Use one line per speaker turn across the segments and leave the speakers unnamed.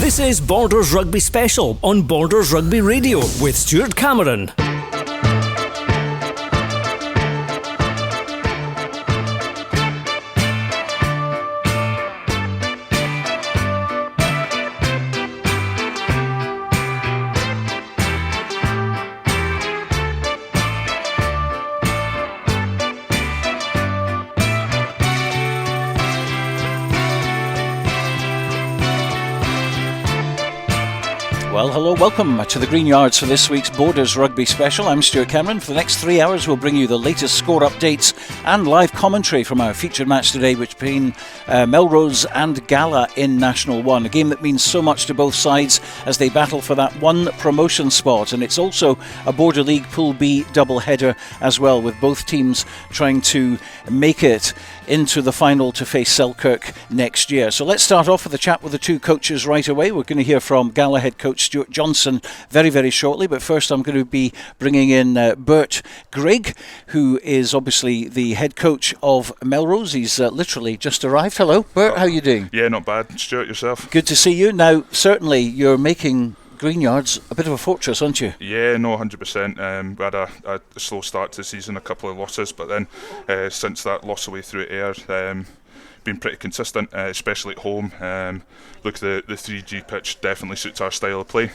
This is Borders Rugby Special on Borders Rugby Radio with Stuart Cameron.
Well, hello, welcome to the Greenyards for this week's Borders Rugby Special. I'm Stuart Cameron. For the next 3 hours, we'll bring you the latest score updates and live commentary from our featured match today between Melrose and Gala in National 1. A game that means so much to both sides as they battle for that one promotion spot. And it's also a Border League Pool B double-header as well, with both teams trying to make it into the final to face Selkirk next year. So let's start off with a chat with the two coaches right away. We're going to hear from Gala head coach Stuart Johnson very, very shortly. But first I'm going to be bringing in Bert Grigg, who is obviously the head coach of Melrose. He's literally just arrived. Hello, Bert. How are you doing?
Yeah, not bad. Stuart, yourself?
Good to see you. Now, certainly you're making Greenyards a bit of a fortress, aren't you?
Yeah, no, 100%. We had a slow start to the season, a couple of losses, but then since that loss away through Ayr, been pretty consistent, especially at home. Look, the 3G pitch definitely suits our style of play.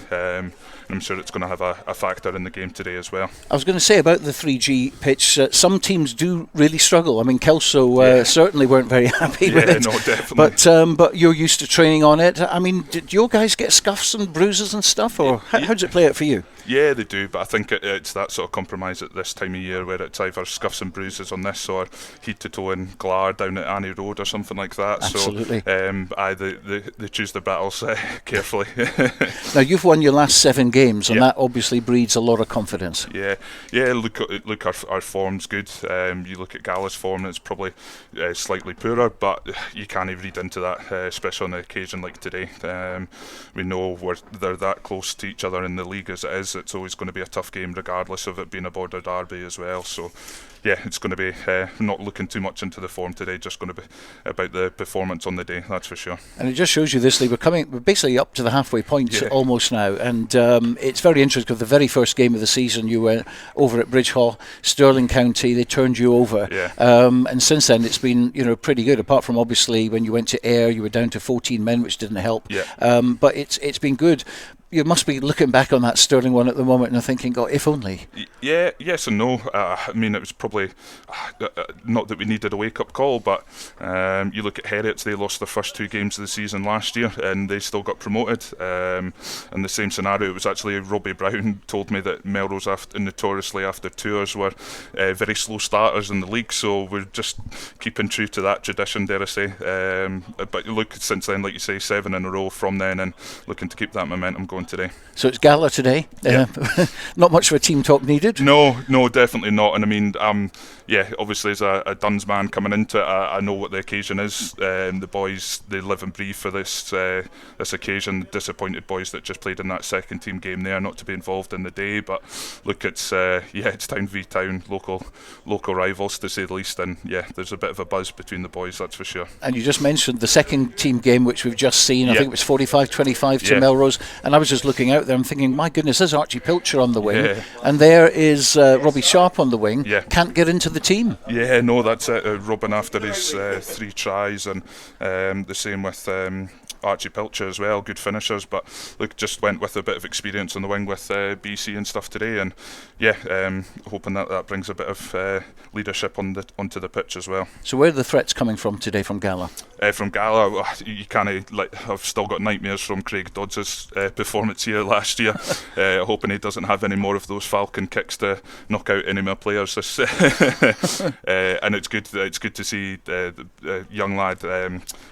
I'm sure it's going to have a factor in the game today as well. I
was going to say about the 3G pitch, some teams do really struggle. I mean, Kelso certainly weren't very happy with it.
No, definitely.
But you're used to training on it. I mean, did your guys get scuffs and bruises and stuff, or how does it play out for you?
Yeah, they do, but I think it's that sort of compromise at this time of year where it's either scuffs and bruises on this or head to toe in Gala down at Annie Road or something like that.
Absolutely.
So they choose their battles carefully.
Now, you've won your last 7 games, and that obviously breeds a lot of confidence.
Yeah. Look, our form's good. You look at Gala's form, it's probably slightly poorer, but you can't even read into that, especially on an occasion like today. We know they're that close to each other in the league as it is. It's always going to be a tough game, regardless of it being a border derby as well. So, yeah, it's going to be not looking too much into the form today, just going to be about the performance on the day, that's for sure.
And it just shows you this league. We're basically up to the halfway point almost now, and it's very interesting because the very first game of the season you were over at Bridge Hall, Stirling County, they turned you over. And since then it's been pretty good, apart from obviously when you went to Ayr you were down to 14 men, which didn't help. But it's been good. You must be looking back on that Stirling one at the moment and thinking, God, if only.
Yeah, yes and no. I mean, it was probably not that we needed a wake-up call, but you look at Heriots, they lost their first 2 games of the season last year and they still got promoted. And the same scenario, it was actually Robbie Brown told me that Melrose notoriously after tours were very slow starters in the league, so we're just keeping true to that tradition, dare I say. But look, since then, like you say, 7 in a row from then and looking to keep that momentum going today.
So it's Gala today. Not much of a team talk needed.
No, definitely not. And I mean, obviously as a Duns man coming into it, I know what the occasion is. The boys, they live and breathe for this occasion. Disappointed boys that just played in that second team game there, not to be involved in the day. But look, it's town v town, local rivals to say the least. And there's a bit of a buzz between the boys, that's for sure.
And you just mentioned the second team game, which we've just seen. I think it was 45-25 to Melrose. And I was just looking out there and thinking, my goodness, there's Archie Pilcher on the wing, and there is Robbie Sharp on the wing. Can't get into the team.
Yeah, no, that's it. Robin after his 3 tries, and the same with Archie Pilcher as well, good finishers, but look, just went with a bit of experience on the wing with BC and stuff today, and hoping that brings a bit of leadership onto the pitch as well.
So where are the threats coming from today from Gala?
From Gala, you can't I've still got nightmares from Craig Dodds' performance here last year. Hoping he doesn't have any more of those Falcon kicks to knock out any more players. And it's good to see the young lad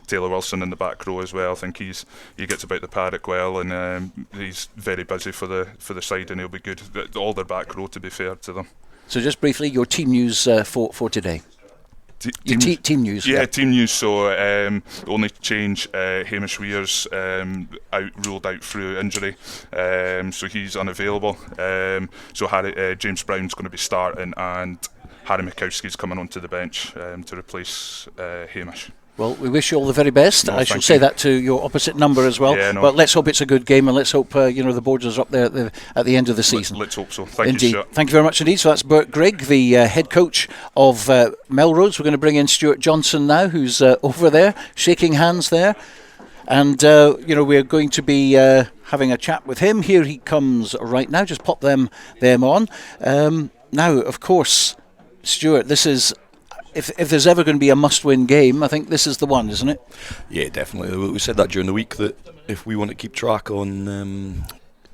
Taylor Wilson in the back row as well. I think he gets about the paddock well, and he's very busy for the side, and he'll be good. All their back row, to be fair to them.
So just briefly, your team news for today. Team news.
Yeah, team news. So the only change, Hamish Weir's ruled out through injury, so he's unavailable. So James Brown's going to be starting, and Harry Mikowski's coming onto the bench to replace Hamish.
Well, we wish you all the very best.
No,
I shall say that to your opposite number as well.
Yeah, no.
But let's hope it's a good game, and let's hope the Borders are up there at the end of the season.
Let's hope so. Thank
indeed.
you, Stuart.
Thank you very much indeed. So that's Bert Grigg, the head coach of Melrose. We're going to bring in Stuart Johnson now, who's over there, shaking hands there. And, we're going to be having a chat with him. Here he comes right now. Just pop them on. Now, of course, Stuart, this is, if there's ever going to be a must-win game, I think this is the one, isn't it?
Yeah, definitely. We said that during the week, that if we want to keep track on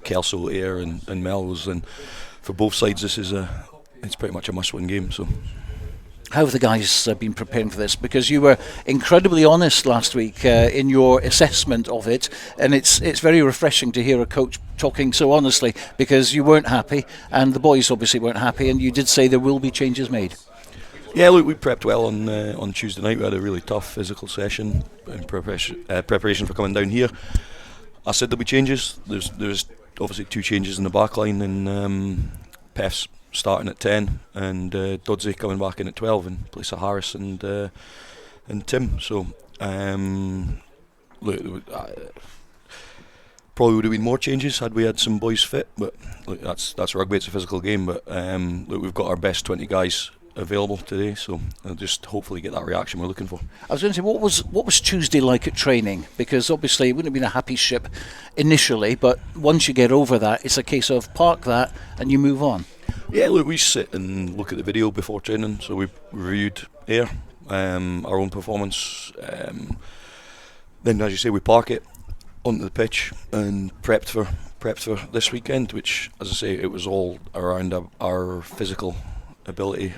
Kelso, Ayr and Melrose, and for both sides, it's pretty much a must-win game. So.
How have the guys been preparing for this? Because you were incredibly honest last week in your assessment of it, and it's very refreshing to hear a coach talking so honestly, because you weren't happy, and the boys obviously weren't happy, and you did say there will be changes made.
Yeah, look, we prepped well on Tuesday night. We had a really tough physical session in preparation for coming down here. I said there'll be changes. There's obviously 2 changes in the back line, and Pef's starting at 10 and Dodsey coming back in at 12 in place of Harris and Tim. So look, probably would have been more changes had we had some boys fit, but look, that's rugby. It's a physical game, but look, we've got our best 20 guys available today, so I'll just hopefully get that reaction we're looking for.
I was going to say, what was Tuesday like at training? Because obviously it wouldn't have been a happy ship initially, but once you get over that, it's a case of park that and you move on.
Yeah, look, we sit and look at the video before training, so we reviewed Ayr, our own performance. Then, as you say, we park it onto the pitch and prepped for this weekend, which, as I say, it was all around our physical ability.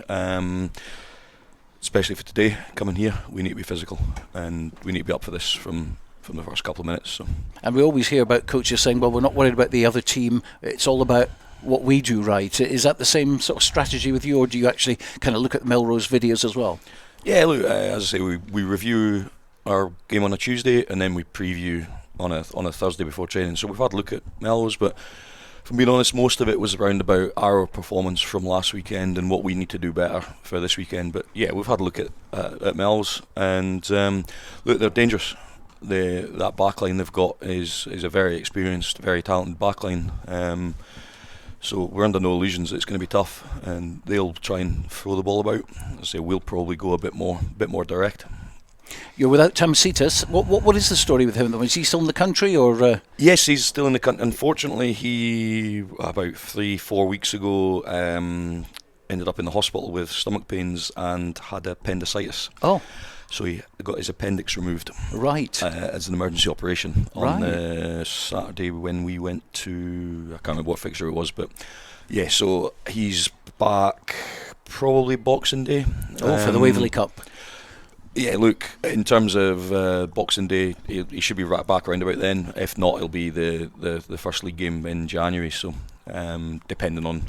Especially for today, coming here, we need to be physical and we need to be up for this from the first couple of minutes. So. And
we always hear about coaches saying, well, we're not worried about the other team, it's all about what we do right. Is that the same sort of strategy with you, or do you actually kind of look at the Melrose videos as well?
Yeah, look, as I say, we review our game on a Tuesday and then we preview on a Thursday before training. So we've had a look at Melrose, but if I'm being honest, most of it was around about our performance from last weekend and what we need to do better for this weekend. But yeah, we've had a look at Melrose, and look, they're dangerous. That backline they've got is a very experienced, very talented backline. So we're under no illusions that it's going to be tough, and they'll try and throw the ball about. I say we'll probably go a bit more direct.
You're without Tamsitas. What is the story with him? Is he still in the country, or?
Yes, he's still in the country. Unfortunately, he about 3-4 weeks ago ended up in the hospital with stomach pains and had appendicitis.
Oh.
So he got his appendix removed.
Right.
As an emergency operation on Saturday when we went to, I can't remember what fixture it was, but yeah, so he's back probably Boxing Day.
For the Waverley Cup.
Yeah, look, in terms of Boxing Day, he should be right back around about then. If not, it'll be the first league game in January. So depending on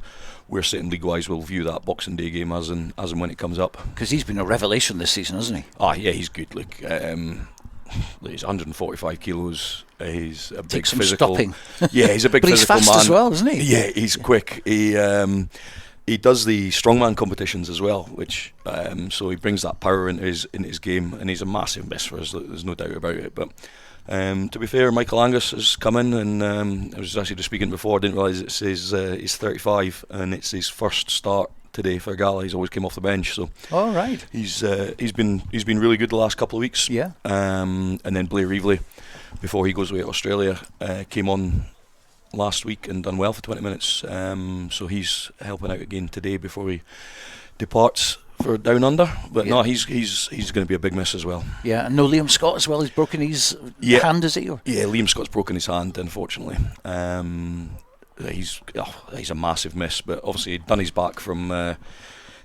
where sitting league-wise, we'll view that Boxing Day game as and when it comes up.
Because he's been a revelation this season, hasn't he?
Yeah, he's good. Look, he's 145 kilos. He's a big
some
physical.
Stopping.
Yeah, he's a big
but
physical man.
But he's fast as well, isn't he?
Yeah, he's quick. He does the strongman competitions as well, which so he brings that power into his game, and he's a massive miss for us. There's no doubt about it. But to be fair, Michael Angus has come in, and I was actually just speaking before. I didn't realise it says he's 35, and it's his first start today for Gala. He's always came off the bench, so
all right.
He's been really good the last couple of weeks.
Yeah.
And then Blair Reevely, before he goes away to Australia, came on last week and done well for 20 minutes. So he's helping out again today before he departs for Down Under. But no, he's going to be a big miss as well.
Yeah, and no Liam Scott as well. He's broken his hand, is he? Or?
Yeah, Liam Scott's broken his hand, unfortunately. He's a massive miss, but obviously he'd done his back from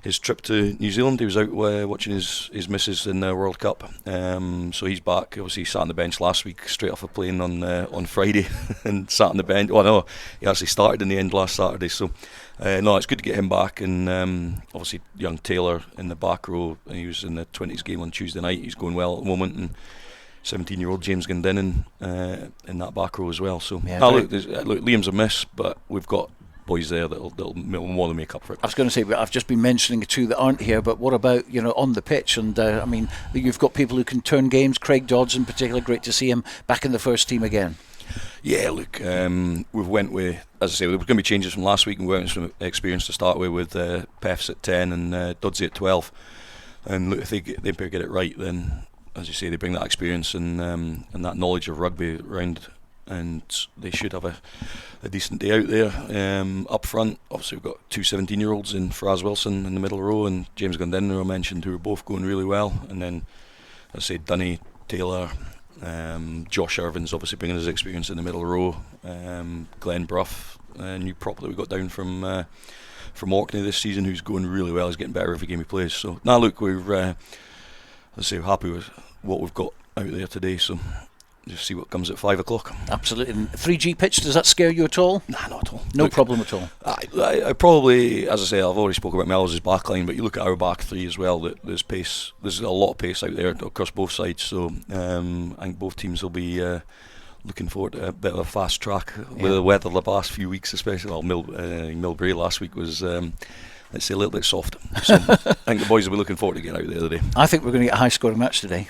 his trip to New Zealand. He was out watching his missus in the World Cup, so he's back. Obviously he sat on the bench last week straight off a plane on Friday and sat on the bench. Oh no, he actually started in the end last Saturday, so no, it's good to get him back. And obviously young Taylor in the back row, he was in the 20s game on Tuesday night. He's going well at the moment, and 17-year-old James Glendenning in that back row as well. So look, Liam's a miss, but we've got boys there that'll more than make up for it.
I was going to say, I've just been mentioning two that aren't here, but what about on the pitch? And I mean, you've got people who can turn games. Craig Dodds in particular, great to see him back in the first team again.
Yeah, look, we've went with, as I say, there were going to be changes from last week, and we went with some experience to start with Pefs at 10 and Dodsey at 12. And look, if they get it right, then, as you say, they bring that experience and that knowledge of rugby around, and they should have a decent day out there. Up front, obviously we've got two 17-year-olds in Faraz Wilson in the middle row and James Gundin, I mentioned, who are both going really well. And then, as I say, Dunny, Taylor, Josh Irvin's obviously bringing his experience in the middle row. Glenn Bruff, new prop that we got down from Orkney this season, who's going really well. He's getting better every game he plays. So now, look, we're happy with what we've got out there today. So just see what comes at 5 o'clock.
Absolutely. And 3G pitch, does that scare you at all?
Nah, not at all.
No problem at all.
I probably, as I say, I've already spoken about Melrose's backline, but you look at our back three as well. There's pace. There's a lot of pace out there across both sides. So I think both teams will be looking forward to a bit of a fast track with the weather the past few weeks, especially. Well, Millbrae last week was, let's say, a little bit soft. So I think the boys will be looking forward to getting out there today.
I think we're going to get a high-scoring match today.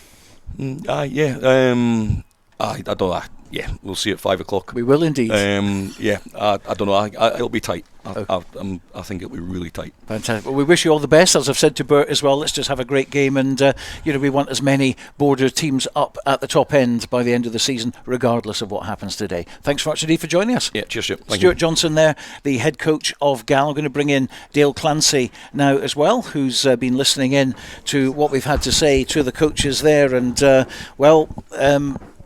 I don't know. Yeah, we'll see at 5 o'clock.
We will indeed.
I don't know. It'll be tight. I think it'll be really tight.
Fantastic. Well, we wish you all the best. As I've said to Bert as well, let's just have a great game, and we want as many border teams up at the top end by the end of the season, regardless of what happens today. Thanks very much indeed for joining us.
Yeah, cheers.
Stuart Johnson there, the head coach of Gala. I'm going to bring in Dale Clancy now as well, who's been listening in to what we've had to say to the coaches there, and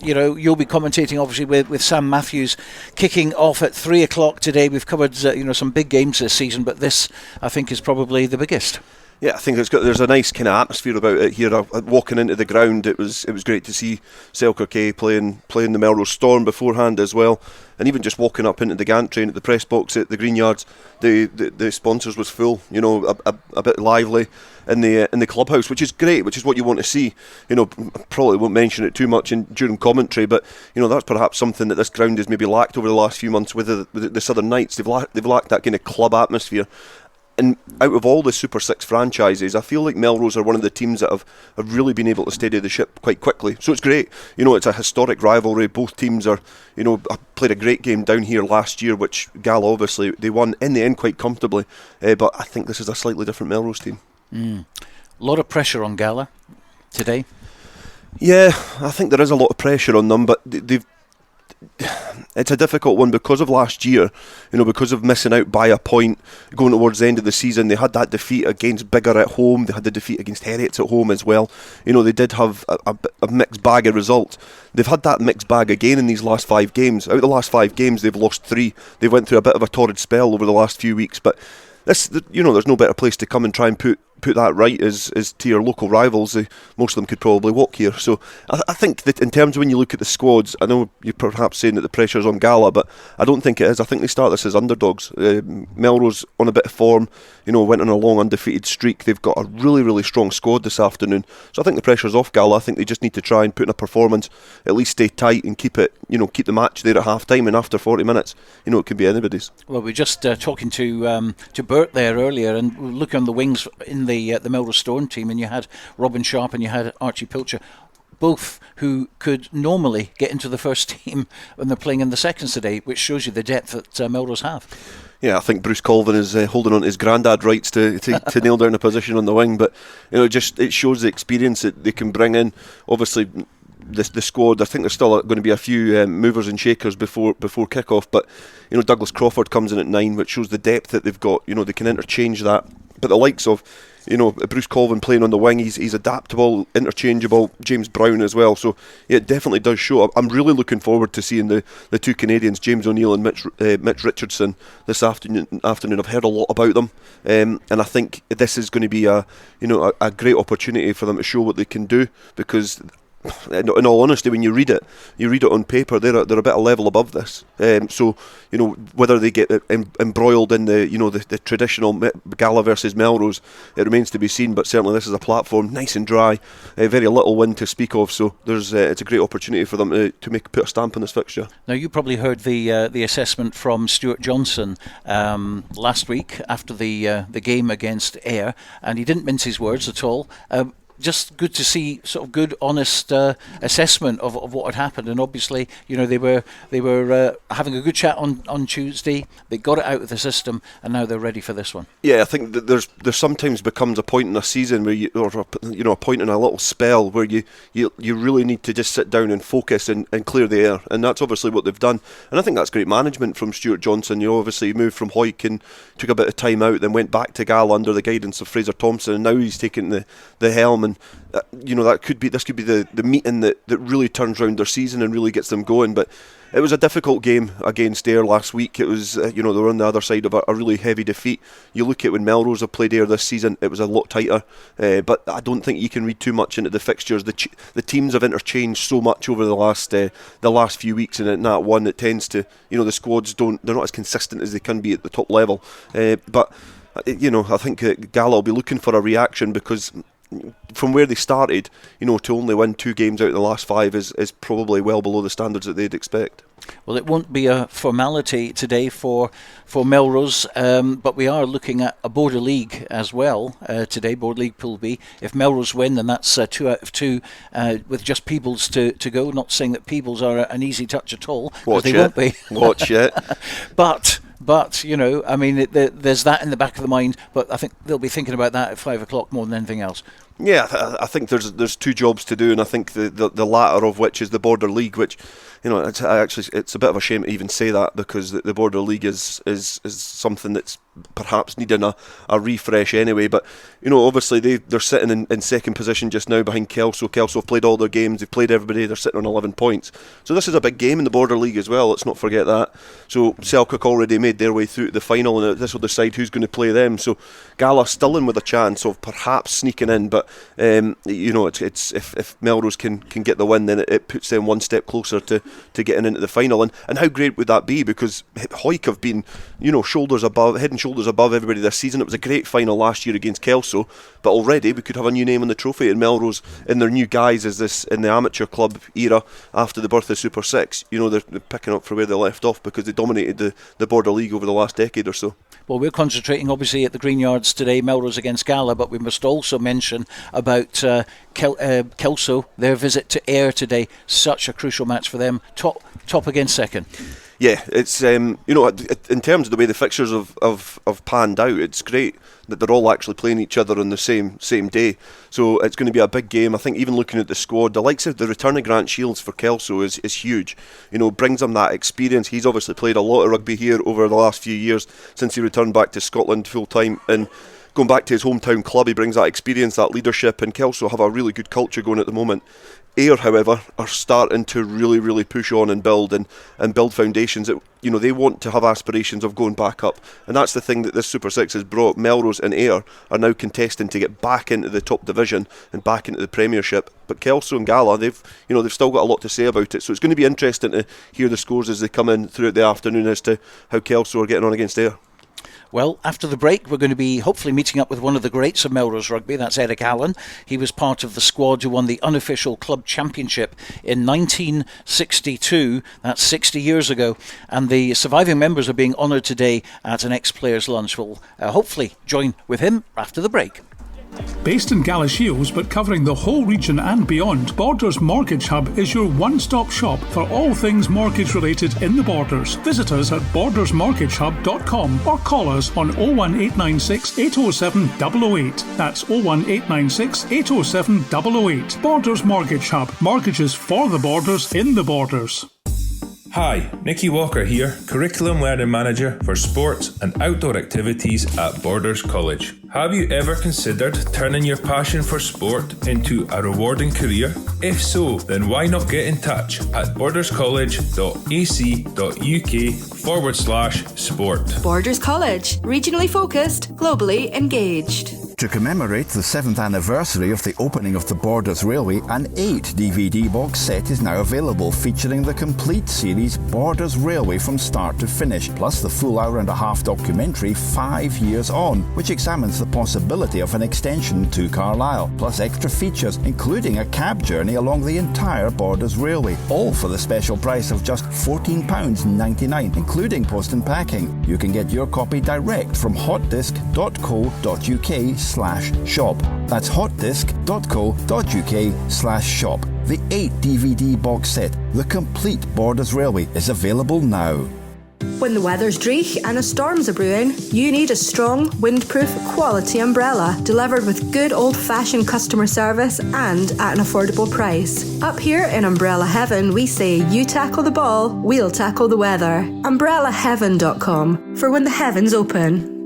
you'll be commentating obviously with Sam Mathews, kicking off at 3 o'clock today. We've covered some big games this season, but this I think is probably the biggest.
Yeah, I think there's a nice kind of atmosphere about it here. Walking into the ground, it was great to see Selkirk playing the Melrose Storm beforehand as well, and even just walking up into the gantry and at the press box at the Greenyards, the sponsors was full, a bit lively in the clubhouse, which is great, which is what you want to see. Probably won't mention it too much during commentary, but that's perhaps something that this ground has maybe lacked over the last few months with the Southern Knights. They've lacked that kind of club atmosphere. And out of all the Super 6 franchises, I feel like Melrose are one of the teams that have really been able to steady the ship quite quickly. So it's great. It's a historic rivalry. Both teams are, played a great game down here last year, which Gala obviously, they won in the end quite comfortably. But I think this is a slightly different Melrose team.
A lot of pressure on Gala today.
Yeah, I think there is a lot of pressure on them, but it's a difficult one because of last year, because of missing out by a point going towards the end of the season. They had that defeat against Biggar at home, they had the defeat against Heriots at home as well. They did have a mixed bag of results. They've had that mixed bag again in these last 5 games. Out of the last 5 games, they've lost 3. They went through a bit of a torrid spell over the last few weeks, but there's no better place to come and try and put that right as to your local rivals. Most of them could probably walk here. So I think that in terms of when you look at the squads, I know you're perhaps saying that the pressure's on Gala, but I don't think it is. I think they start this as underdogs. Melrose on a bit of form, went on a long undefeated streak. They've got a really, really strong squad this afternoon. So I think the pressure's off Gala. I think they just need to try and put in a performance, at least stay tight and keep the match there at half time, and after 40 minutes, it could be anybody's.
Well, we're just talking to Bert there earlier, and looking on the wings in the Melrose Storm team, and you had Robin Sharp and you had Archie Pilcher, both who could normally get into the first team when they're playing in the seconds today, which shows you the depth that Melrose have.
Yeah, I think Bruce Colvin is holding on to his granddad rights to nail down a position on the wing, but it shows the experience that they can bring in. Obviously, the squad, I think there's still going to be a few movers and shakers before kick-off, but Douglas Crawford comes in at 9, which shows the depth that they've got. They can interchange that, but the likes of Bruce Colvin playing on the wing, he's adaptable, interchangeable. James Brown as well, so yeah, it definitely does show. I'm really looking forward to seeing the two Canadians, James O'Neill and Mitch Richardson, this afternoon. I've heard a lot about them, and I think this is going to be a great opportunity for them to show what they can do, because in all honesty, when you read it on paper, they're a bit of level above this. So whether they get embroiled in the traditional Gala versus Melrose, it remains to be seen. But certainly this is a platform nice and dry, very little wind to speak of. So it's a great opportunity for them to put a stamp on this fixture.
Now, you probably heard the assessment from Stuart Johnson last week after the game against Ayr, and he didn't mince his words at all. Just good to see sort of good, honest assessment of what had happened. And obviously, they were having a good chat on Tuesday. They got it out of the system, and now they're ready for this one.
Yeah, I think that there sometimes becomes a point in a season where a point in a little spell where you really need to just sit down and focus and clear the air, and that's obviously what they've done. And I think that's great management from Stuart Johnson. Obviously he moved from Hoyk and took a bit of time out, then went back to Gala under the guidance of Fraser Thompson, and now he's taken the helm. And this could be the meeting that really turns around their season and really gets them going. But it was a difficult game against Ayr last week. It was they were on the other side of a really heavy defeat. You look at when Melrose have played Ayr this season, it was a lot tighter. But I don't think you can read too much into the fixtures. The teams have interchanged so much over the last few weeks, and in that one it tends to the squads they're not as consistent as they can be at the top level. But I think Gala will be looking for a reaction, because from where they started, to only win 2 games out of the last 5 is probably well below the standards that they'd expect.
Well, it won't be a formality today for Melrose, but we are looking at a Border League as well today, Border League Pool B. If Melrose win, then that's 2 out of 2 with just Peebles to go. Not saying that Peebles are an easy touch at all, because they won't be.
Watch it.
But there's that in the back of the mind, but I think they'll be thinking about that at 5 o'clock more than anything else.
Yeah, I think there's 2 jobs to do, and I think the latter of which is the Border League, which it's a bit of a shame to even say that, because the Border League is something that's perhaps needing a refresh anyway. But obviously they're sitting in second position just now behind Kelso. Kelso have played all their games, they've played everybody, they're sitting on 11 points. So this is a big game in the Border League as well, let's not forget that. So Selkirk already made their way through to the final, and this will decide who's going to play them. So Gala still in with a chance of perhaps sneaking in, but it's if Melrose can get the win, then it puts them one step closer to getting into the final. And how great would that be, because Hoyk have been head and shoulders above everybody this season. It was a great final last year against Kelso, but already we could have a new name on the trophy, and Melrose in their new guise as this in the amateur club era after the birth of Super 6. They're picking up from where they left off, because they dominated the Border League over the last decade or so.
Well, we're concentrating obviously at the Greenyards today, Melrose against Gala, but we must also mention about Kelso, their visit to Ayr today. Such a crucial match for them, top against second.
Yeah, it's in terms of the way the fixtures have panned out, it's great that they're all actually playing each other on the same day. So it's going to be a big game. I think even looking at the squad, the likes of the return of Grant Shields for Kelso is huge. Brings him that experience. He's obviously played a lot of rugby here over the last few years since he returned back to Scotland full time, and going back to his hometown club, he brings that experience, that leadership, and Kelso have a really good culture going at the moment. Ayr, however, are starting to really, really push on and build foundations that they want to have aspirations of going back up, and that's the thing that this Super 6 has brought. Melrose and Ayr are now contesting to get back into the top division and back into the Premiership. But Kelso and Gala, they've still got a lot to say about it. So it's going to be interesting to hear the scores as they come in throughout the afternoon as to how Kelso are getting on against Ayr.
Well, after the break, we're going to be hopefully meeting up with one of the greats of Melrose Rugby. That's Eric Allen. He was part of the squad who won the unofficial club championship in 1962. That's 60 years ago. And the surviving members are being honoured today at an ex-players' lunch. We'll hopefully join with him after the break.
Based in Galashiels but covering the whole region and beyond, Borders Mortgage Hub is your one-stop shop for all things mortgage related in the Borders. Visit us at bordersmortgagehub.com or call us on 01896 807 008. That's 01896 807 008. Borders Mortgage Hub. Mortgages for the Borders in the Borders.
Hi, Nicky Walker here, Curriculum Learning Manager for Sports and Outdoor Activities at Borders College. Have you ever considered turning your passion for sport into a rewarding career? If so, then why not get in touch at borderscollege.ac.uk/sport.
Borders College, regionally focused, globally engaged. To commemorate the 7th anniversary of the opening of the Borders Railway, an 8 DVD box set is now available featuring the complete series Borders Railway from start to finish, plus the full hour-and-a-half documentary 5 Years On, which examines the possibility of an extension to Carlisle, plus extra features including a cab journey along the entire Borders Railway, all for the special price of just £14.99, including post and packing. You can get your copy direct from hotdisc.co.uk/shop. That's hotdisc.co.uk/shop. The 8 DVD box set, The Complete Borders Railway, is available now.
When the weather's dreich and a storm's a brewing, you need a strong, windproof, quality umbrella delivered with good old-fashioned customer service and at an affordable price. Up here in Umbrella Heaven, we say you tackle the ball, we'll tackle the weather. UmbrellaHeaven.com for when the heavens open.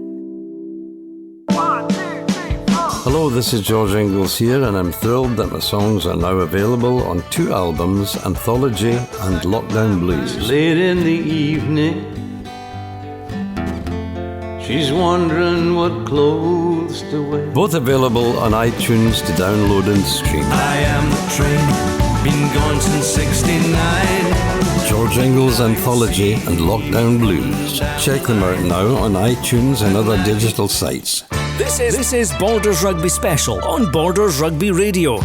Hello, this is George Ingles here, and I'm thrilled that my songs are now available on 2 albums, Anthology and Lockdown Blues.
Late in the evening, she's wondering what clothes to wear.
Both available on iTunes to download and stream.
I am the train, been gone since 69.
George Ingles Anthology and Lockdown Blues. Check them out now on iTunes and other digital sites.
This is Borders Rugby Special on Borders Rugby Radio.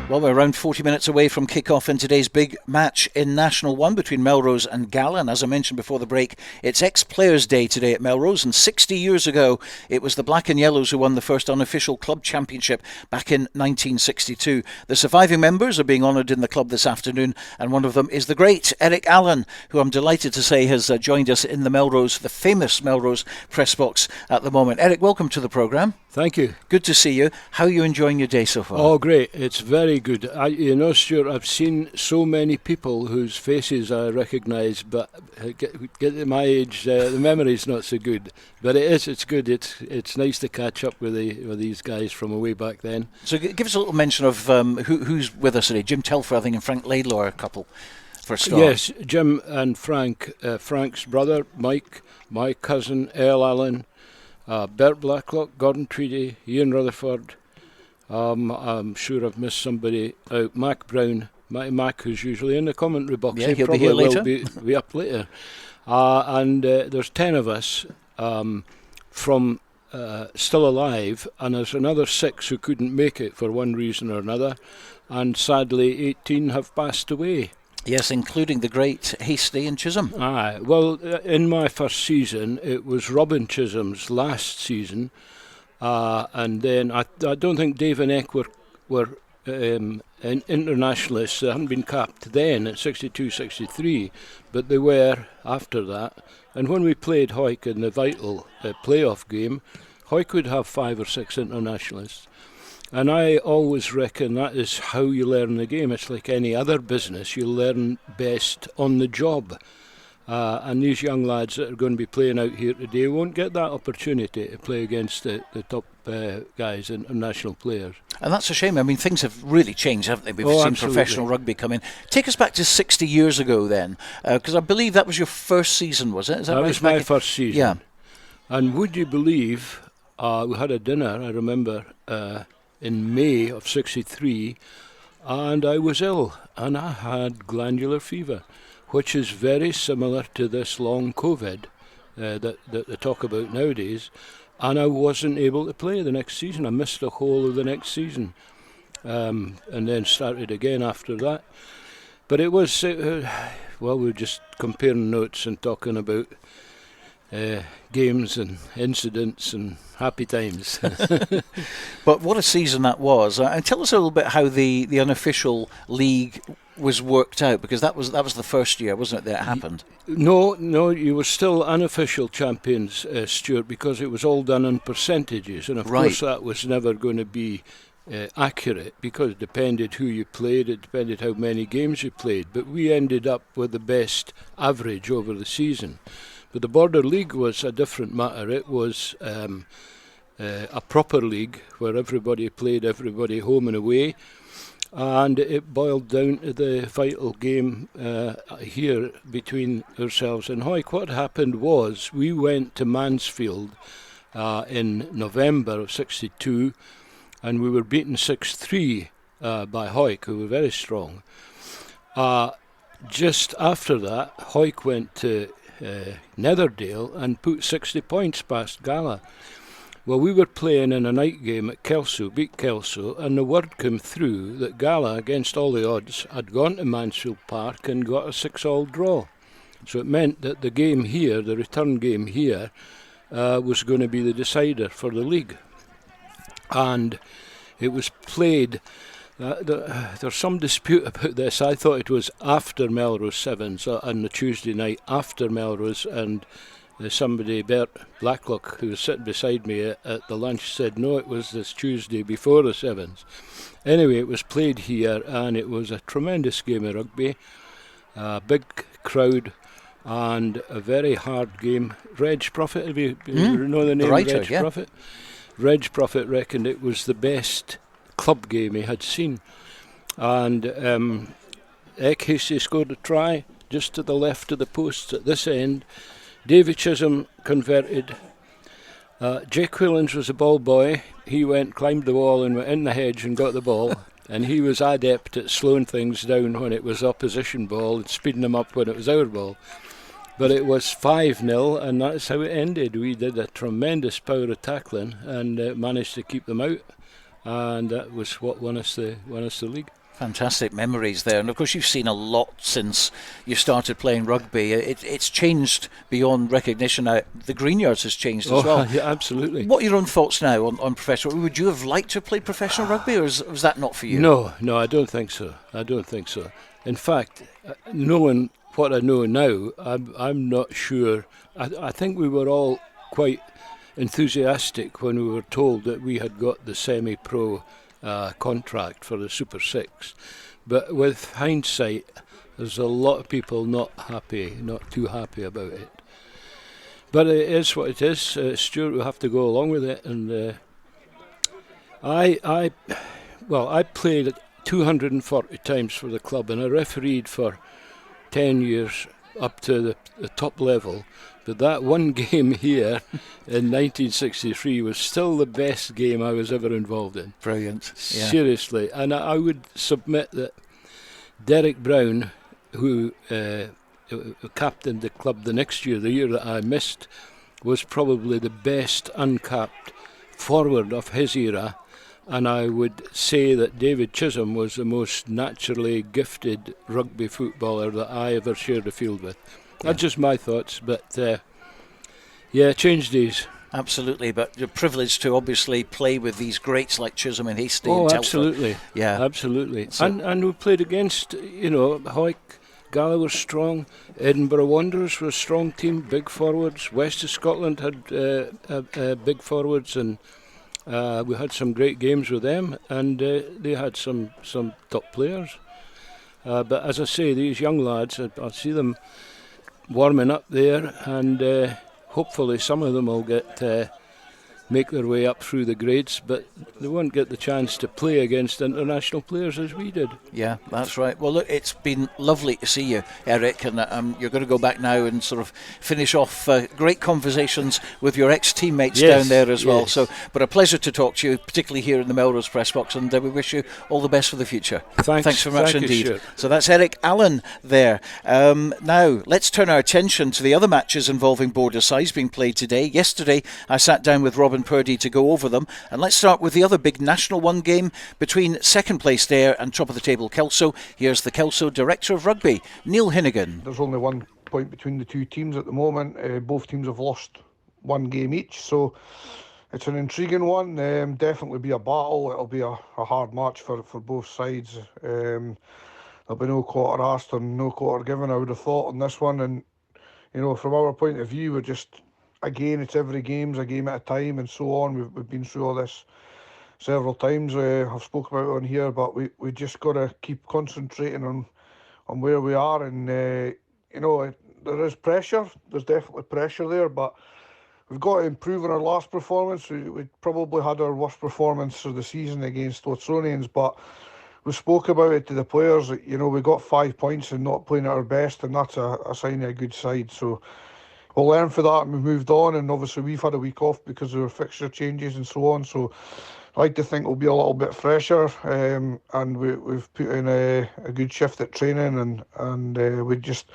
Well, we're around 40 minutes away from kick-off in today's big match in National 1 between Melrose and Gala. And as I mentioned before the break, it's ex-Players' Day today at Melrose. And 60 years ago, it was the Black and Yellows who won the first unofficial club championship back in 1962. The surviving members are being honoured in the club this afternoon. And one of them is the great Eric Allen, who I'm delighted to say has joined us in the famous Melrose press box at the moment. Eric, welcome to the programme.
Thank you.
Good to see you. How are you enjoying your day so far?
Oh, great. It's very good. Stuart, I've seen so many people whose faces I recognise, but get to my age, the memory's not so good. But it's good. It's nice to catch up with these guys from way back then.
So give us a little mention of who's with us today. Jim Telfer, I think, and Frank Laidlaw are a couple for a start.
Yes, Jim and Frank. Frank's brother, Mike, my cousin, Earl Allen, Bert Blacklock, Gordon Tweedy, Ian Rutherford. I'm sure I've missed somebody out. Mac Brown, Mac, who's usually in the commentary box.
Yeah, he'll be here later.
Will be up later. And there's 10 of us from still alive, and there's another 6 who couldn't make it for one reason or another, and sadly 18 have passed away.
Yes, including the great Hasty and Chisholm.
Well, in my first season, it was Robin Chisholm's last season, and then I don't think Dave and Eck were internationalists. They hadn't been capped then at 62-63, but they were after that. And when we played Hawick in the vital playoff game, Hawick would have 5 or 6 internationalists. And I always reckon that is how you learn the game. It's like any other business. You learn best on the job. And these young lads that are going to be playing out here today won't get that opportunity to play against the top guys and national players.
And that's a shame. I mean, things have really changed, haven't they? We've seen
absolutely.
Professional rugby come in. Take us back to 60 years ago then, because I believe that was your first season, was it? Is that right?
Was my first season.
Yeah.
And would you believe, we had a dinner, I remember, in May of 63, and I was ill, and I had glandular fever, which is very similar to this long COVID that they talk about nowadays, and I wasn't able to play the next season. I missed the whole of the next season, and then started again after that. But it was, we were just comparing notes and talking about games and incidents and happy times.
But what a season that was. And tell us a little bit how the unofficial league was worked out, because that was the first year, wasn't it, that it happened?
No, you were still unofficial champions, Stuart, because it was all done on percentages, and of course that was never going to be accurate, because it depended who you played, it depended how many games you played, but we ended up with the best average over the season. But the Border League was a different matter. It was a proper league where everybody played everybody home and away, and it boiled down to the vital game here between ourselves and Hawick. What happened was we went to Mansfield in November of 62, and we were beaten 6-3 by Hoyk, who were very strong. Just after that, Hoyk went to Netherdale and put 60 points past Gala. Well, we were playing in a night game at Kelso, beat Kelso, and the word came through that Gala, against all the odds, had gone to Mansfield Park and got a 6-all draw. So it meant that the game here, the return game here, was going to be the decider for the league. And it was played. There's some dispute about this. I thought it was after Melrose Sevens on the Tuesday night, after Melrose, and somebody, Bert Blacklock, who was sitting beside me at the lunch, said no, it was this Tuesday before the Sevens. Anyway, it was played here, and it was a tremendous game of rugby, a big crowd, and a very hard game. Reg Prophet, have you know the name? The writer, Reg Prophet? Reg Prophet reckoned it was the best club game he had seen. And Eck Hasty scored a try just to the left of the posts at this end. David Chisholm converted. Jake Quillens was a ball boy. He climbed the wall and went in the hedge and got the ball. And he was adept at slowing things down when it was opposition ball and speeding them up when it was our ball. But it was 5-0, and that's how it ended. We did a tremendous power of tackling and managed to keep them out. And that was what won us the league.
Fantastic memories there, and of course you've seen a lot since you started playing rugby. It's changed beyond recognition now. The Greenyards has changed as well.
Yeah, absolutely.
What are your own thoughts now on professional? Would you have liked to play professional rugby, or was that not for you?
No, I don't think so. In fact, knowing what I know now, I'm not sure. I think we were all quite enthusiastic when we were told that we had got the semi-pro contract for the Super 6, but with hindsight there's a lot of people not too happy about it, but it is what it is. Stuart will have to go along with it, and I played 240 times for the club, and I refereed for 10 years up to the top level. But that one game here in 1963 was still the best game I was ever involved in.
Brilliant. Yeah.
Seriously. And I would submit that Derek Brown, who captained the club the next year, the year that I missed, was probably the best uncapped forward of his era. And I would say that David Chisholm was the most naturally gifted rugby footballer that I ever shared a field with. That's just my thoughts, but change days.
Absolutely, but you're privileged to obviously play with these greats like Chisholm and Hasty.
Oh,
and
absolutely.
Telford. Yeah,
absolutely. So and we played against, Hoyk, Gala was strong, Edinburgh Wanderers were a strong team, big forwards. West of Scotland had big forwards, and we had some great games with them, and they had some top players. But as I say, these young lads, I see them warming up there, and hopefully some of them will make their way up through the grades, but they won't get the chance to play against international players as we did.
Yeah, that's right. Well, look, it's been lovely to see you, Eric, and you're going to go back now and sort of finish off great conversations with your ex-teammates down there as well. So, but a pleasure to talk to you, particularly here in the Melrose press box, and we wish you all the best for the future.
Thanks
very much indeed.
You,
so that's Eric Allen there. Now, let's turn our attention to the other matches involving border sides being played today. Yesterday, I sat down with Robin Purdy to go over them, and let's start with the other big National 1 game between second place there and top of the table Kelso. Here's the Kelso Director of Rugby, Neil Hinnigan.
There's only 1 point between the two teams at the moment. Both teams have lost 1 game each, so it's an intriguing one. Definitely be a battle. It'll be a hard match for both sides. There'll be no quarter asked and no quarter given, I would have thought, on this one. And from our point of view, we're just, again, it's every game's a game at a time and so on. We've been through all this several times. I've spoken about it on here, but we just got to keep concentrating on where we are. And there is pressure. There's definitely pressure there, but we've got to improve on our last performance. We probably had our worst performance of the season against Watsonians, but we spoke about it to the players. We got 5 points and not playing at our best, and that's a sign of a good side. So we'll learn for that and we've moved on, and obviously we've had a week off because of our fixture changes and so on, so I like to think we'll be a little bit fresher, and we've put in a good shift at training, and we just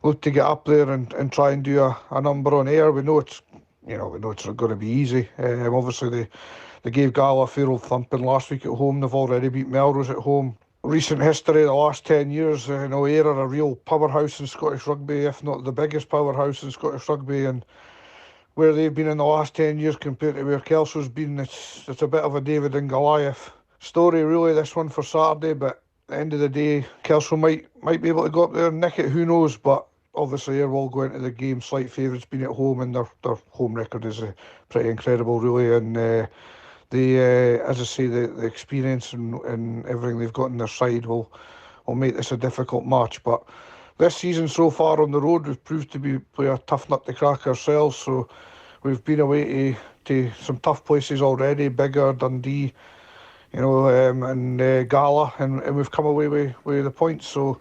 look to get up there and try and do a number on air. We know it's going to be easy. Obviously they gave Gala a fair old thumping last week at home. They've already beat Melrose at home. Recent history, the last 10 years, Ayr are a real powerhouse in Scottish rugby, if not the biggest powerhouse in Scottish rugby, and where they've been in the last 10 years compared to where Kelso's been, it's a bit of a David and Goliath story really, this one for Saturday, but at the end of the day, Kelso might be able to go up there and nick it, who knows, but obviously Ayr will go into the game slight favourites being at home, and their home record is pretty incredible really, and as I say, the experience and everything they've got on their side will make this a difficult match. But this season so far on the road, we've proved to play a tough nut to crack ourselves. So we've been away to some tough places already, Biggar, Dundee, and Gala, and we've come away with the points. So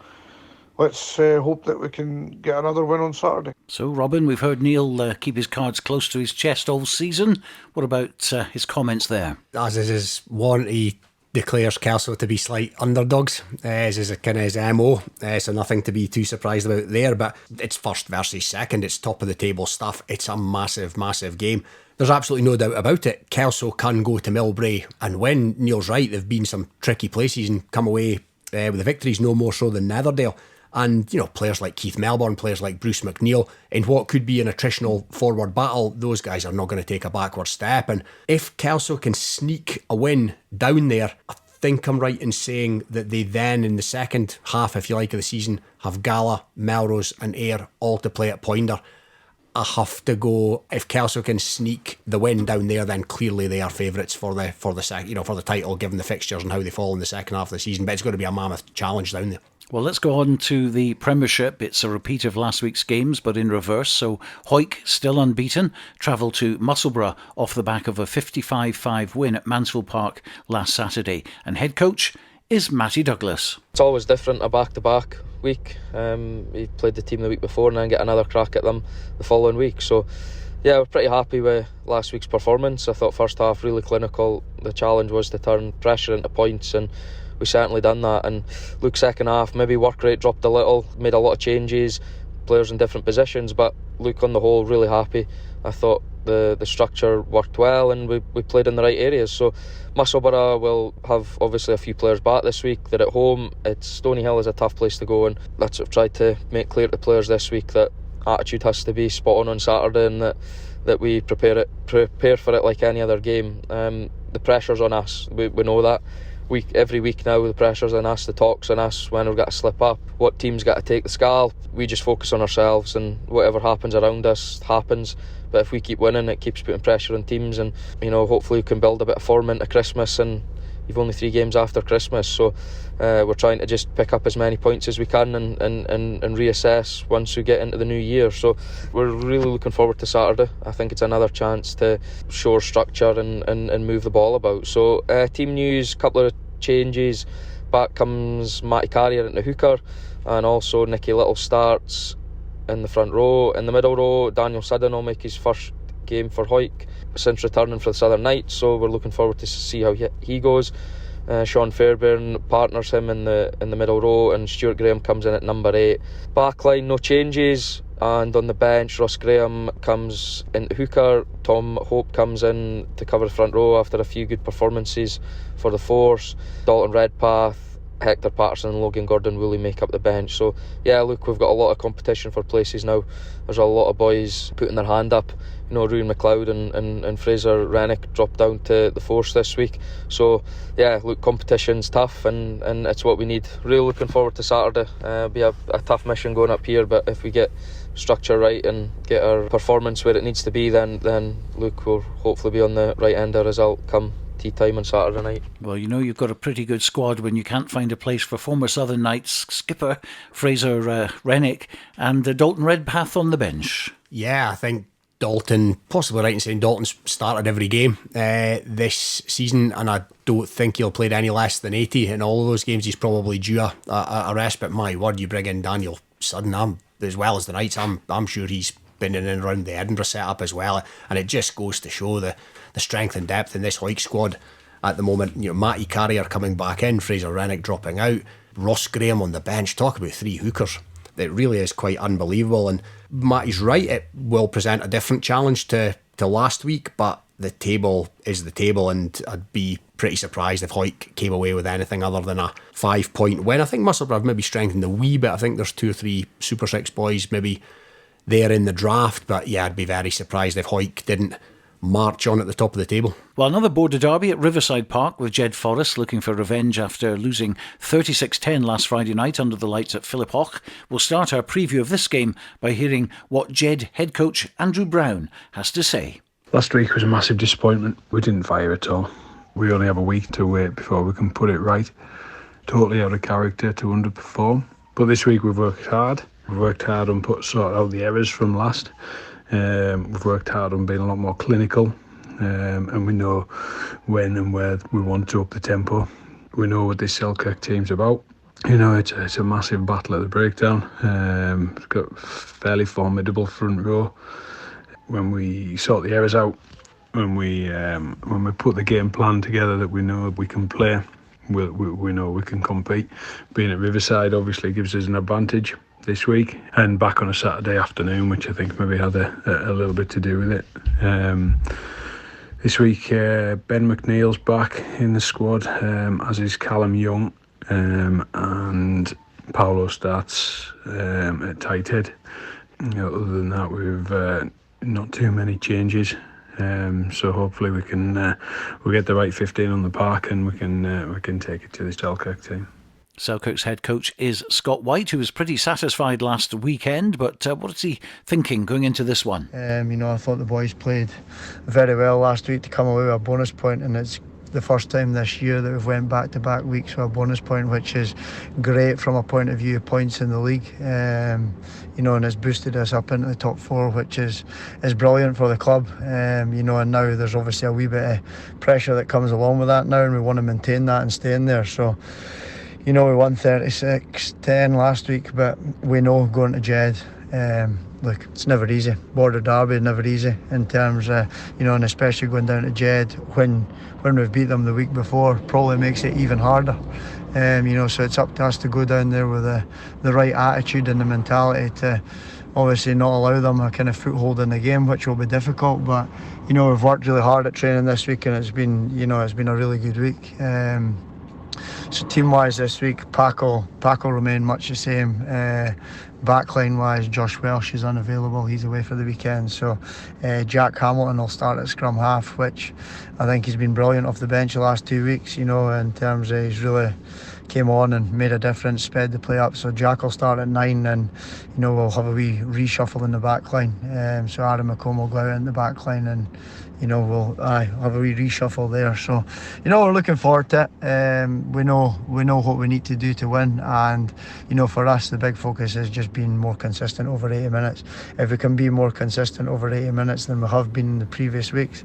let's hope that we can get another win on Saturday.
So, Robin, we've heard Neil keep his cards close to his chest all season. What about his comments there?
As is his warrant, he declares Kelso to be slight underdogs, as is kind of his MO, so nothing to be too surprised about there, but it's first versus second, it's top of the table stuff, it's a massive, massive game. There's absolutely no doubt about it. Kelso can go to Millbrae and win. Neil's right, there've been some tricky places and come away with the victories, no more so than Netherdale. And, players like Keith Melbourne, players like Bruce McNeil, in what could be an attritional forward battle, those guys are not going to take a backward step. And if Kelso can sneak a win down there, I think I'm right in saying that they then, in the second half, if you like, of the season, have Gala, Melrose and Ayr all to play at Poynter. I have to go, if Kelso can sneak the win down there, then clearly they are favourites for the title, given the fixtures and how they fall in the second half of the season. But it's going to be a mammoth challenge down there.
Well, let's go on to the Premiership. It's a repeat of last week's games, but in reverse. So Hawick, still unbeaten, travel to Musselburgh off the back of a 55-5 win at Mansfield Park last Saturday. And head coach is Matty Douglas.
It's always different, a back-to-back week. We played the team the week before and then get another crack at them the following week. So, yeah, we're pretty happy with last week's performance. I thought first half really clinical. The challenge was to turn pressure into points, and we certainly done that. And look, second half, maybe work rate dropped a little, made a lot of changes, players in different positions, but look, on the whole, really happy. I thought the structure worked well and we played in the right areas. So Musselburgh will have obviously a few players back this week. They're at home. Stony Hill is a tough place to go, and that's what I've tried to make clear to the players this week, that attitude has to be spot on Saturday, and that we prepare for it like any other game. The pressure's on us, we know that. Every week now, the pressure's on us, the talk's on us when we've got to slip up, what team's got to take the scalp. We just focus on ourselves, and whatever happens around us happens. But if we keep winning, it keeps putting pressure on teams, and hopefully we can build a bit of form into Christmas, and you've only 3 games after Christmas, so we're trying to just pick up as many points as we can and reassess once we get into the new year. So we're really looking forward to Saturday. I think it's another chance to show structure and move the ball about. So team news, couple of changes. Back comes Matty Carrier into hooker, and also Nicky Little starts in the front row. In the middle row, Daniel Sudden will make his first game for Hawick since returning for the Southern Knights, so we're looking forward to see how he goes. Sean Fairbairn partners him in the middle row, and Stuart Graham comes in at number 8. Backline, no changes, and on the bench, Ross Graham comes into hooker. Tom Hope comes in to cover the front row after a few good performances for the Force. Dalton Redpath, Hector Patterson and Logan Gordon-Woolley make up the bench. So yeah, look, we've got a lot of competition for places now. There's a lot of boys putting their hand up. Ruan McLeod and Fraser Rennick dropped down to the Force this week. So yeah, look, competition's tough, and it's what we need. Really looking forward to Saturday. It'll be a tough mission going up here, but if we get structure right and get our performance where it needs to be, then look, we'll hopefully be on the right end of result come tea time on Saturday night.
Well, you've got a pretty good squad when you can't find a place for former Southern Knights skipper Fraser Rennick and Dalton Redpath on the bench.
Yeah, I think Dalton, possibly right in saying Dalton's started every game this season, and I don't think he'll play any less than 80 in all of those games. He's probably due a rest, but my word, you bring in Daniel Sudden, as well as the Knights, I'm sure he's in and around the Edinburgh setup as well, and it just goes to show the strength and depth in this Hawick squad at the moment. Matty Carrier coming back in, Fraser Rennick dropping out, Ross Graham on the bench. Talk about 3 hookers. It really is quite unbelievable, and Matty's right, it will present a different challenge to last week, but the table is the table, and I'd be pretty surprised if Hawick came away with anything other than a 5-point win. I think Musselburgh have maybe strengthened a wee bit. I think there's 2 or 3 Super 6 boys maybe there in the draft, but yeah, I'd be very surprised if Hawick didn't march on at the top of the table.
Well, another border derby at Riverside Park with Jed Forrest looking for revenge after losing 36-10 last Friday night under the lights at Philip Hoch. We'll start our preview of this game by hearing what Jed head coach Andrew Brown has to say.
Last week was a massive disappointment. We didn't fire at all. We only have a week to wait before we can put it right. Totally out of character to underperform. But this week we've worked hard. We've worked hard on sorting out the errors from last. We've worked hard on being a lot more clinical, and we know when and where we want to up the tempo. We know what this Selkirk team's about. It's a massive battle at the breakdown. It's got a fairly formidable front row. When we sort the errors out, when we put the game plan together that we know we can play, we know we can compete. Being at Riverside obviously gives us an advantage this week, and back on a Saturday afternoon, which I think maybe had a little bit to do with it. This week Ben McNeil's back in the squad, as is Callum Young, and Paolo starts at tight head. Other than that, we've not too many changes, so hopefully we get the right 15 on the park, and we can take it to the Selkirk team.
Selkirk's head coach is Scott White, who was pretty satisfied last weekend, but what is he thinking going into this one?
I thought the boys played very well last week to come away with a bonus point, and it's the first time this year that we've went back-to-back weeks with a bonus point, which is great from a point of view of points in the league. And it's boosted us up into the top 4, which is brilliant for the club. And now there's obviously a wee bit of pressure that comes along with that now, and we want to maintain that and stay in there. So, we won 36-10 last week, but we know going to Jed, look, it's never easy. Border derby is never easy in terms of, and especially going down to Jed when we've beat them the week before, probably makes it even harder. So it's up to us to go down there with the right attitude and the mentality to obviously not allow them a kind of foothold in the game, which will be difficult. But we've worked really hard at training this week, and it's been a really good week. So team-wise this week, Pack will remain much the same. Backline-wise, Josh Welsh is unavailable. He's away for the weekend. So Jack Hamilton will start at scrum half, which I think he's been brilliant off the bench the last 2 weeks, in terms of he's really came on and made a difference, sped the play up. So Jack will start at 9, and we'll have a wee reshuffle in the backline. So Adam McComb will go out in the backline, and we'll have a wee reshuffle there. So we're looking forward to it. We know what we need to do to win, and for us the big focus is just being more consistent over 80 minutes. If we can be more consistent over 80 minutes than we have been in the previous weeks,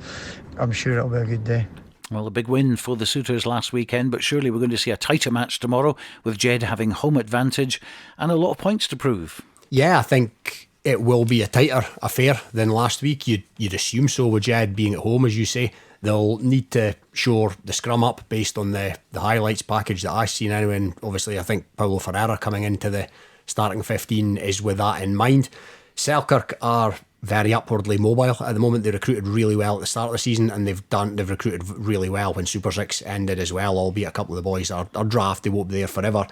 I'm sure it'll be a good day.
Well, a big win for the Sooters last weekend, but surely we're going to see a tighter match tomorrow with Jed having home advantage and a lot of points to prove.
Yeah, I think it will be a tighter affair than last week. You'd assume so with Jed being at home, as you say. They'll need to shore the scrum up based on the highlights package that I've seen anyway, and obviously I think Paulo Ferreira coming into the starting 15 is with that in mind. Selkirk are very upwardly mobile at the moment. They recruited really well at the start of the season, and they've recruited really well when Super 6 ended as well, albeit a couple of the boys are draft, they won't be there forever.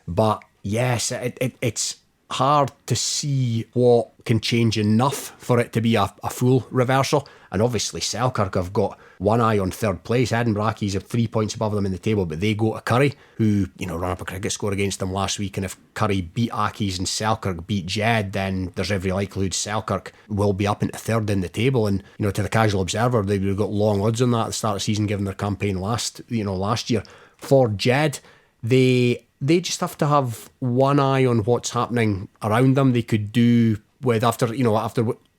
But yes, it's hard to see what can change enough for it to be a full reversal. And obviously Selkirk have got one eye on third place. Edinburgh Accies are 3 points above them in the table, but they go to Curry, who ran up a cricket score against them last week. And if Curry beat Accies and Selkirk beat Jed, then there's every likelihood Selkirk will be up into third in the table. And to the casual observer, they've got long odds on that at the start of the season, given their campaign last year. For Jed, they just have to have one eye on what's happening around them. They could do with after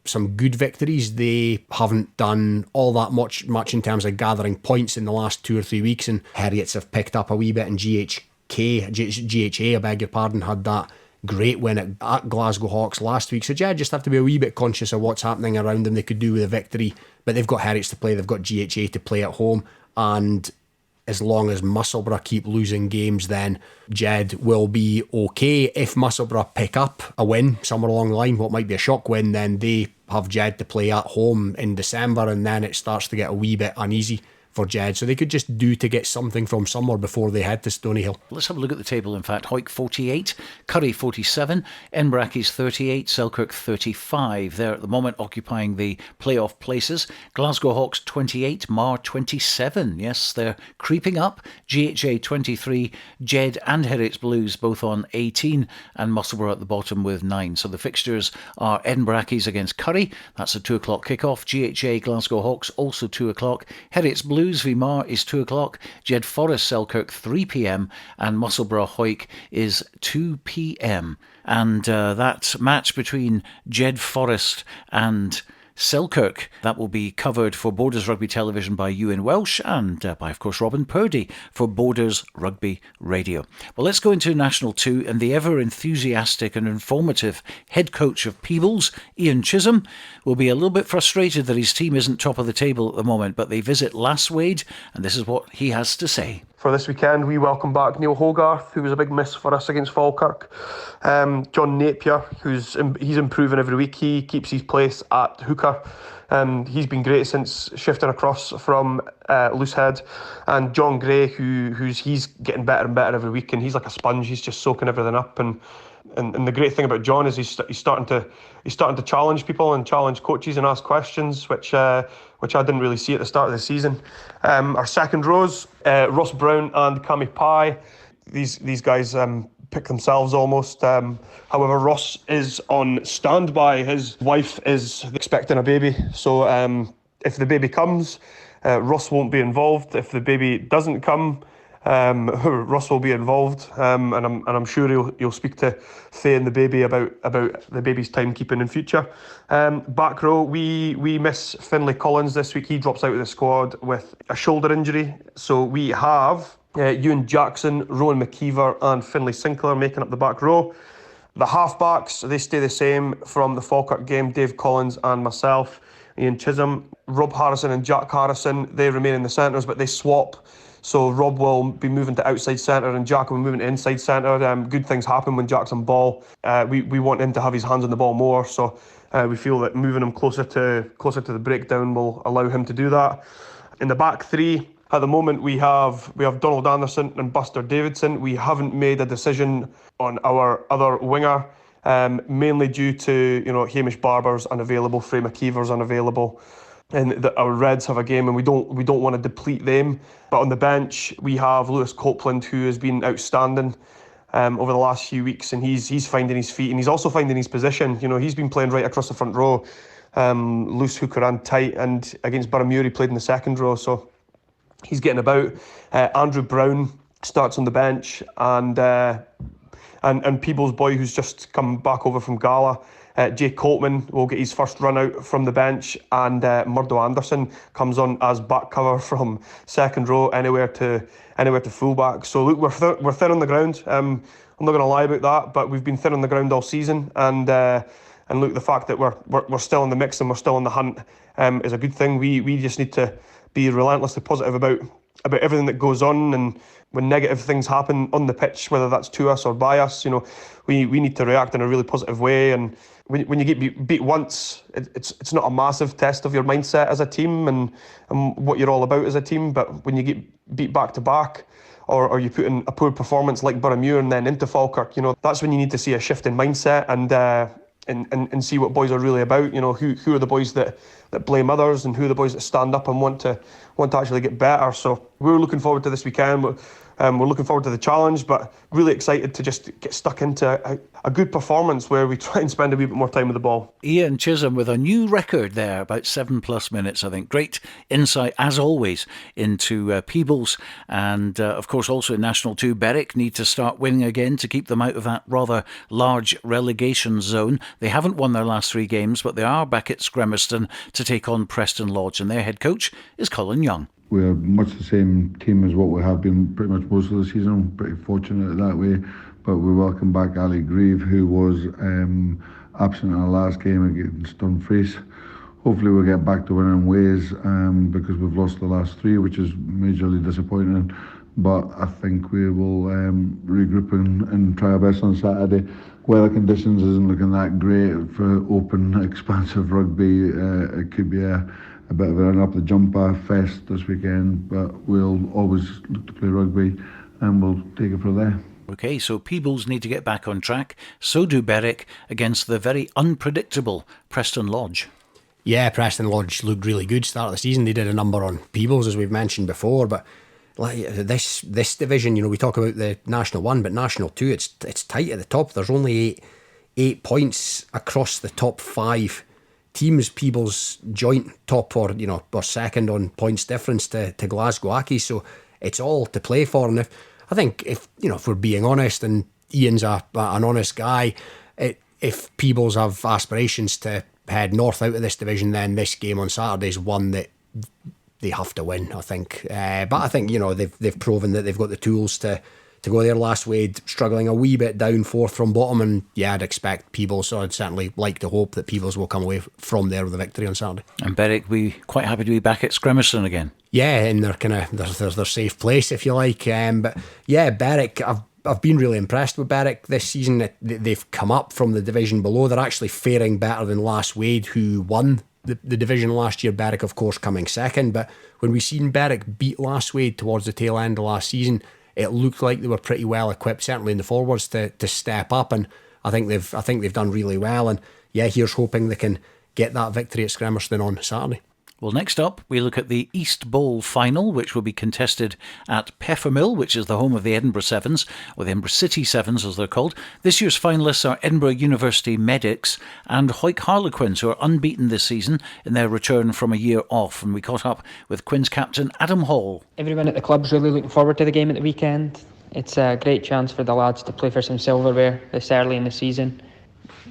some good victories. They haven't done all that much in terms of gathering points in the last 2 or 3 weeks, and Heriots have picked up a wee bit in GHA, I beg your pardon, had that great win at Glasgow Hawks last week. So Jed just have to be a wee bit conscious of what's happening around them. They could do with a victory, but they've got Heriots to play, they've got GHA to play at home, and as long as Musselburgh keep losing games, then Jed will be okay. If Musselburgh pick up a win somewhere along the line, what might be a shock win, then they have Jed to play at home in December, and then it starts to get a wee bit uneasy for Jed. So they could just do to get something from somewhere before they head to Stonyhill.
Let's have a look at the table. In fact, Hawick 48, Curry 47, Enbrackies 38, Selkirk 35. They're at the moment occupying the playoff places. Glasgow Hawks 28, Mar 27. Yes, they're creeping up. GHA 23, Jed and Heriots Blues both on 18, and Musselburgh at the bottom with 9. So the fixtures are Enbrackies against Curry. That's a 2 o'clock kickoff. GHA Glasgow Hawks also 2 o'clock. Heriots Blues v Mar is 2 o'clock, Jed Forest Selkirk 3 p.m, and Musselburgh Hawick is 2 p.m. And that match between Jed Forest and Selkirk, that will be covered for Borders Rugby Television by Ewan Welsh and by, of course, Robin Purdy for Borders Rugby Radio. Well, let's go into National 2, and the ever-enthusiastic and informative head coach of Peebles, Ian Chisholm, will be a little bit frustrated that his team isn't top of the table at the moment, but they visit Lasswade, and this is what he has to say.
For this weekend, we welcome back Neil Hogarth, who was a big miss for us against Falkirk. John Napier, he's improving every week. He keeps his place at hooker. He's been great since shifting across from Loosehead. And John Gray, he's getting better and better every week, and he's like a sponge. He's just soaking everything up. And the great thing about John is he's starting to challenge people and challenge coaches and ask questions, which I didn't really see at the start of the season. Our second rows, Ross Brown and Cammy Pye. These guys pick themselves almost. However, Ross is on standby. His wife is expecting a baby, so if the baby comes, Ross won't be involved. If the baby doesn't come, Ross will be involved, and I'm sure he'll speak to Faye and the baby about the baby's timekeeping in future. Back row, we miss Finlay Collins this week. He drops out of the squad with a shoulder injury. So we have Ewan Jackson, Rowan McKeever and Finlay Sinclair making up the back row. The halfbacks, they stay the same from the Falkirk game. Dave Collins and myself, Ian Chisholm. Rob Harrison and Jack Harrison, they remain in the centres, but they swap. So Rob will be moving to outside centre and Jack will be moving to inside centre. Good things happen when Jack's on ball. We want him to have his hands on the ball more, so we feel that moving him closer to the breakdown will allow him to do that. In the back three, at the moment we have Donald Anderson and Buster Davidson. We haven't made a decision on our other winger, mainly due to Hamish Barber's unavailable, Frey McKeever's unavailable, and our Reds have a game, and we don't want to deplete them. But on the bench we have Lewis Copeland, who has been outstanding over the last few weeks, and he's finding his feet, and he's also finding his position. He's been playing right across the front row, loose hooker and tight, and against Burramuir he played in the second row, so he's getting about. Andrew Brown starts on the bench, and Peebles' boy, who's just come back over from Gala, Jay Coltman will get his first run out from the bench, and Murdo Anderson comes on as back cover from second row anywhere to fullback. So look, we're thin on the ground. I'm not going to lie about that, but we've been thin on the ground all season, and look, the fact that we're still in the mix and we're still in the hunt is a good thing. We just need to be relentlessly positive about everything that goes on, and when negative things happen on the pitch, whether that's to us or by us, we need to react in a really positive way. And when you get beat once, it's not a massive test of your mindset as a team and what you're all about as a team. But when you get beat back to back, or you put in a poor performance like Burramuir and then into Falkirk, that's when you need to see a shift in mindset and see what boys are really about. Who are the boys that blame others, and who are the boys that stand up and want to actually get better. So we're looking forward to this weekend. We're looking forward to the challenge, but really excited to just get stuck into a good performance where we try and spend a wee bit more time with the ball.
Ian Chisholm with a new record there, about 7+ minutes, I think. Great insight, as always, into Peebles. And, of course, also in National 2, Berwick need to start winning again to keep them out of that rather large relegation zone. They haven't won their last 3 games, but they are back at Scremiston to take on Preston Lodge, and their head coach is Colin Young.
We're much the same team as what we have been pretty much most of the season. Pretty fortunate that way. but we welcome back Ali Grieve, who was absent in our last game against Dumfries. Hopefully we'll get back to winning ways, because we've lost the last 3, which is majorly disappointing. But I think we will regroup and try our best on Saturday. Weather conditions isn't looking that great for open, expansive rugby. It could be a bit of an up the jumper fest this weekend, but we'll always look to play rugby and we'll take it from there.
OK, so Peebles need to get back on track. So do Berwick against the very unpredictable Preston Lodge.
Yeah, Preston Lodge looked really good start of the season. They did a number on Peebles, as we've mentioned before, but like this division, we talk about the National 1, but National 2, it's tight at the top. There's only eight points across the top 5 teams. Peebles joint top or second on points difference to Glasgow Accies, so it's all to play for. And if we're being honest, and Ian's an honest guy, if Peebles have aspirations to head north out of this division, then this game on Saturday is one that they have to win, I think. But I think, they've proven that they've got the tools to go there. Last Wade struggling a wee bit down 4th from bottom, and I'd expect Peebles, so I'd certainly like to hope that Peebles will come away from there with a victory on Saturday.
And Berwick be quite happy to be back at Scrimmerson again.
Yeah, in their their safe place, if you like. But yeah, Berwick, I've been really impressed with Berwick this season. They've come up from the division below. They're actually faring better than Last Wade, who won the division last year. Berwick, of course, coming second. But when we seen Berwick beat Last Wade towards the tail end of last season, it looked like they were pretty well equipped, certainly in the forwards, to step up. And I think they've done really well. And here's hoping they can get that victory at Scrimmerston on Saturday.
Well, next up, we look at the East Bowl final, which will be contested at Peffermill, which is the home of the Edinburgh Sevens, or the Edinburgh City Sevens as they're called. This year's finalists are Edinburgh University Medics and Hoyk Harlequins, who are unbeaten this season in their return from a year off. And we caught up with Quins captain Adam Hall.
Everyone at the club's really looking forward to the game at the weekend. It's a great chance for the lads to play for some silverware this early in the season.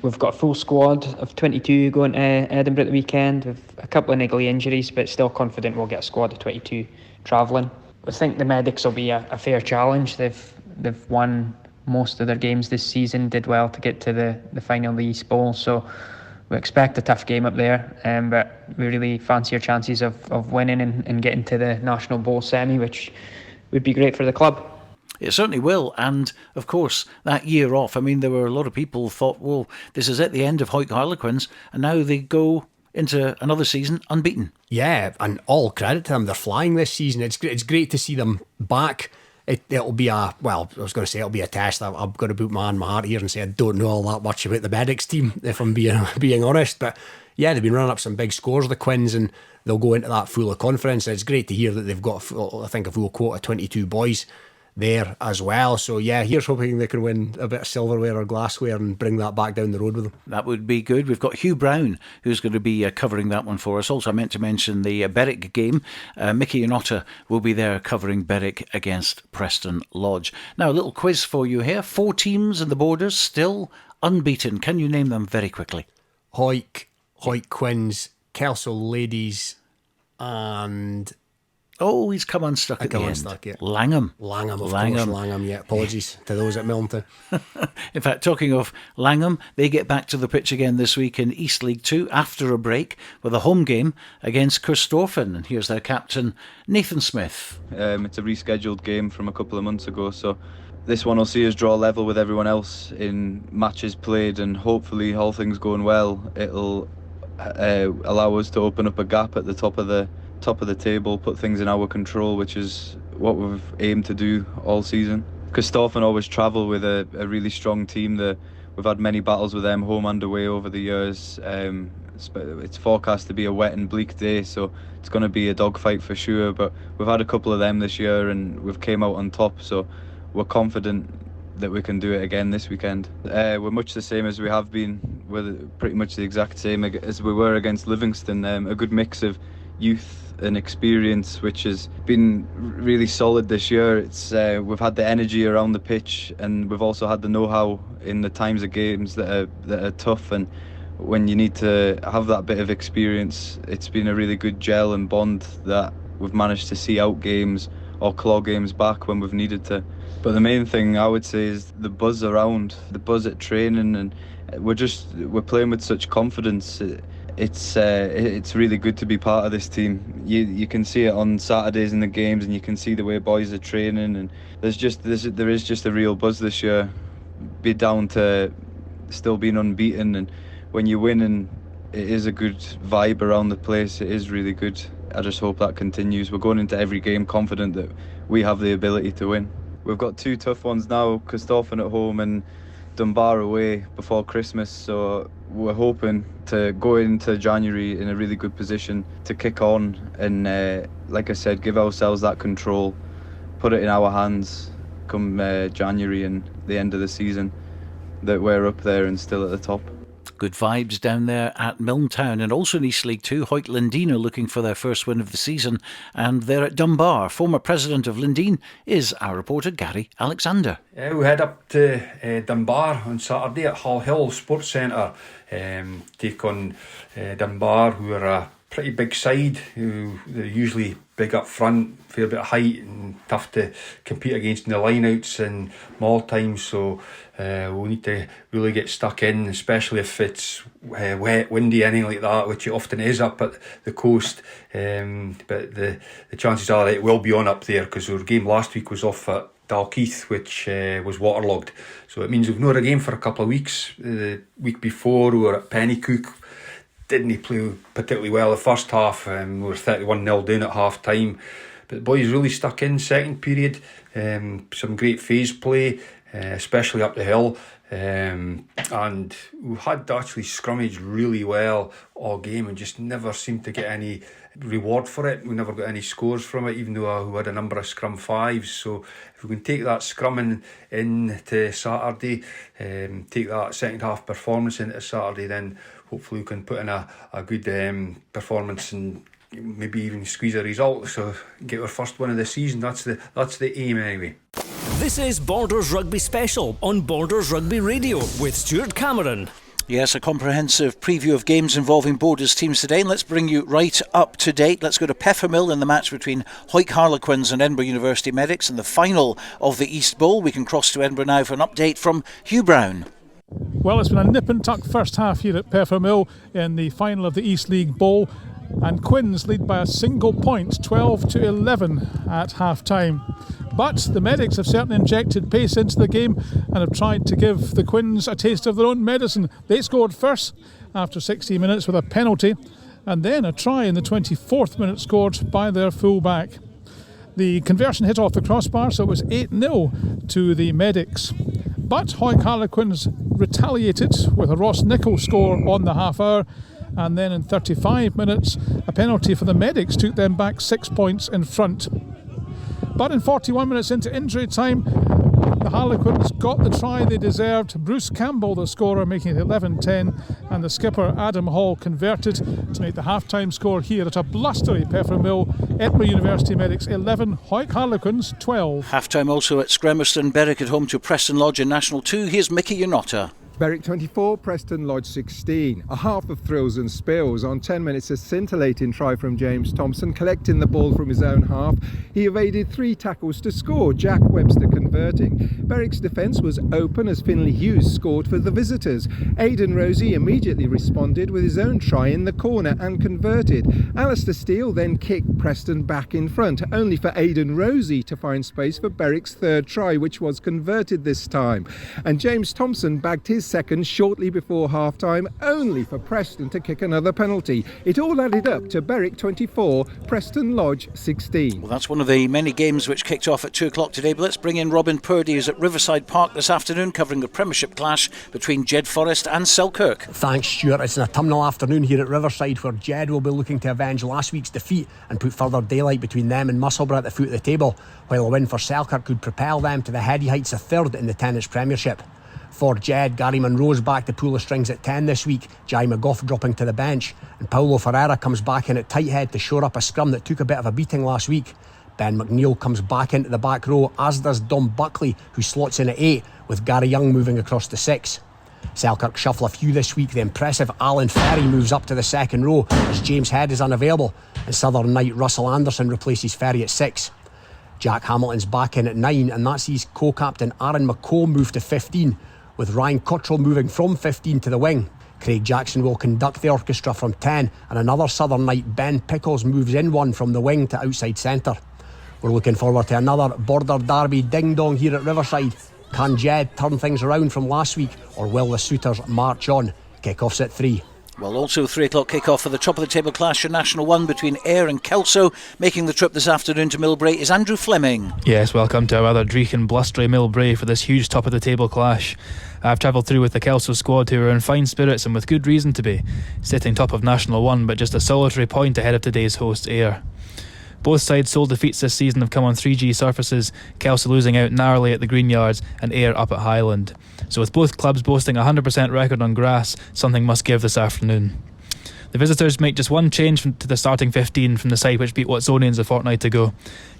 We've got a full squad of 22 going to Edinburgh at the weekend with a couple of niggly injuries, but still confident we'll get a squad of 22 travelling. I think the Medics will be a fair challenge. They've won most of their games this season, did well to get to the final of the East Bowl, so we expect a tough game up there, but we really fancy our chances of winning and getting to the National Bowl semi, which would be great for the club.
It certainly will, and of course that year off, there were a lot of people who thought, well, this is at the end of Hoyk Harlequins, and now they go into another season unbeaten.
Yeah, and all credit to them, they're flying this season. It's great to see them back. It'll be it'll be a test. I've got to put my hand on my heart here and say I don't know all that much about the Medics team, if I'm being honest, but yeah, they've been running up some big scores, the Quins, and they'll go into that full of confidence. And it's great to hear that they've got, I think, a full quota of 22 boys there as well. So yeah, here's hoping they can win a bit of silverware or glassware and bring that back down the road with them.
That would be good. We've got Hugh Brown who's going to be covering that one for us. Also, I meant to mention the Berwick game. Mickey Inotta will be there covering Berwick against Preston Lodge. Now, a little quiz for you here. 4 teams in the Borders still unbeaten. Can you name them very quickly?
Hoyk Quins, Kelso Ladies, and...
Oh, he's come unstuck at the end. Langham.
Langham, of course. Langham, yeah. Apologies to those at Millington.
In fact, talking of Langham, they get back to the pitch again this week in East League 2 after a break with a home game against Kirstorfen. And here's their captain, Nathan Smith.
It's a rescheduled game from a couple of months ago, so this one will see us draw level with everyone else in matches played, and hopefully, all things going well, it'll allow us to open up a gap at the top of the table, put things in our control, which is what we've aimed to do all season. Kirstorfen always travel with a really strong team. We've had many battles with them, home and away, over the years. It's forecast to be a wet and bleak day, so it's going to be a dogfight for sure, but we've had a couple of them this year and we've came out on top, so we're confident that we can do it again this weekend. We're much the same as we have been. We're pretty much the exact same as we were against Livingston. A good mix of youth and experience, which has been really solid this year. It's we've had the energy around the pitch, and we've also had the know-how in the times of games that are tough, and when you need to have that bit of experience, it's been a really good gel and bond that we've managed to see out games or claw games back when we've needed to. But the main thing I would say is the buzz around, the buzz at training, and we're playing with such confidence. It's really good to be part of this team. You can see it on Saturdays in the games, and you can see the way boys are training, and there is just a real buzz this year. Be down to still being unbeaten, and when you win, and it is a good vibe around the place. It is really good. I just hope that continues. We're going into every game confident that we have the ability to win. We've got 2 tough ones now, Costoffen at home and Dunbar away before Christmas, so we're hoping to go into January in a really good position to kick on and, like I said, give ourselves that control, put it in our hands come January and the end of the season, that we're up there and still at the top.
Good vibes down there at Milntown, and also in East League 2, Hoyt Lindeen are looking for their first win of the season, and they're at Dunbar. Former president of Lindeen is our reporter Gary Alexander.
Yeah, we head up to Dunbar on Saturday at Hull Hill Sports Centre, take on Dunbar, who are a pretty big side, they're usually big up front, fair bit of height and tough to compete against in the lineouts and maul times, so we'll need to really get stuck in, especially if it's wet, windy, anything like that, which it often is up at the coast, but the chances are that it will be on up there, because our game last week was off at Dalkeith, which was waterlogged, so it means we've not had a game for a couple of weeks. The week before we were at Pennycook, didn't play particularly well the first half, we were 31-0 down at half time, but the boys really stuck in second period, some great phase play, especially up the hill, and we had actually scrummaged really well all game and just never seemed to get any reward for it. We never got any scores from it, even though we had a number of scrum fives. So if we can take that scrumming into Saturday, take that second half performance into Saturday, then hopefully we can put in a good performance and maybe even squeeze a result, so get our first win of the season. That's the aim anyway.
This is Borders Rugby Special on Borders Rugby Radio with Stuart Cameron.
Yes, a comprehensive preview of games involving Borders teams today, and let's bring you right up to date. Let's go to Peffermill in the match between Hoyk Harlequins and Edinburgh University Medics in the final of the East Bowl. We can cross to Edinburgh now for an update from Hugh Brown.
Well, it's been a nip and tuck first half here at Peffermill in the final of the East League Bowl, and Quins lead by a single point, 12-11 at half time. But the Medics have certainly injected pace into the game and have tried to give the Quins a taste of their own medicine. They scored first after 60 minutes with a penalty, and then a try in the 24th minute scored by their full-back. The conversion hit off the crossbar, so it was 8-0 to the Medics. But Hoyk Harlequins retaliated with a Ross Nicholl score on the half hour, and then in 35 minutes a penalty for the Medics took them back 6 points in front. But in 41 minutes into injury time, the Harlequins got the try they deserved. Bruce Campbell, the scorer, making it 11-10, and the skipper Adam Hall converted to make the half-time score here at a blustery Peffermill. Edinburgh University Medics 11, Hoyk Harlequins 12.
Half-time also at Scremerston. Berwick at home to Preston Lodge in National 2. Here's Mickey Unotta.
Berwick 24, Preston Lodge 16. A half of thrills and spills. On 10 minutes, a scintillating try from James Thompson, collecting the ball from his own half. He evaded 3 tackles to score, Jack Webster converting. Berwick's defence was open as Finlay Hughes scored for the visitors. Aidan Rosie immediately responded with his own try in the corner and converted. Alistair Steele then kicked Preston back in front, only for Aidan Rosie to find space for Berwick's third try, which was converted this time. And James Thompson bagged his second shortly before half-time, only for Preston to kick another penalty. It all added up to Berwick 24, Preston Lodge 16.
Well, that's one of the many games which kicked off at 2 o'clock today, but let's bring in Robin Purdy, who's at Riverside Park this afternoon, covering the Premiership clash between Jed Forest and Selkirk.
Thanks, Stuart. It's an autumnal afternoon here at Riverside, where Jed will be looking to avenge last week's defeat and put further daylight between them and Musselburgh at the foot of the table, while a win for Selkirk could propel them to the heady heights of third in the tennis Premiership. For Jed, Gary Munro's back to pull the strings at 10 this week, Jai McGough dropping to the bench, and Paulo Ferreira comes back in at tight head to shore up a scrum that took a bit of a beating last week. Ben McNeil comes back into the back row, as does Dom Buckley, who slots in at 8, with Gary Young moving across to 6. Selkirk shuffle a few this week. The impressive Alan Ferry moves up to the second row as James Head is unavailable, and Southern Knight Russell Anderson replaces Ferry at 6. Jack Hamilton's back in at 9, and that sees co-captain Aaron McCall move to 15, with Ryan Cottrell moving from 15 to the wing. Craig Jackson will conduct the orchestra from 10, and another Southern Knight, Ben Pickles, moves in 1 from the wing to outside centre. We're looking forward to another Border Derby ding-dong here at Riverside. Can Jed turn things around from last week, or will the suitors march on? Kick-off's at 3.
Well, also 3 o'clock kick-off for the top of the table clash in National 1 between Ayr and Kelso. Making the trip this afternoon to Millbrae is Andrew Fleming.
Yes, welcome to our rather dreich and blustery Millbrae for this huge top of the table clash. I've travelled through with the Kelso squad, who are in fine spirits and with good reason to be, sitting top of National 1 but just a solitary point ahead of today's host Ayr. Both sides' sole defeats this season have come on 3G surfaces, Kelso losing out narrowly at the Greenyards and Ayr up at Highland. So with both clubs boasting a 100% record on grass, something must give this afternoon. The visitors make just one change to the starting 15 from the side which beat Watsonians a fortnight ago.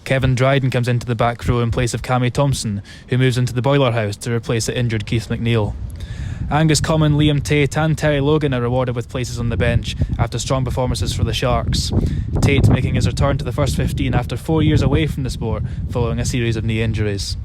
Kevin Dryden comes into the back row in place of Cammy Thompson, who moves into the boiler house to replace the injured Keith McNeil. Angus Common, Liam Tate and Terry Logan are rewarded with places on the bench after strong performances for the Sharks. Tate making his return to the first 15 after 4 years away from the sport following a series of knee injuries.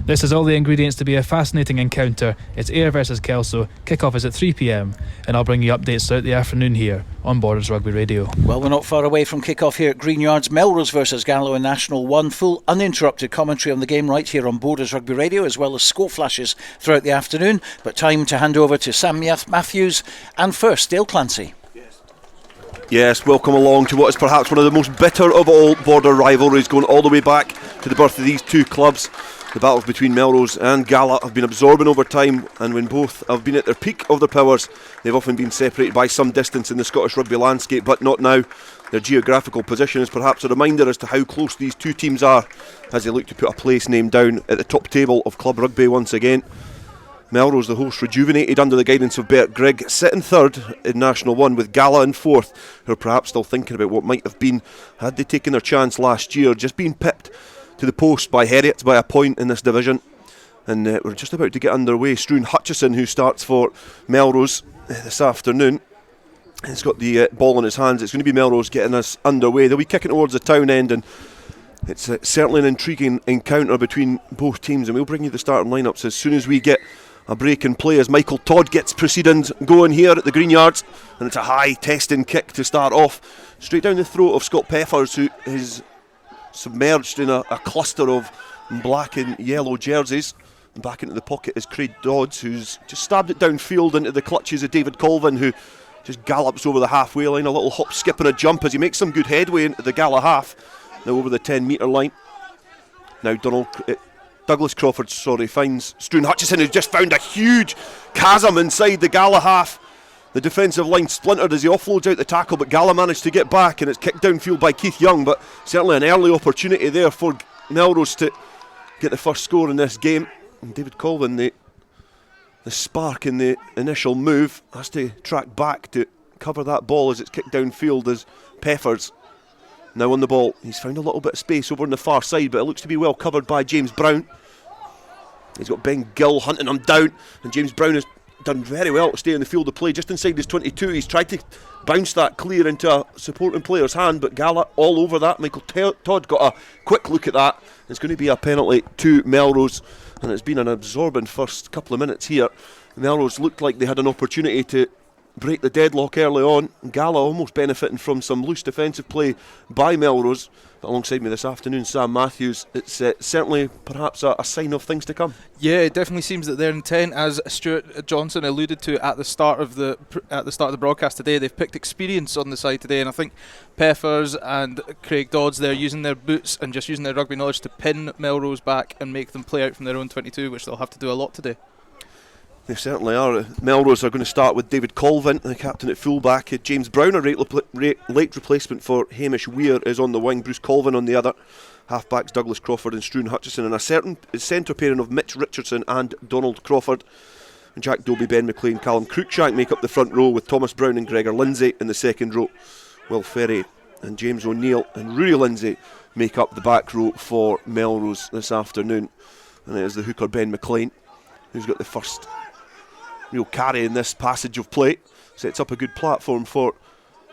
This has all the ingredients to be a fascinating encounter. It's Ayr versus Kelso. Kick-off is at 3 p.m, and I'll bring you updates throughout the afternoon here on Borders Rugby Radio.
Well, we're not far away from kick-off here at Greenyards. Melrose versus Gala in National 1. Full uninterrupted commentary on the game right here on Borders Rugby Radio, as well as score flashes throughout the afternoon. But time to hand over to Sam Mathews. And first, Dale Clancy.
Yes, welcome along to what is perhaps one of the most bitter of all border rivalries, going all the way back to the birth of these two clubs. The battles between Melrose and Gala have been absorbing over time, and when both have been at their peak of their powers, they've often been separated by some distance in the Scottish rugby landscape, but not now. Their geographical position is perhaps a reminder as to how close these two teams are as they look to put a place name down at the top table of club rugby once again. Melrose, the host, rejuvenated under the guidance of Bert Grigg, sitting third in National 1 with Gala in fourth, who are perhaps still thinking about what might have been had they taken their chance last year, just being pipped to the post by Heriot by a point in this division. And we're just about to get underway. Struan Hutchison, who starts for Melrose this afternoon, has got the ball in his hands. It's going to be Melrose getting us underway. They'll be kicking towards the town end, and it's certainly an intriguing encounter between both teams, and we'll bring you the starting lineups as soon as we get a break in play, as Michael Todd gets proceedings going here at the Greenyards, and it's a high testing kick to start off, straight down the throat of Scott Peffers, who is submerged in a cluster of black and yellow jerseys. And back into the pocket is Craig Dodds, who's just stabbed it downfield into the clutches of David Colvin, who just gallops over the halfway line, a little hop, skip and a jump as he makes some good headway into the Gala half, now over the 10 metre line. Now Douglas Crawford finds Struan Hutchison, who's just found a huge chasm inside the Gala half. The defensive line splintered as he offloads out the tackle, but Gala managed to get back, and it's kicked downfield by Keith Young, but certainly an early opportunity there for Melrose to get the first score in this game. And David Colvin, the spark in the initial move, has to track back to cover that ball as it's kicked downfield, as Peffers now on the ball. He's found a little bit of space over on the far side, but it looks to be well covered by James Brown. He's got Ben Gill hunting him down, and James Brown has done very well to stay in the field of play just inside his 22. He's tried to bounce that clear into a supporting player's hand, but Gala all over that. Michael Todd got a quick look at that. It's going to be a penalty to Melrose, and it's been an absorbing first couple of minutes here. Melrose looked like they had an opportunity to break the deadlock early on. Gala almost benefiting from some loose defensive play by Melrose. But alongside me this afternoon, Sam Mathews, it's certainly perhaps a sign of things to come.
Yeah, it definitely seems that their intent, as Stuart Johnson alluded to at the start of the broadcast today, they've picked experience on the side today, and I think Peffers and Craig Dodds, they're using their boots and just using their rugby knowledge to pin Melrose back and make them play out from their own 22, which they'll have to do a lot today.
They certainly are. Melrose are going to start with David Colvin, the captain at fullback. James Brown, a late replacement for Hamish Weir, is on the wing. Bruce Colvin on the other. Halfbacks Douglas Crawford and Struan Hutchison, and a certain centre pairing of Mitch Richardson and Donald Crawford. And Jack Dobie, Ben McLean, Callum Cruikshank make up the front row, with Thomas Brown and Gregor Lindsay in the second row. Will Ferry and James O'Neill and Rory Lindsay make up the back row for Melrose this afternoon. And it is the hooker Ben McLean who's got the first real carry in this passage of play. Sets up a good platform for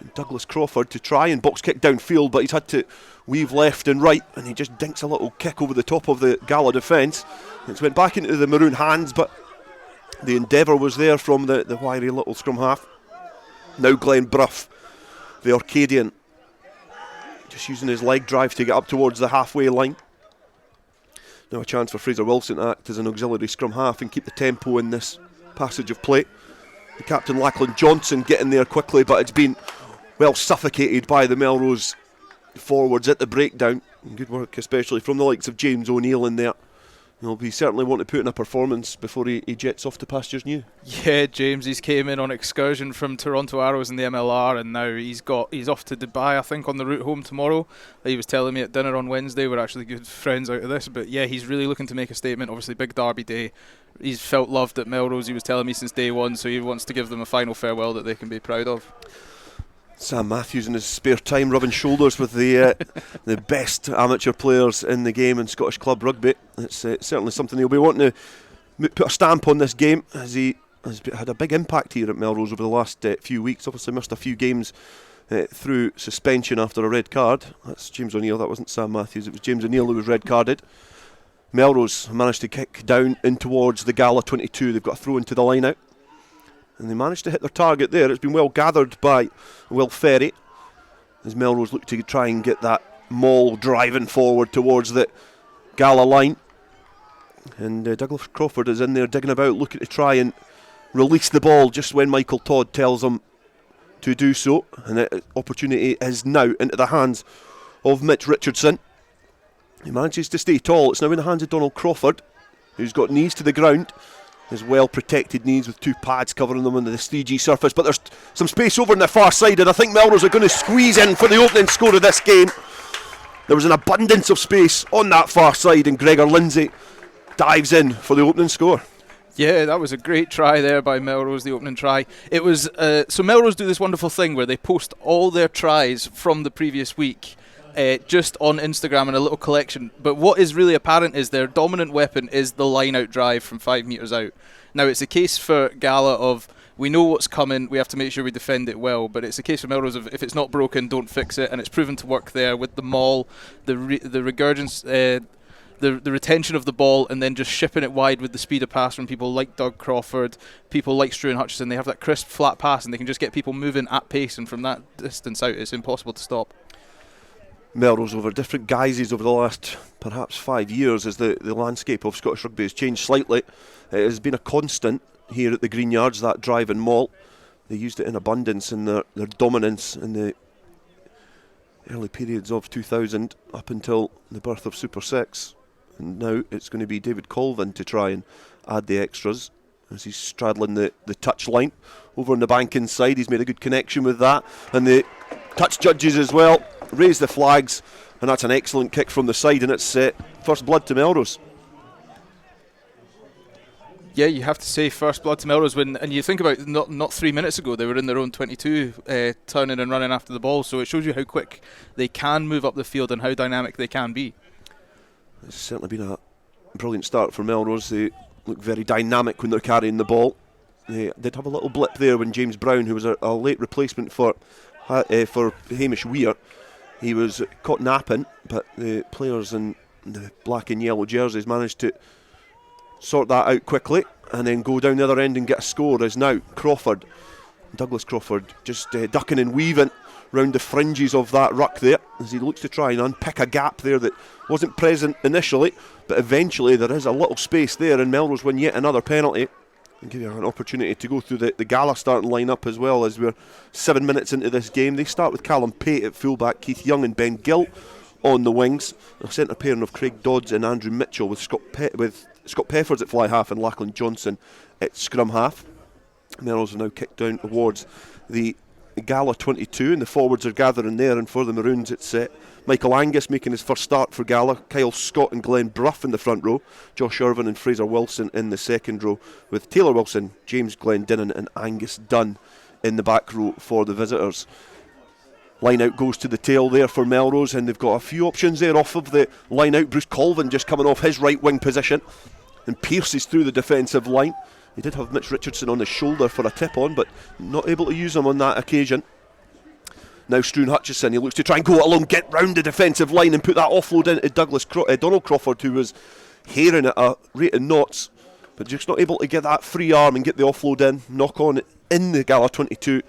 And Douglas Crawford to try and box kick downfield, but he's had to weave left and right, and he just dinks a little kick over the top of the Gala defence. It's went back into the Maroon hands, but the endeavour was there from the wiry little scrum half. Now Glenn Brough, the Orcadian, just using his leg drive to get up towards the halfway line. Now a chance for Fraser Wilson to act as an auxiliary scrum half and keep the tempo in this passage of play. The captain Lachlan Johnson getting there quickly, but it's been well suffocated by the Melrose forwards at the breakdown. And good work especially from the likes of James O'Neill in there. He'll be certainly want to put in a performance before he jets off to pastures new.
Yeah, James, he's came in on excursion from Toronto Arrows in the MLR, and now he's off to Dubai, I think, on the route home tomorrow. He was telling me at dinner on Wednesday. We're actually good friends out of this, but yeah, he's really looking to make a statement. Obviously, big derby day. He's felt loved at Melrose, he was telling me, since day one, so he wants to give them a final farewell that they can be proud of.
Sam Mathews in his spare time rubbing shoulders with the best amateur players in the game in Scottish Club Rugby. It's certainly something he'll be wanting to put a stamp on this game, as he has had a big impact here at Melrose over the last few weeks. Obviously missed a few games through suspension after a red card. That's James O'Neill, that wasn't Sam Mathews, it was James O'Neill who was red carded. Melrose managed to kick down in towards the Gala 22. They've got a throw into the line out, and they managed to hit their target there. It's been well gathered by Will Ferry as Melrose look to try and get that maul driving forward towards the Gala line. And Douglas Crawford is in there digging about, looking to try and release the ball just when Michael Todd tells him to do so. And the opportunity is now into the hands of Mitch Richardson. He manages to stay tall. It's now in the hands of Donald Crawford, who's got knees to the ground. His well protected knees with two pads covering them on the 3G surface, but there's some space over on the far side, and I think Melrose are going to squeeze in for the opening score of this game. There was an abundance of space on that far side, and Gregor Lindsay dives in for the opening score.
Yeah, that was a great try there by Melrose, the opening try. It was so Melrose do this wonderful thing where they post all their tries from the previous week just on Instagram in a little collection, but what is really apparent is their dominant weapon is the line out drive from 5 metres out. Now it's a case for Gala of we know what's coming, we have to make sure we defend it well, but it's a case for Melrose of if it's not broken, don't fix it, and it's proven to work there with the maul, the regurgence, the retention of the ball, and then just shipping it wide with the speed of pass from people like Doug Crawford, people like Struan Hutchison. They have that crisp flat pass and they can just get people moving at pace, and from that distance out it's impossible to stop.
Melrose, over different guises over the last perhaps 5 years, as the landscape of Scottish rugby has changed slightly. It has been a constant here at the Greenyards, that drive and maul. They used it in abundance in their dominance in the early periods of 2000 up until the birth of Super 6. And now it's going to be David Colvin to try and add the extras as he's straddling the touch line over on the bank inside. He's made a good connection with that, and the touch judges as well raise the flags, and that's an excellent kick from the side, and it's first blood to Melrose.
Yeah, you have to say first blood to Melrose and you think about not 3 minutes ago they were in their own 22 turning and running after the ball, so it shows you how quick they can move up the field and how dynamic they can be.
It's certainly been a brilliant start for Melrose. They look very dynamic when they're carrying the ball. They did have a little blip there when James Brown, who was a late replacement for Hamish Weir, he was caught napping, but the players in the black and yellow jerseys managed to sort that out quickly and then go down the other end and get a score. As now Douglas Crawford just ducking and weaving round the fringes of that ruck there as he looks to try and unpick a gap there that wasn't present initially, but eventually there is a little space there, and Melrose win yet another penalty and give you an opportunity to go through the Gala starting line-up as well, as we're 7 minutes into this game. They start with Callum Pate at fullback, Keith Young and Ben Gill on the wings, a centre pairing of Craig Dodds and Andrew Mitchell with Scott Peffers at fly half and Lachlan Johnson at scrum half. Melrose have now kicked down towards the Gala 22, and the forwards are gathering there, and for the Maroons it's Michael Angus making his first start for Gala, Kyle Scott and Glenn Brough in the front row, Josh Irvin and Fraser Wilson in the second row, with Taylor Wilson, James Glendinning and Angus Dunn in the back row for the visitors. Line out goes to the tail there for Melrose, and they've got a few options there off of the line out. Bruce Colvin just coming off his right wing position and pierces through the defensive line. He did have Mitch Richardson on the shoulder for a tip on, but not able to use him on that occasion. Now Struan Hutchison, he looks to try and go it along, get round the defensive line and put that offload into Donald Crawford, who was herring at a rate of knots, but just not able to get that free arm and get the offload in, knock on in the Gala 22.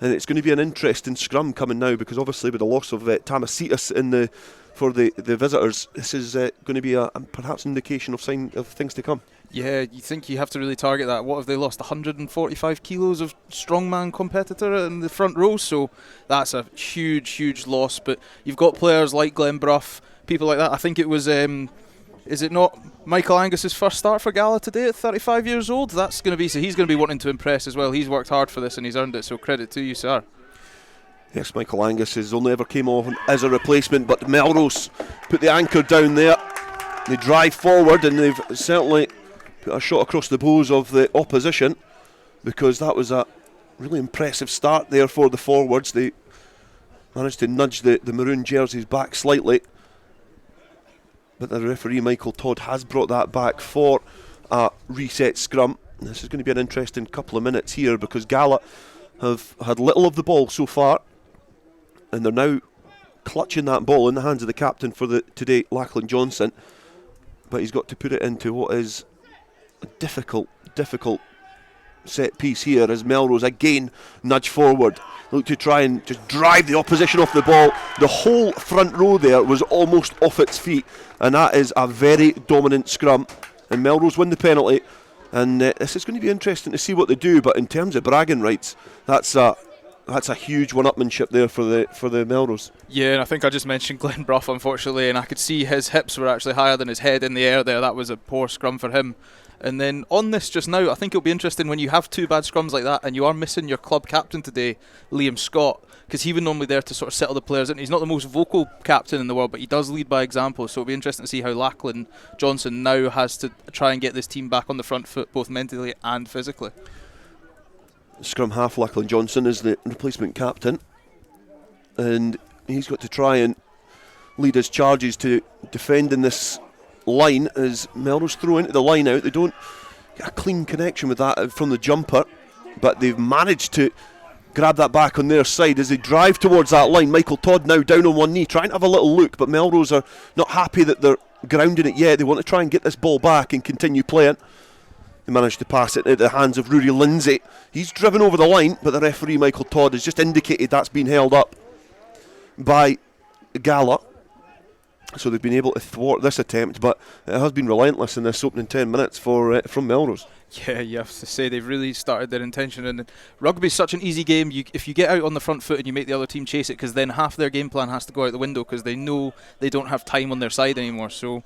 And it's going to be an interesting scrum coming now, because obviously with the loss of Tamasitas for the visitors, this is going to be a perhaps indication of sign of things to come.
Yeah, you think you have to really target that. What have they lost? 145 kilos of strongman competitor in the front row, so that's a huge loss. But you've got players like Glenn Brough, people like that. I think it was, is it not Michael Angus's first start for Gala today at 35 years old? That's going to be, so he's going to be wanting to impress as well. He's worked hard for this and he's earned it, so credit to you, sir.
Yes, Michael Angus has only ever came on as a replacement, but Melrose put the anchor down there. They drive forward and they've certainly put a shot across the bows of the opposition, because that was a really impressive start there for the forwards. They managed to nudge the maroon jerseys back slightly, but the referee Michael Todd has brought that back for a reset scrum. This is going to be an interesting couple of minutes here, because Gala have had little of the ball so far, and they're now clutching that ball in the hands of the captain for today, Lachlan Johnson, but he's got to put it into what is a difficult set piece here, as Melrose again nudge forward, look to try and just drive the opposition off the ball. The whole front row there was almost off its feet, and that is a very dominant scrum, and Melrose win the penalty. And this is going to be interesting to see what they do, but in terms of bragging rights, that's a huge one-upmanship there for the Melrose.
Yeah, and I think I just mentioned Glenn Brough, unfortunately, and I could see his hips were actually higher than his head in the air there. That was a poor scrum for him. And then on this just now, I think it'll be interesting when you have two bad scrums like that and you are missing your club captain today, Liam Scott, because he was normally there to sort of settle the players in. He's not the most vocal captain in the world, but he does lead by example, so it'll be interesting to see how Lachlan Johnson now has to try and get this team back on the front foot, both mentally and physically.
Scrum half Lachlan Johnson is the replacement captain, and he's got to try and lead his charges to defending this line as Melrose throw into the line out. They don't get a clean connection with that from the jumper, but they've managed to grab that back on their side as they drive towards that line. Michael Todd now down on one knee, trying to have a little look, but Melrose are not happy that they're grounding it yet. They want to try and get this ball back and continue playing. They managed to pass it into the hands of Rory Lindsay. He's driven over the line, but the referee Michael Todd has just indicated that's been held up by Gala. So they've been able to thwart this attempt, but it has been relentless in this opening 10 minutes from Melrose.
Yeah, you have to say they've really started their intention. And rugby's such an easy game. If you get out on the front foot and you make the other team chase it, because then half their game plan has to go out the window because they know they don't have time on their side anymore. So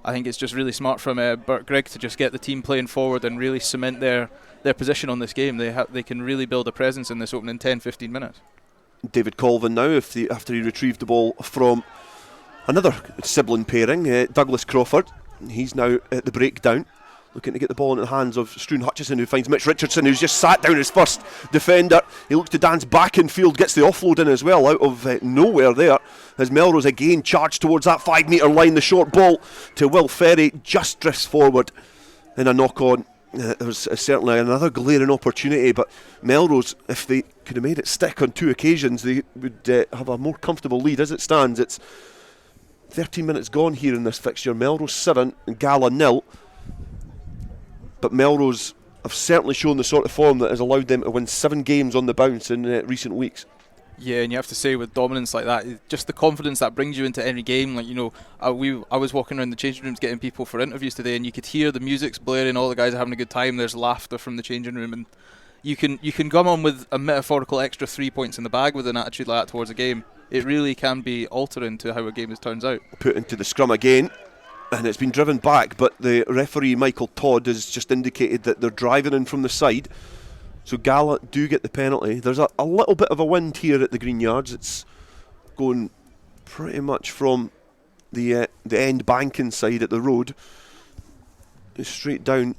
I think it's just really smart from Bert Grigg to just get the team playing forward and really cement their position on this game. They can really build a presence in this opening 10-15 minutes.
David Colvin now, after he retrieved the ball from another sibling pairing, Douglas Crawford. He's now at the breakdown, looking to get the ball into the hands of Struan Hutchison, who finds Mitch Richardson, who's just sat down his first defender. He looks to dance back in field, gets the offload in as well, out of nowhere there, as Melrose again charge towards that 5 metre line. The short ball to Will Ferry just drifts forward in a knock-on. There was certainly another glaring opportunity, but Melrose, if they could have made it stick on 2 occasions, they would have a more comfortable lead. As it stands, it's 13 minutes gone here in this fixture. Melrose 7 and Gala 0. But Melrose have certainly shown the sort of form that has allowed them to win 7 games on the bounce in recent weeks.
Yeah, and you have to say with dominance like that, just the confidence that brings you into any game. Like, you know, I was walking around the changing rooms getting people for interviews today, and you could hear the music's blaring, all the guys are having a good time, there's laughter from the changing room, and you can come on with a metaphorical extra 3 points in the bag with an attitude like that towards a game. It really can be altering to how a game turns out.
Put into the scrum again, and it's been driven back, but the referee Michael Todd has just indicated that they're driving in from the side, so Gala do get the penalty. There's a little bit of a wind here at the Greenyards. It's going pretty much from the end banking side at the road straight down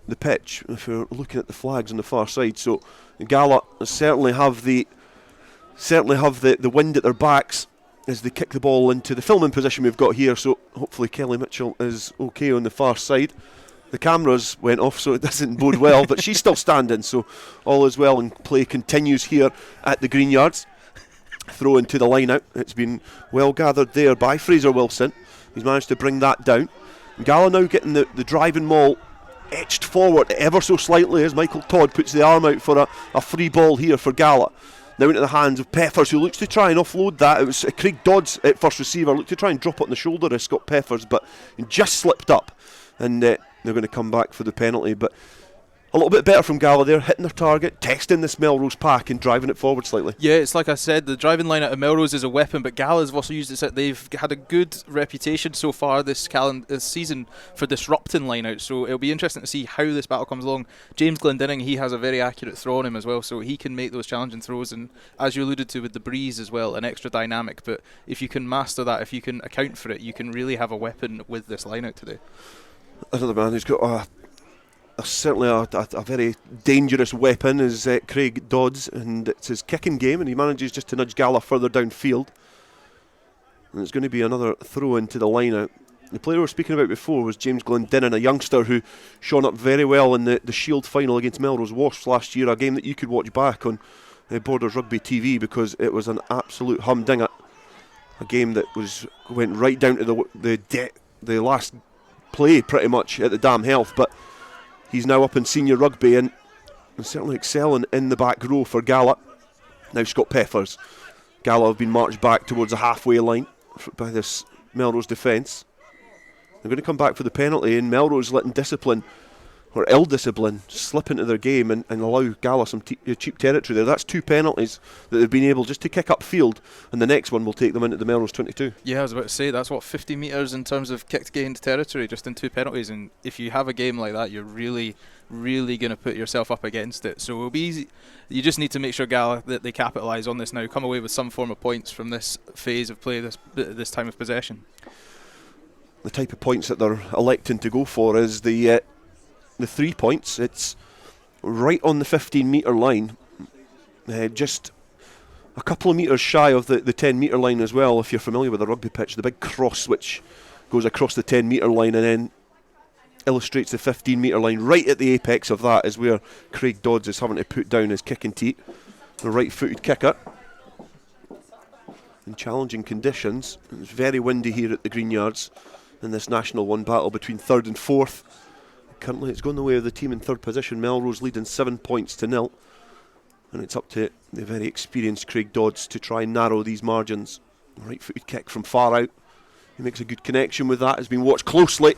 the pitch, if you're looking at the flags on the far side. So Gala certainly have the wind at their backs as they kick the ball into the filming position we've got here. So hopefully Kelly Mitchell is okay on the far side. The cameras went off, so it doesn't bode well, but she's still standing, so all is well, and play continues here at the Greenyards. throw into the line out. It's been well gathered there by Fraser Wilson. He's managed to bring that down. Gala now getting the driving maul etched forward ever so slightly as Michael Todd puts the arm out for a free ball here for Gala. Now into the hands of Peppers, who looks to try and offload that. It was Craig Dodds at first receiver, looked to try and drop it on the shoulder of Scott Peppers, but just slipped up, and they're going to come back for the penalty. But a little bit better from Gala there, hitting their target, testing this Melrose pack and driving it forward slightly.
Yeah, it's like I said, the driving line out of Melrose is a weapon, but Gala's also used it. They've had a good reputation so far this season for disrupting line out, so it'll be interesting to see how this battle comes along. James Glendinning, he has a very accurate throw on him as well, so he can make those challenging throws, and as you alluded to with the breeze as well, an extra dynamic. But if you can master that, if you can account for it, you can really have a weapon with this line out today.
Another man who's got certainly a very dangerous weapon is Craig Dodds, and it's his kicking game, and he manages just to nudge Gala further downfield. And it's going to be another throw into the line out. The player we were speaking about before was James Glendinning, a youngster who shone up very well in the Shield final against Melrose Wasps last year, a game that you could watch back on Borders Rugby TV because it was an absolute humdinger. A game that went right down to the last play pretty much at the Dam Health, but he's now up in senior rugby and certainly excelling in the back row for Gala. Now Scott Peppers. Gala have been marched back towards the halfway line by this Melrose defence. They're going to come back for the penalty, and Melrose letting discipline or ill-discipline slip into their game and allow Gala some cheap territory there. That's 2 penalties that they've been able just to kick upfield, and the next one will take them into the Melrose 22.
Yeah, I was about to say, that's 50 metres in terms of kicked gained territory just in 2 penalties, and if you have a game like that, you're really going to put yourself up against it. So it'll be easy. You just need to make sure Gala that they capitalise on this now, come away with some form of points from this phase of play, this time of possession.
The type of points that they're electing to go for is the 3 points. It's right on the 15-metre line, just a couple of metres shy of the 10-metre line as well. If you're familiar with the rugby pitch, the big cross which goes across the 10-metre line and then illustrates the 15-metre line. Right at the apex of that is where Craig Dodds is having to put down his kicking tee. The right-footed kicker. In challenging conditions, it's very windy here at the Greenyards in this National 1 battle between 3rd and 4th. Currently it's going the way of the team in 3rd position. Melrose leading 7 points to 0, and it's up to the very experienced Craig Dodds to try and narrow these margins. Right-footed kick from far out. He makes a good connection with that. Has been watched closely,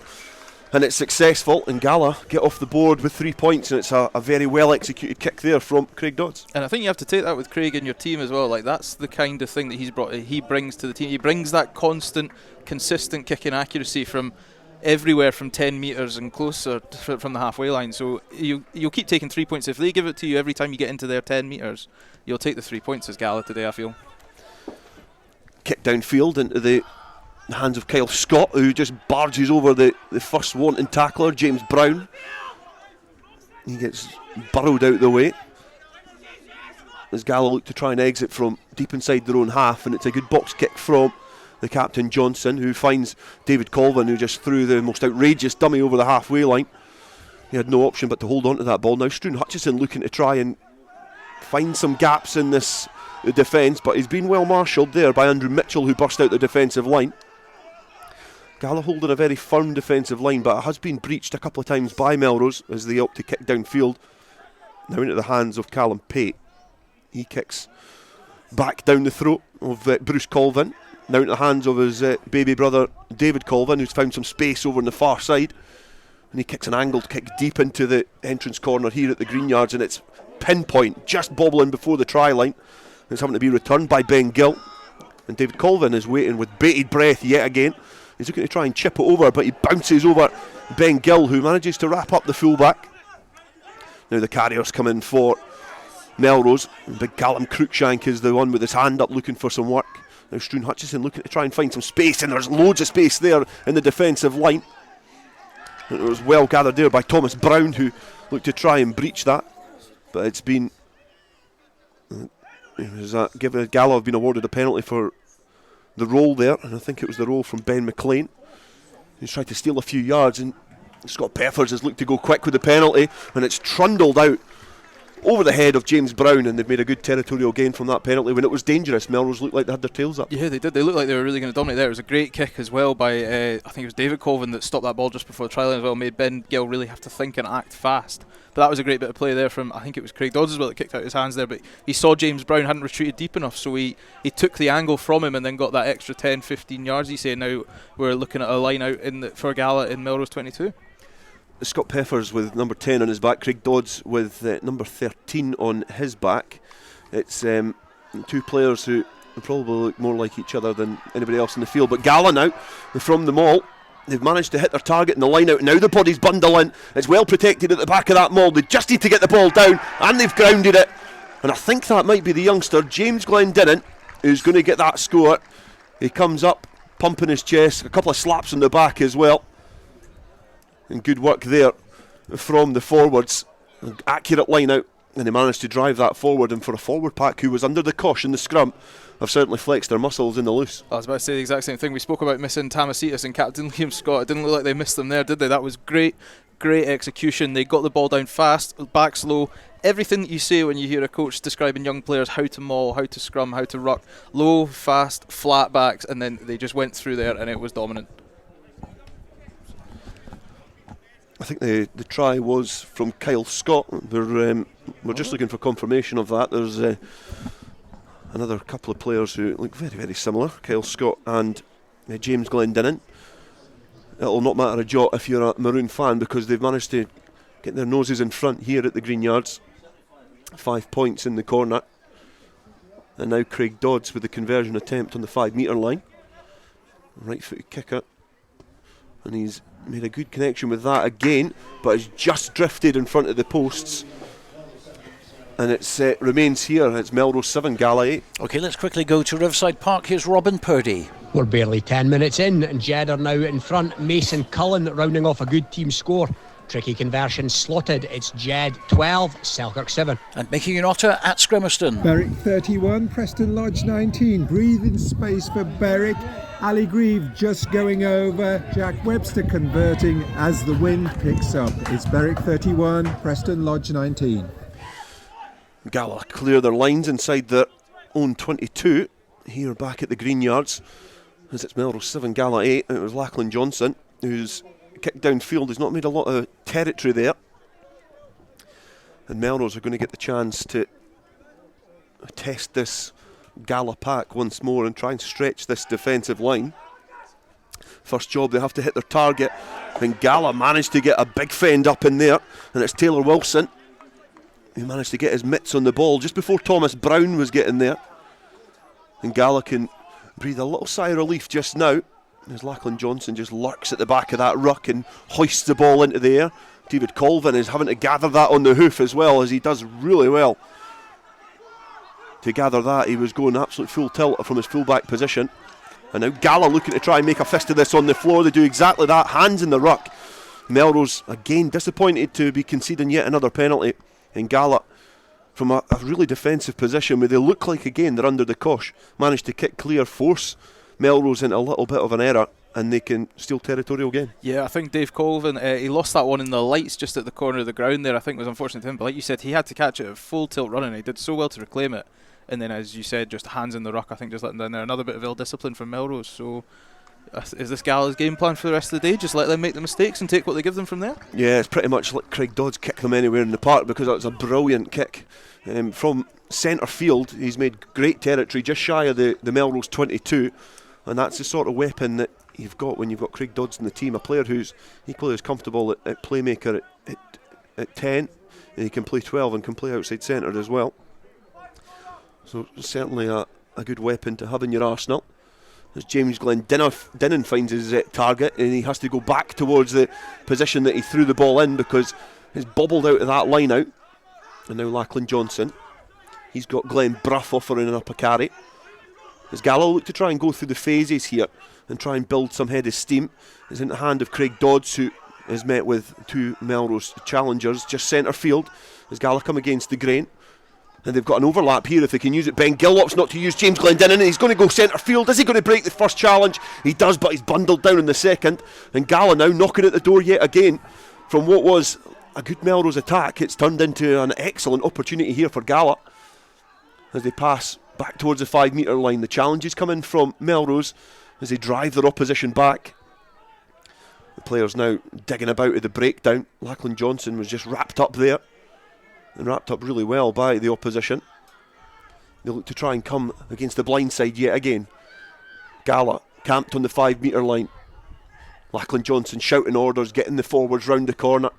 and it's successful. And Gala get off the board with 3 points, and it's a very well executed kick there from Craig Dodds.
And I think you have to take that with Craig in your team as well. Like, that's the kind of thing that he brings to the team. He brings that constant, consistent kicking accuracy from everywhere from 10 metres and closer from the halfway line. So you'll keep taking 3 points. If they give it to you every time you get into their 10 metres, you'll take the 3 points as Gala today, I feel.
Kick downfield into the hands of Kyle Scott, who just barges over the first wanting tackler, James Brown. He gets burrowed out the way as Gala look to try and exit from deep inside their own half, and it's a good box kick from the captain Johnson, who finds David Colvin, who just threw the most outrageous dummy over the halfway line. He had no option but to hold on to that ball. Now Struan Hutchison looking to try and find some gaps in this defence, but he's been well marshalled there by Andrew Mitchell, who burst out the defensive line. Gala holding a very firm defensive line, but it has been breached a couple of times by Melrose as they opt to kick downfield. Now into the hands of Callum Pate. He kicks back down the throat of Bruce Colvin. Now into the hands of his baby brother David Colvin, who's found some space over on the far side, and he kicks an angled kick deep into the entrance corner here at the Greenyards, and it's pinpoint, just bobbling before the try line. It's having to be returned by Ben Gill, and David Colvin is waiting with bated breath yet again. He's looking to try and chip it over, but he bounces over Ben Gill, who manages to wrap up the fullback. Now the carriers come in for Melrose, and big Callum Cruikshank is the one with his hand up looking for some work. Now Struan Hutchison looking to try and find some space, and there's loads of space there in the defensive line. And it was well gathered there by Thomas Brown, who looked to try and breach that, but it's been Gala have been awarded a penalty for the roll there, and I think it was the roll from Ben McLean, who's tried to steal a few yards, and Scott Peppers has looked to go quick with the penalty, and it's trundled out over the head of James Brown, and they've made a good territorial gain from that penalty. When it was dangerous, Melrose looked like they had their tails up.
Yeah, they did. They looked like they were really going to dominate there. It was a great kick as well by, I think it was David Colvin that stopped that ball just before the try line as well, made Ben Gill really have to think and act fast. But that was a great bit of play there from, I think it was Craig Dodds as well that kicked out his hands there, but he saw James Brown hadn't retreated deep enough, so he took the angle from him and then got that extra 10-15 yards. He's saying now we're looking at a line out for Gala in Melrose 22.
Scott Peffers with number 10 on his back, Craig Dodds with number 13 on his back. It's two players who probably look more like each other than anybody else in the field. But Gala now, from the maul, they've managed to hit their target in the line out. Now the bodies bundle in. It's well protected at the back of that maul. They just need to get the ball down, and they've grounded it. And I think that might be the youngster, James Glendinning, who's going to get that score. He comes up, pumping his chest, a couple of slaps on the back as well. And good work there from the forwards. An accurate line out, and they managed to drive that forward. And for a forward pack who was under the cosh in the scrum, have certainly flexed their muscles in the loose.
I was about to say the exact same thing. We spoke about missing Tamasitas and Captain Liam Scott. It didn't look like they missed them there, did they? That was great execution. They got the ball down fast, back slow. Everything that you say when you hear a coach describing young players, how to maul, how to scrum, how to ruck, low, fast, flat backs, and then they just went through there and it was dominant.
I think the try was from Kyle Scott. We're just looking for confirmation of that. There's another couple of players who look very, very similar, Kyle Scott and James Glendinning. It'll not matter a jot if you're a Maroon fan, because they've managed to get their noses in front here at the Greenyards. 5 points in the corner. And now Craig Dodds with the conversion attempt on the 5 metre line. Right footed kicker. And he's made a good connection with that again, but has just drifted in front of the posts. And it remains here. It's Melrose 7, Gala 8.
OK, let's quickly go to Riverside Park. Here's Robin Purdy.
We're barely 10 minutes in, and Jed are now in front. Mason Cullen rounding off a good team score. Tricky conversion slotted. It's Jed 12, Selkirk 7.
And making an otter at Scrimmerston.
Berwick 31, Preston Lodge 19. Breathing space for Berwick. Ali Grieve just going over. Jack Webster converting as the wind picks up. It's Berwick 31, Preston Lodge 19.
Gala clear their lines inside their own 22 here back at the Greenyards, as it's Melrose 7, Gala 8. And it was Lachlan Johnson who's kicked downfield. He's not made a lot of territory there, and Melrose are going to get the chance to test this Gala pack once more and try and stretch this defensive line. First job, they have to hit their target, and Gala managed to get a big fend up in there, and it's Taylor Wilson who managed to get his mitts on the ball just before Thomas Brown was getting there. And Gala can breathe a little sigh of relief just now, as Lachlan Johnson just lurks at the back of that ruck and hoists the ball into the air. David Colvin is having to gather that on the hoof as well, as he does really well to gather that. He was going absolute full tilt from his fullback position. And now Gala looking to try and make a fist of this on the floor. They do exactly that, hands in the ruck. Melrose again disappointed to be conceding yet another penalty. And Gala, from a really defensive position where they look like again they're under the cosh, managed to kick clear, force Melrose into a little bit of an error, and they can steal territorial gain.
Yeah, I think Dave Colvin, he lost that one in the lights just at the corner of the ground there. I think it was unfortunate to him, but like you said, he had to catch it at full tilt running. He did so well to reclaim it, and then as you said, just hands in the ruck, I think just letting down there. Another bit of ill discipline from Melrose. So is this Gala's game plan for the rest of the day? Just let them make the mistakes and take what they give them from there?
Yeah, it's pretty much like Craig Dodds kick them anywhere in the park, because that was a brilliant kick. From centre field, he's made great territory, just shy of the Melrose 22, and that's the sort of weapon that you've got when you've got Craig Dodds in the team, a player who's equally as comfortable at playmaker at 10, and he can play 12 and can play outside centre as well. So certainly a good weapon to have in your arsenal. As James Glendinning finds his target, and he has to go back towards the position that he threw the ball in, because he's bobbled out of that line out. And now Lachlan Johnson, he's got Glenn Bruff offering up a carry. As Gala look to try and go through the phases here and try and build some head of steam, is in the hand of Craig Dodds, who is met with two Melrose challengers just centre field as Gala come against the grain. And they've got an overlap here if they can use it. Ben Gill opts not to use James Glendinning, and he's going to go centre field. Is he going to break the first challenge? He does, but he's bundled down in the second. And Gala now knocking at the door yet again from what was a good Melrose attack. It's turned into an excellent opportunity here for Gala as they pass back towards the 5 metre line. The challenges come in from Melrose as they drive their opposition back. The players now digging about at the breakdown. Lachlan Johnson was just wrapped up there, and wrapped up really well by the opposition. They look to try and come against the blind side yet again. Gala camped on the 5 metre line. Lachlan Johnson shouting orders, getting the forwards round the corner.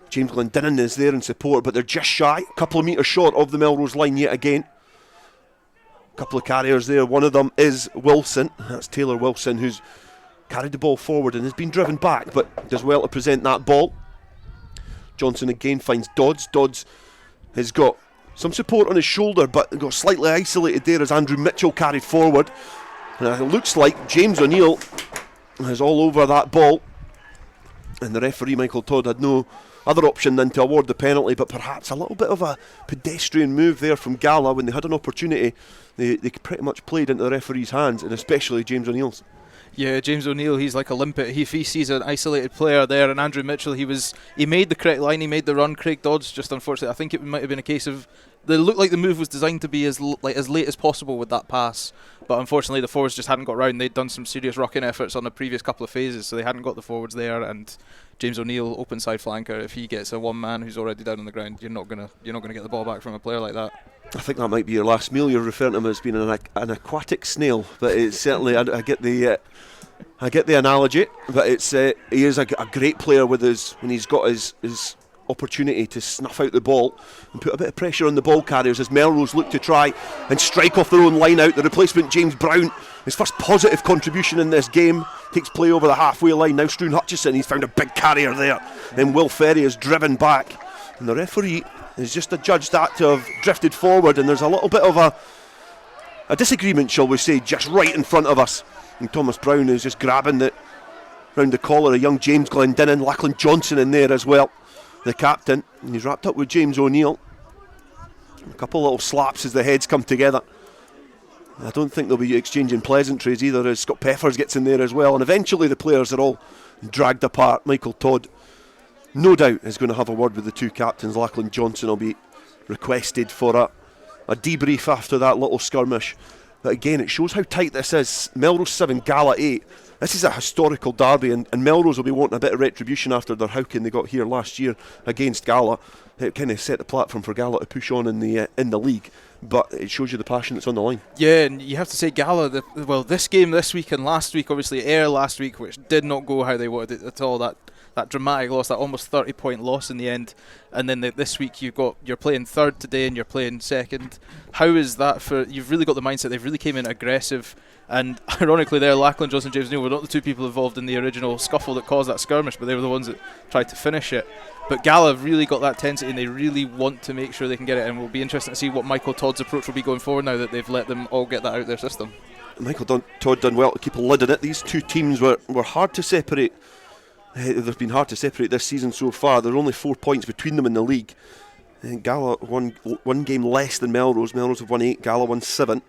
James Glendinning is there in support, but they're just shy, a couple of metres short of the Melrose line yet again. A couple of carriers there. One of them is Wilson. That's Taylor Wilson, who's carried the ball forward and has been driven back, but does well to present that ball. Johnson again finds Dodds. Dodds has got some support on his shoulder, but got slightly isolated there as Andrew Mitchell carried forward. And it looks like James O'Neill is all over that ball, and the referee Michael Todd had no other option than to award the penalty, but perhaps a little bit of a pedestrian move there from Gala. When they had an opportunity, they pretty much played into the referee's hands, and especially James O'Neill's.
Yeah, James O'Neill, he's like a limpet. If he sees an isolated player there, and Andrew Mitchell, he made the correct line, he made the run. Craig Dodds, just unfortunately, I think it might have been a case of, it looked like the move was designed to be as late as possible with that pass, but unfortunately the forwards just hadn't got round. They'd done some serious rucking efforts on the previous couple of phases, so they hadn't got the forwards there. And James O'Neill, open side flanker, if he gets a one man who's already down on the ground, you're not gonna get the ball back from a player like that.
I think that might be your last meal. You're referring to him as being an aquatic snail, but it's certainly I get the analogy. But it's he is a great player with when he's got his opportunity to snuff out the ball and put a bit of pressure on the ball carriers as Melrose look to try and strike off their own line out. The replacement, James Brown, his first positive contribution in this game, takes play over the halfway line. Now Struan Hutchison, he's found a big carrier there, and Will Ferry is driven back, and the referee is just adjudged that to have drifted forward, and there's a little bit of a disagreement, shall we say, just right in front of us. And Thomas Brown is just grabbing round the collar of young James Glendinning. Lachlan Johnson in there as well, the captain, and he's wrapped up with James O'Neill. A couple of little slaps as the heads come together. I don't think they'll be exchanging pleasantries either, as Scott Peffers gets in there as well, and eventually the players are all dragged apart. Michael Todd, no doubt, is going to have a word with the two captains. Lachlan Johnson will be requested for a debrief after that little skirmish. But again, it shows how tight this is. Melrose 7, Gala 8. This is a historical derby, and Melrose will be wanting a bit of retribution after their howking they got here last year against Gala. It kind of set the platform for Gala to push on in the league, but it shows you the passion that's on the line. Yeah,
and you have to say Gala, this game this week and last week, obviously Ayr last week, which did not go how they wanted it at all. That dramatic loss, that almost 30-point loss in the end, and then this week you're playing third today and you're playing second. How is that you've really got the mindset, they've really came in aggressive, and ironically there, Lachlan Johnson and James Neal were not the two people involved in the original scuffle that caused that skirmish, but they were the ones that tried to finish it. But Gala have really got that tensity, and they really want to make sure they can get it, and it will be interesting to see what Michael Todd's approach will be going forward now that they've let them all get that out of their system.
Michael Todd done well to keep a lid on it. These two teams were hard to separate. They've been hard to separate this season so far. There are only 4 points between them in the league. Gala won one game less than Melrose. Melrose have won 8, Gala won 7.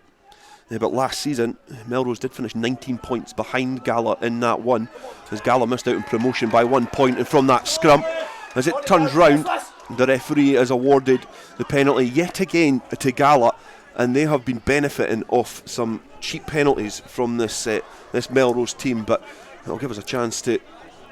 But last season, Melrose did finish 19 points behind Gala in that one, as Gala missed out in promotion by 1 point. And from that scrum, as it turns round, the referee has awarded the penalty yet again to Gala, and they have been benefiting off some cheap penalties from this Melrose team. But it'll give us a chance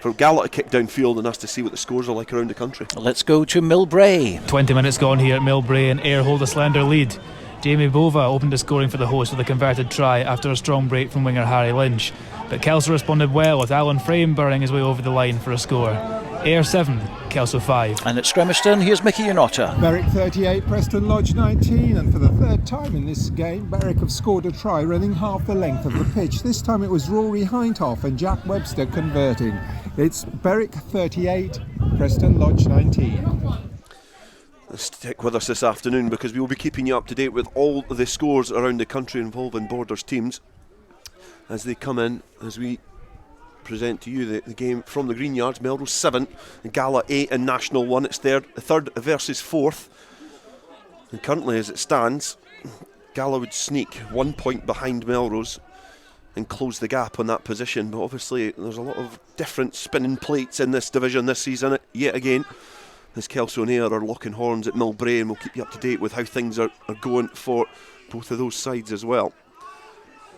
for Gala to kick downfield and us to see what the scores are like around the country.
Let's go to Millbrae.
20 minutes gone here at Millbrae, and Ayr hold a slender lead. Jamie Bova opened the scoring for the host with a converted try after a strong break from winger Harry Lynch, but Kelso responded well with Alan Frame burrowing his way over the line for a score. Ayr 7, Kelso 5.
And at Scremiston, here's Mickey Yanotta.
Berwick 38, Preston Lodge 19, and for the third time in this game, Berwick have scored a try running half the length of the pitch. This time it was Rory Hindhoff and Jack Webster converting. It's Berwick 38, Preston Lodge 19.
Stick with us this afternoon, because we will be keeping you up to date with all the scores around the country involving Borders teams as they come in, as we present to you the game from the Greenyards. Melrose 7, Gala 8 and National 1. It's third versus fourth, and currently as it stands, Gala would sneak 1 point behind Melrose and close the gap on that position. But obviously there's a lot of different spinning plates in this division this season yet again, as Kelso and Ayr are locking horns at Millbrae, and we'll keep you up to date with how things are going for both of those sides as well.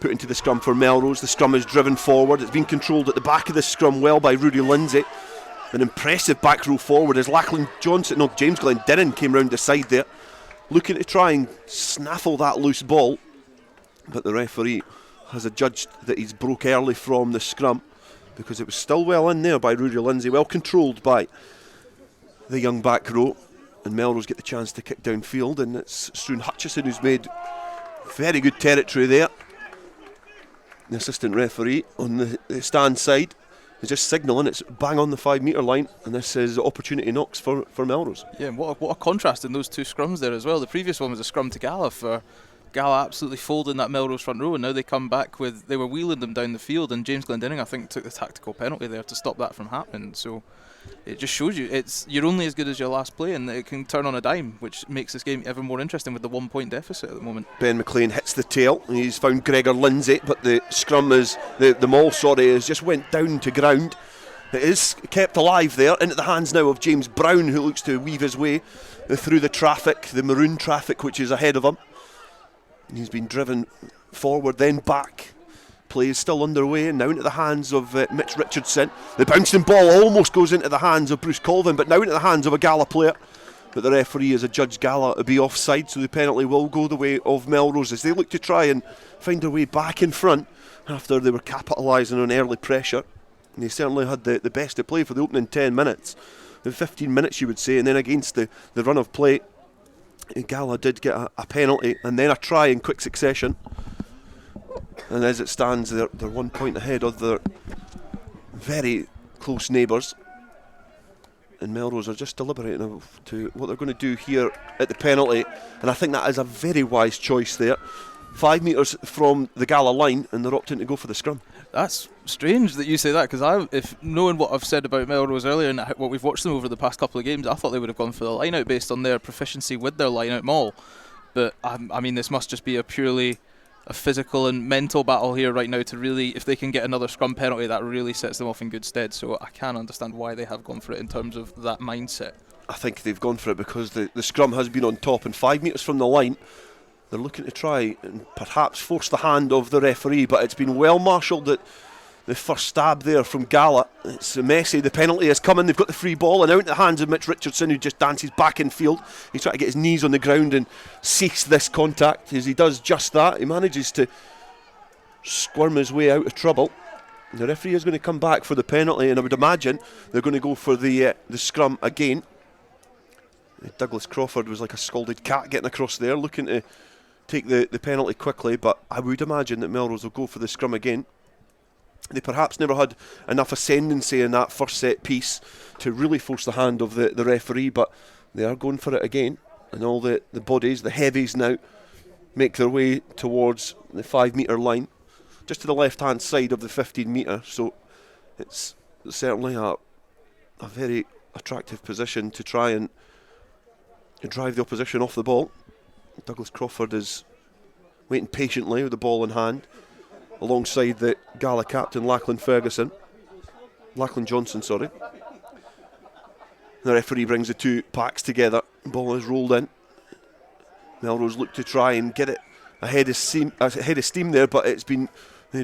Put into the scrum for Melrose. The scrum is driven forward. It's been controlled at the back of the scrum well by Rudy Lindsay. An impressive back row forward as James Glendinning came round the side there, looking to try and snaffle that loose ball, but the referee has adjudged that he's broke early from the scrum, because it was still well in there by Rudy Lindsay, well controlled by the young back row, and Melrose get the chance to kick downfield, and it's Struan Hutchison who's made very good territory there. The assistant referee on the stand side is just signalling it's bang on the 5 metre line, and this is opportunity knocks for Melrose.
Yeah, and what a contrast in those two scrums there as well. The previous one was a scrum to Gala for Gala absolutely folding that Melrose front row, and now they come back with, they were wheeling them down the field, and James Glendinning I think took the tactical penalty there to stop that from happening. So it just shows you you're only as good as your last play, and it can turn on a dime, which makes this game ever more interesting with the 1 point deficit at the moment.
Ben McLean hits the tail, and he's found Gregor Lindsay, but the scrum is the maul has just went down to ground. It is kept alive there, into the hands now of James Brown, who looks to weave his way through the traffic, the maroon traffic which is ahead of him. And he's been driven forward, then back. Play is still underway, and now into the hands of Mitch Richardson. The bouncing ball almost goes into the hands of Bruce Colvin, but now into the hands of a Gala player. But the referee has adjudged Gala to be offside, so the penalty will go the way of Melrose as they look to try and find their way back in front after they were capitalising on early pressure. And they certainly had the best of play for the opening 10 minutes. In 15 minutes, you would say, and then against the run of play, Gala did get a penalty and then a try in quick succession. And as it stands, they're 1 point ahead of their very close neighbours. And Melrose are just deliberating to what they're going to do here at the penalty. And I think that is a very wise choice there. 5 metres from the Gala line, and they're opting to go for the scrum.
That's strange that you say that, because if knowing what I've said about Melrose earlier and what we've watched them over the past couple of games, I thought they would have gone for the line out based on their proficiency with their line out maul. But I mean, this must just be a purely a physical and mental battle here right now to really, if they can get another scrum penalty, that really sets them off in good stead. So I can understand why they have gone for it in terms of that mindset.
I think they've gone for it because the scrum has been on top, and 5 metres from the line they're looking to try and perhaps force the hand of the referee, but it's been well marshalled at the first stab there from Gala. It's messy, the penalty is coming, they've got the free ball, and out in the hands of Mitch Richardson, who just dances back in field. He's trying to get his knees on the ground and cease this contact. As he does just that, he manages to squirm his way out of trouble. The referee is going to come back for the penalty, and I would imagine they're going to go for the scrum again. Douglas Crawford was like a scalded cat getting across there, looking to take the penalty quickly, but I would imagine that Melrose will go for the scrum again. They perhaps never had enough ascendancy in that first set piece to really force the hand of the referee, but they are going for it again, and all the bodies, the heavies now, make their way towards the 5 metre line, just to the left hand side of the 15 metre, so it's certainly a very attractive position to try and drive the opposition off the ball. Douglas Crawford is waiting patiently with the ball in hand alongside the Gala captain Lachlan Johnson. The referee brings the two packs together, ball is rolled in. Melrose look to try and get it ahead of steam there, but it's been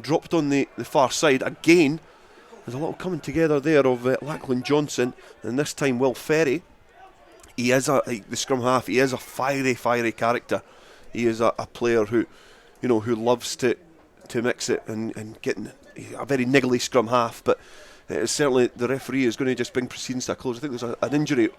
dropped on the far side again. There's a lot coming together there of Lachlan Johnson, and this time Will Ferry. He is the scrum half. He is a fiery character. He is a player who loves to mix it and getting a very niggly scrum half. But certainly the referee is going to just bring proceedings to a close. I think there's an injury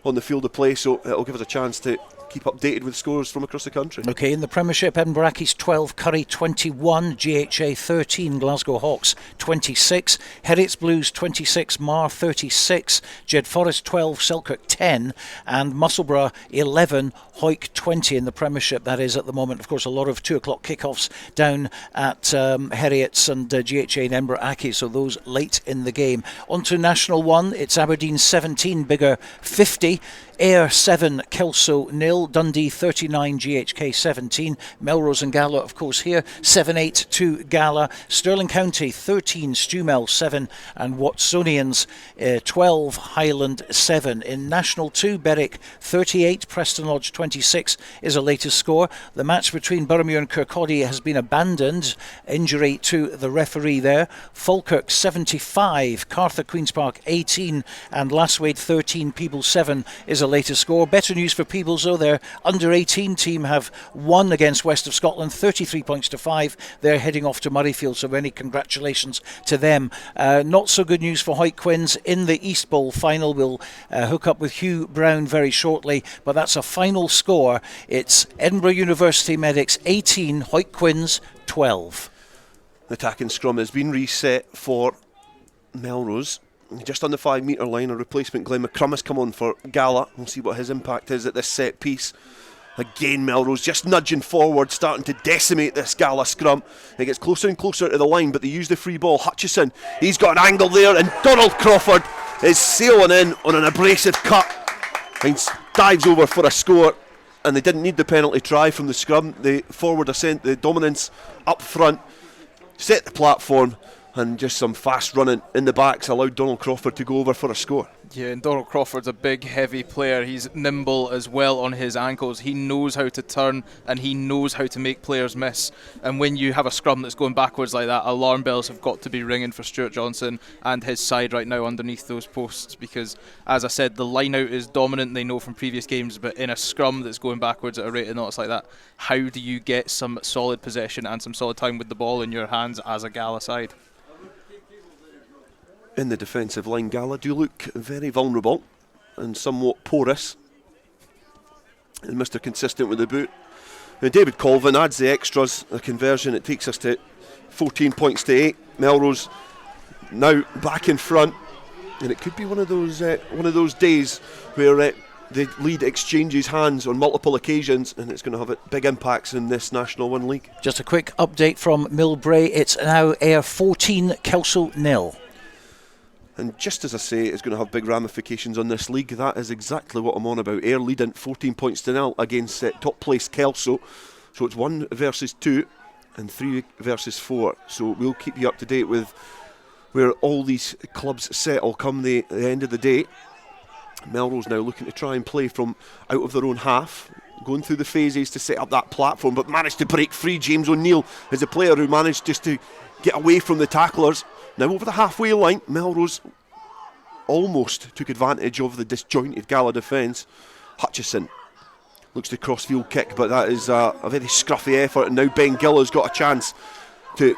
on the field of play, so it'll give us a chance to keep updated with scores from across the country.
Okay, in the Premiership, Edinburgh Accies 12, Curry 21, GHA 13, Glasgow Hawks 26, Heriots Blues 26, Mar 36, Jed Forest 12, Selkirk 10, and Musselburgh 11, Hawick 20 in the Premiership. That is at the moment, of course, a lot of 2 o'clock kickoffs down at Heriots and GHA and Edinburgh Accies, so those late in the game. On to National 1, it's Aberdeen 17, Biggar 50. Ayr 7, Kelso 0, Dundee 39, GHK 17. Melrose and Gala, of course, here 7-8 to Gala. Stirling County 13, Stumel 7, and Watsonians 12, Highland 7. In National 2, Berwick 38, Preston Lodge 26 is a latest score. The match between Boroughmuir and Kirkcaldy has been abandoned. Injury to the referee there. Falkirk 75, Cartha Queen's Park 18, and Lasswade 13, Peebles 7 is a latest score. Better news for Peebles though, their under 18 team have won against West of Scotland 33 points to 5. They're heading off to Murrayfield, so many congratulations to them. Not so good news for Hoyt Quinns in the East Bowl final. We'll hook up with Hugh Brown very shortly, but that's a final score. It's Edinburgh University Medics 18, Hoyt Quinns 12.
The attacking scrum has been reset for Melrose. Just on the 5 metre line, a replacement Glenn McCrum has come on for Gala. We'll see what his impact is at this set piece. Again, Melrose just nudging forward, starting to decimate this Gala scrum. It gets closer and closer to the line, but they use the free ball. Hutchison, he's got an angle there, and Donald Crawford is sailing in on an abrasive cut and dives over for a score. And they didn't need the penalty try from the scrum. The forward ascent, the dominance up front, set the platform, and just some fast running in the backs allowed Donald Crawford to go over for a score.
Yeah, and Donald Crawford's a big, heavy player. He's nimble as well on his ankles. He knows how to turn, and he knows how to make players miss. And when you have a scrum that's going backwards like that, alarm bells have got to be ringing for Stuart Johnson and his side right now underneath those posts, because, as I said, the line out is dominant, they know from previous games, but in a scrum that's going backwards at a rate of knots like that, how do you get some solid possession and some solid time with the ball in your hands as a Gala side?
In the defensive line, Gala do look very vulnerable and somewhat porous, and Mr. Consistent with the boot. Now David Colvin adds the extras, a conversion. It takes us to 14 points to 8. Melrose now back in front, and it could be one of those days where the lead exchanges hands on multiple occasions, and it's going to have big impacts in this National 1 League.
Just a quick update from Millbrae. It's now Ayr 14, Kelso 0.
And just as I say, it's going to have big ramifications on this league. That is exactly what I'm on about. Ayr leading 14 points to 0 against top place Kelso. So it's 1 versus 2 and 3 versus 4. So we'll keep you up to date with where all these clubs settle come the end of the day. Melrose now looking to try and play from out of their own half, going through the phases to set up that platform, but managed to break free. James O'Neill is a player who managed just to get away from the tacklers. Now over the halfway line, Melrose almost took advantage of the disjointed Gala defence. Hutchison looks to cross-field kick, but that is a very scruffy effort, and now Ben Gill has got a chance to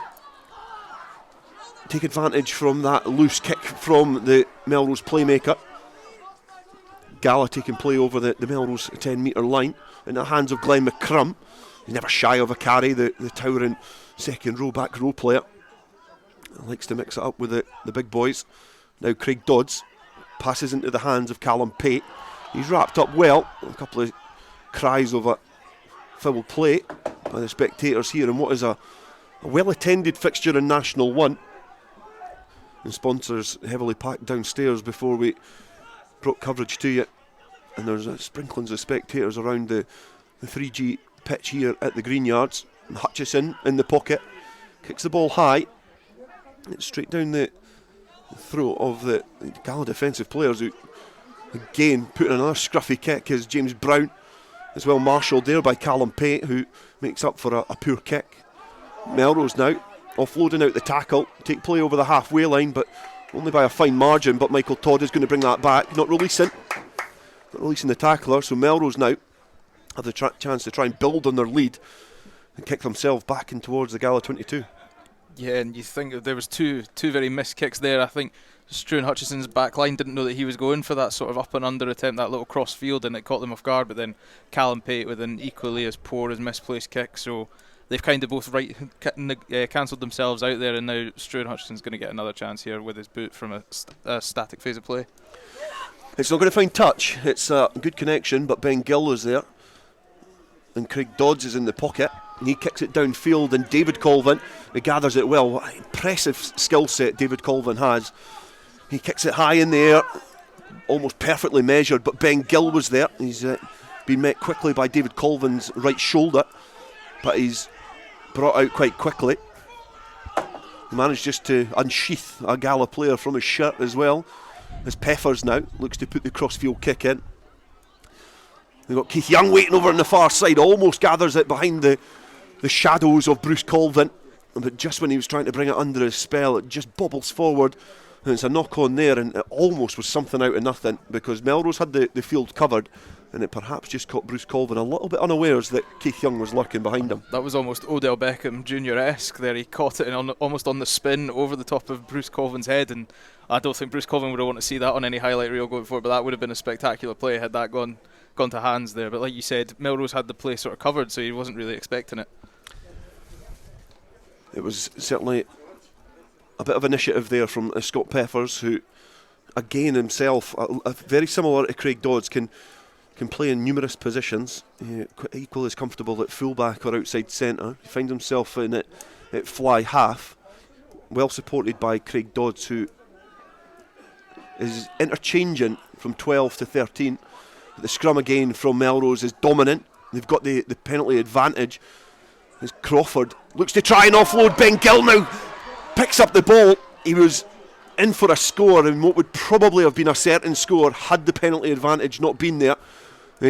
take advantage from that loose kick from the Melrose playmaker. Gala taking play over the Melrose 10 metre line in the hands of Glenn McCrum. He's never shy of a carry, the towering second row, back row player. Likes to mix it up with the big boys. Now Craig Dodds passes into the hands of Callum Pate. He's wrapped up well. A couple of cries of a foul play by the spectators here in what is a well-attended fixture in National 1. And sponsors heavily packed downstairs before we brought coverage to you. And there's sprinklings of spectators around the 3G pitch here at the Greenyards. And Hutchison in the pocket. Kicks the ball high. It's straight down the throat of the Gala defensive players, who again put in another scruffy kick as James Brown is well marshalled there by Callum Pate, who makes up for a poor kick. Melrose now offloading out the tackle, take play over the halfway line, but only by a fine margin. But Michael Todd is going to bring that back, not releasing the tackler. So Melrose now have the chance to try and build on their lead and kick themselves back in towards the Gala 22.
Yeah, and you think there was two very missed kicks there. I think Struan Hutchison's back line didn't know that he was going for that sort of up and under attempt, that little cross field, and it caught them off guard. But then Callum Pate with an equally as poor as misplaced kick. So they've kind of both cancelled themselves out there, and now Struan Hutchison's going to get another chance here with his boot from a static phase of play.
It's not going to find touch. It's a good connection, but Ben Gill is there. And Craig Dodds is in the pocket. And he kicks it downfield, and David Colvin, he gathers it well. What an impressive skill set David Colvin has. He kicks it high in the air, almost perfectly measured, but Ben Gill was there. He's been met quickly by David Colvin's right shoulder, but he's brought out quite quickly. He managed just to unsheath a Gala player from his shirt as well, as Peffers now looks to put the crossfield kick in. We've got Keith Young waiting over on the far side, almost gathers it behind the shadows of Bruce Colvin, but just when he was trying to bring it under his spell, it just bobbles forward, and it's a knock on there, and it almost was something out of nothing, because Melrose had the field covered, and it perhaps just caught Bruce Colvin a little bit unawares that Keith Young was lurking behind him.
That was almost Odell Beckham Jr.-esque there. He caught it almost on the spin over the top of Bruce Colvin's head, and I don't think Bruce Colvin would have wanted to see that on any highlight reel going forward, but that would have been a spectacular play had that gone to hands there. But like you said, Melrose had the play sort of covered, so he wasn't really expecting it.
It was certainly a bit of initiative there from Scott Peffers, who again himself, very similar to Craig Dodds, can play in numerous positions, quite equally as comfortable at fullback or outside centre. He finds himself in it at fly half, well supported by Craig Dodds, who is interchanging from 12 to 13. The scrum again from Melrose is dominant. They've got the penalty advantage. As Crawford looks to try and offload, Ben Gill now picks up the ball. He was in for a score, and what would probably have been a certain score had the penalty advantage not been there.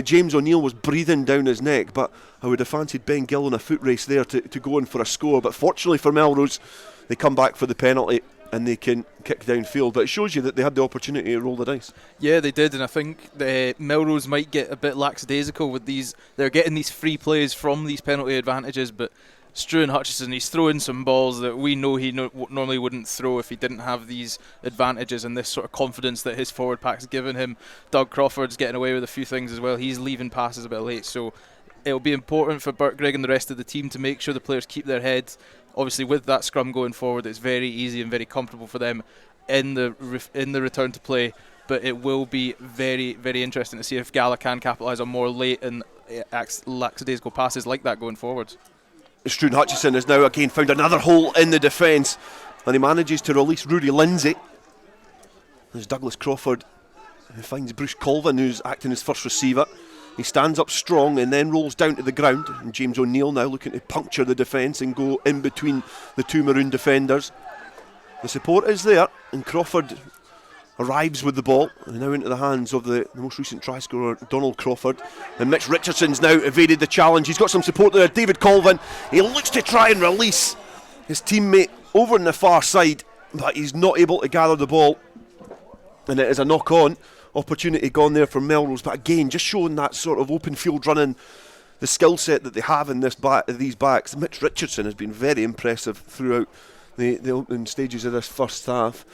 James O'Neill was breathing down his neck, but I would have fancied Ben Gill in a foot race there to go in for a score. But fortunately for Melrose, they come back for the penalty and they can kick downfield. But it shows you that they had the opportunity to roll the dice.
Yeah, they did, and I think Melrose might get a bit lackadaisical with these. They're getting these free plays from these penalty advantages, but Struan Hutchison, he's throwing some balls that we know he normally wouldn't throw if he didn't have these advantages and this sort of confidence that his forward pack's given him. Doug Crawford's getting away with a few things as well. He's leaving passes a bit late, so it'll be important for Burt Grigg and the rest of the team to make sure the players keep their heads. Obviously, with that scrum going forward, it's very easy and very comfortable for them in the return to play. But it will be very, very interesting to see if Gala can capitalise on more late and lackadaisical passes like that going forward.
Struan Hutchison has now again found another hole in the defence, and he manages to release Rudy Lindsay. There's Douglas Crawford, who finds Bruce Colvin, who's acting as first receiver. He stands up strong and then rolls down to the ground, and James O'Neill now looking to puncture the defence and go in between the two Maroon defenders. The support is there, and Crawford arrives with the ball, and now into the hands of the most recent try scorer, Donald Crawford. And Mitch Richardson's now evaded the challenge. He's got some support there. David Colvin, he looks to try and release his teammate over on the far side, but he's not able to gather the ball, and it is a knock-on. Opportunity gone there for Melrose, but again, just showing that sort of open field running, the skill set that they have in these backs. Mitch Richardson has been very impressive throughout the opening stages of this first half,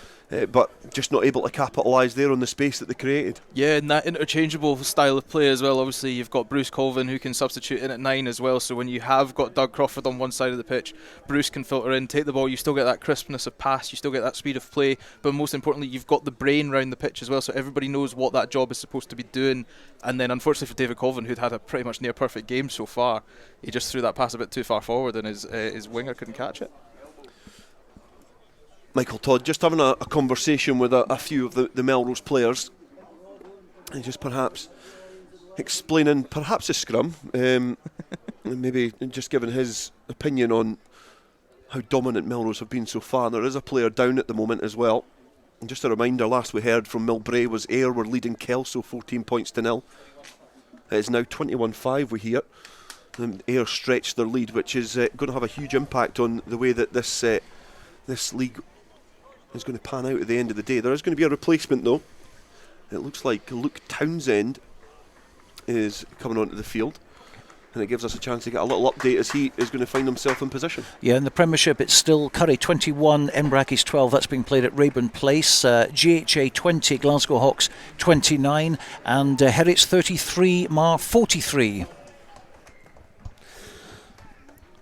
but just not able to capitalise there on the space that they created.
Yeah, and that interchangeable style of play as well. Obviously, you've got Bruce Colvin who can substitute in at 9 as well, so when you have got Doug Crawford on one side of the pitch, Bruce can filter in, take the ball, you still get that crispness of pass, you still get that speed of play, but most importantly, you've got the brain round the pitch as well, so everybody knows what that job is supposed to be doing. And then unfortunately for David Colvin, who'd had a pretty much near perfect game so far, he just threw that pass a bit too far forward and his winger couldn't catch it.
Michael Todd just having a conversation with a few of the Melrose players, and just perhaps explaining perhaps a scrum, and maybe just giving his opinion on how dominant Melrose have been so far. There is a player down at the moment as well, and just a reminder, last we heard from Millbrae was Ayr were leading Kelso 14 points to 0. It is now 21-5 we hear, and Ayr stretched their lead, which is going to have a huge impact on the way that this league is going to pan out at the end of the day. There is going to be a replacement though. It looks like Luke Townsend is coming onto the field, and it gives us a chance to get a little update as he is going to find himself in position.
Yeah, in the Premiership it's still Curry 21, Embrackis 12, that's being played at Rayburn Place, GHA 20, Glasgow Hawks 29, and Heriots 33, Mar 43.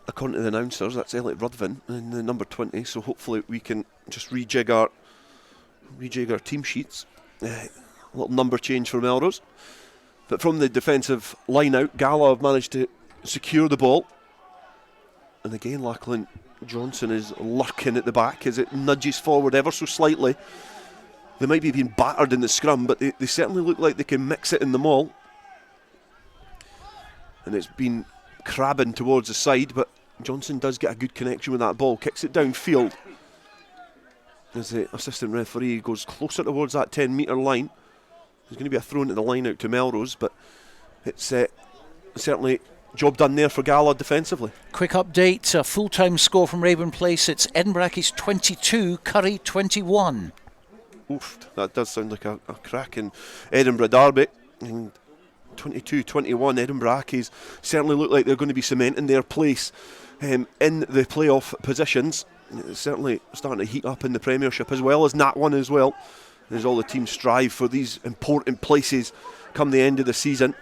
According to the announcers, that's Elliot Ruthven in the number 20, so hopefully we can just rejig our team sheets. A little number change for Melrose. But from the defensive line out, Gala have managed to secure the ball. And again, Lachlan Johnson is lurking at the back as it nudges forward ever so slightly. They might be being battered in the scrum, but they certainly look like they can mix it in the maul. And it's been crabbing towards the side, but Johnson does get a good connection with that ball, kicks it downfield. As the assistant referee goes closer towards that 10-metre line. There's going to be a throw into the line out to Melrose, but it's certainly job done there for Gala defensively.
Quick update, a full-time score from Raeburn Place. It's Edinburgh's 22, Curry 21.
Oof, that does sound like a cracking Edinburgh derby. And 22-21, Edinburgh certainly look like they're going to be cementing their place in the playoff positions. It's certainly starting to heat up in the Premiership as well as Nat 1 as well, as all the teams strive for these important places come the end of the season.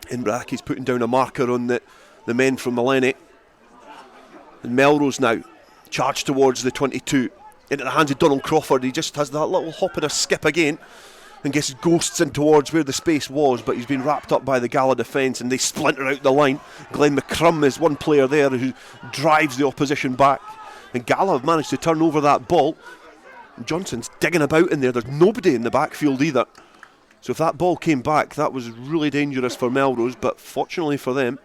Edinburgh is putting down a marker on the men from Millennium. And Melrose now charged towards the 22 into the hands of Donald Crawford. He just has that little hop and a skip again and gets ghosts in towards where the space was, but he's been wrapped up by the Gala defence and they splinter out the line. Glenn McCrum is one player there who drives the opposition back, and Gala have managed to turn over that ball. Johnson's digging about in there. There's nobody in the backfield either, so if that ball came back, that was really dangerous for Melrose, but fortunately for them,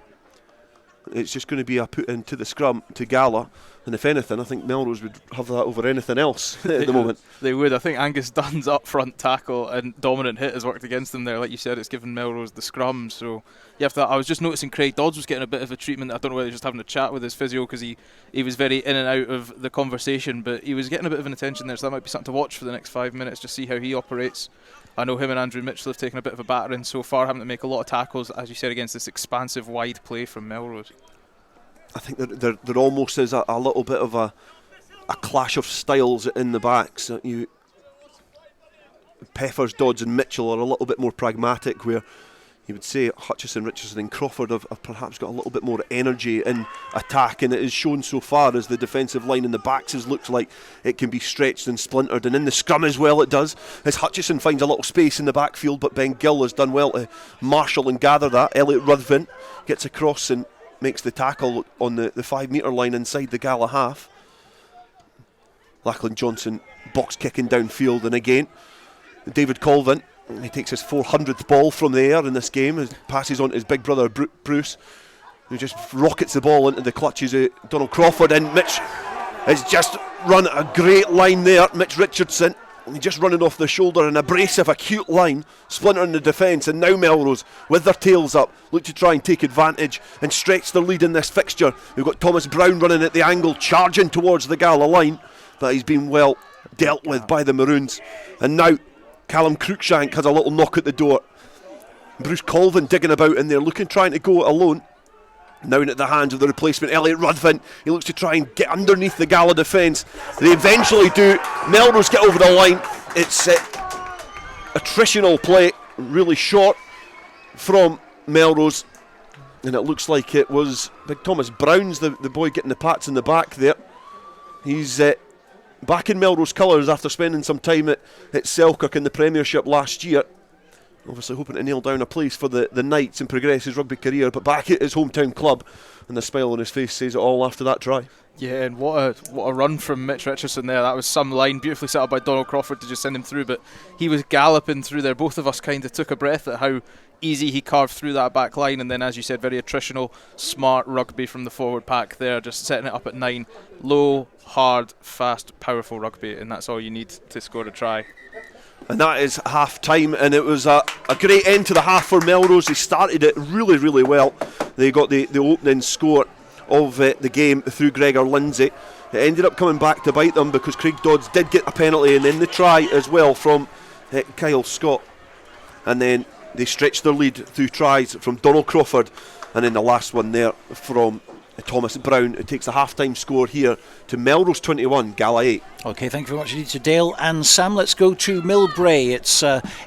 it's just going to be a put into the scrum to Gala. And if anything, I think Melrose would have that over anything else at the moment.
They would. I think Angus Dunn's up front tackle and dominant hit has worked against them there. Like you said, it's given Melrose the scrum. So you have to. I was just noticing Craig Dodds was getting a bit of a treatment. I don't know whether he was just having a chat with his physio because he was very in and out of the conversation, but he was getting a bit of an attention there. So that might be something to watch for the next 5 minutes, just see how he operates. I know him and Andrew Mitchell have taken a bit of a battering so far, having to make a lot of tackles, as you said, against this expansive wide play from Melrose.
I think there almost is a little bit of a clash of styles in the backs. Peffers, Dodds and Mitchell are a little bit more pragmatic, where you would say Hutchison, Richardson and Crawford have perhaps got a little bit more energy in attack, and it is shown so far as the defensive line in the backs has looked like it can be stretched and splintered, and in the scrum as well it does, as Hutchison finds a little space in the backfield, but Ben Gill has done well to marshal and gather that. Elliot Ruthven gets across and makes the tackle on the 5 metre line inside the Gala half. Lachlan Johnson box kicking downfield, and again David Colvin, he takes his 400th ball from the air in this game and passes on to his big brother Bruce, who just rockets the ball into the clutches of Donald Crawford, and Mitch has just run a great line there. Mitch Richardson, he just running off the shoulder, an abrasive, acute line, splintering the defence, and now Melrose, with their tails up, look to try and take advantage and stretch their lead in this fixture. We've got Thomas Brown running at the angle, charging towards the Gala line, but he's been well dealt with by the Maroons. And now Callum Cruikshank has a little knock at the door. Bruce Colvin digging about in there, trying to go it alone. Now into the hands of the replacement, Elliot Ruthven. He looks to try and get underneath the Gala defence. They eventually do. Melrose get over the line. It's attritional play, really short from Melrose. And it looks like it was Big Thomas Brown's the boy getting the pats in the back there. He's back in Melrose colours after spending some time at Selkirk in the Premiership last year. Obviously hoping to nail down a place for the Knights and progress his rugby career, but back at his hometown club, and the smile on his face says it all after that try.
Yeah, and what a run from Mitch Richardson there. That was some line, beautifully set up by Donald Crawford to just send him through, but he was galloping through there. Both of us kind of took a breath at how easy he carved through that back line, and then, as you said, very attritional, smart rugby from the forward pack there, just setting it up at 9. Low, hard, fast, powerful rugby, and that's all you need to score a try.
And that is half time, and it was a great end to the half for Melrose. They started it really, really well. They got the opening score of the game through Gregor Lindsay. It ended up coming back to bite them because Craig Dodds did get a penalty, and then the try as well from Kyle Scott. And then they stretched their lead through tries from Donald Crawford, and then the last one there from Thomas Brown. It takes the half-time score here to Melrose 21, Gala 8.
OK, thank you very much indeed to Dale and Sam. Let's go to Millbrae. It's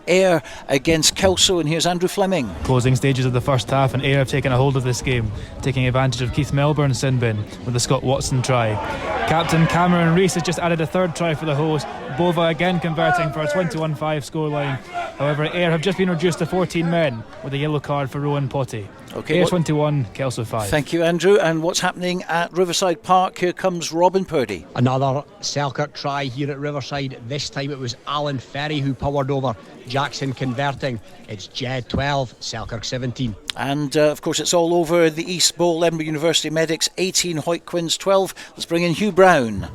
Ayr against Kelso, and here's Andrew Fleming.
Closing stages of the first half, and Ayr have taken a hold of this game, taking advantage of Keith Melbourne's sin bin with the Scott Watson try. Captain Cameron Rees has just added a third try for the host. Bova again converting for a 21-5 scoreline. However, Ayr have just been reduced to 14 men with a yellow card for Rowan Potty.
Okay,
Ayr 21, Kelso 5.
Thank you, Andrew. And what's happening at Riverside Park? Here comes Robin Purdy.
Another Selkirk try here at Riverside. This time it was Alan Ferry who powered over Jackson converting. It's Jed 12, Selkirk 17.
And of course it's all over the East Bowl. Edinburgh University Medics 18, Hoyt Quinns 12. Let's bring in Hugh Brown.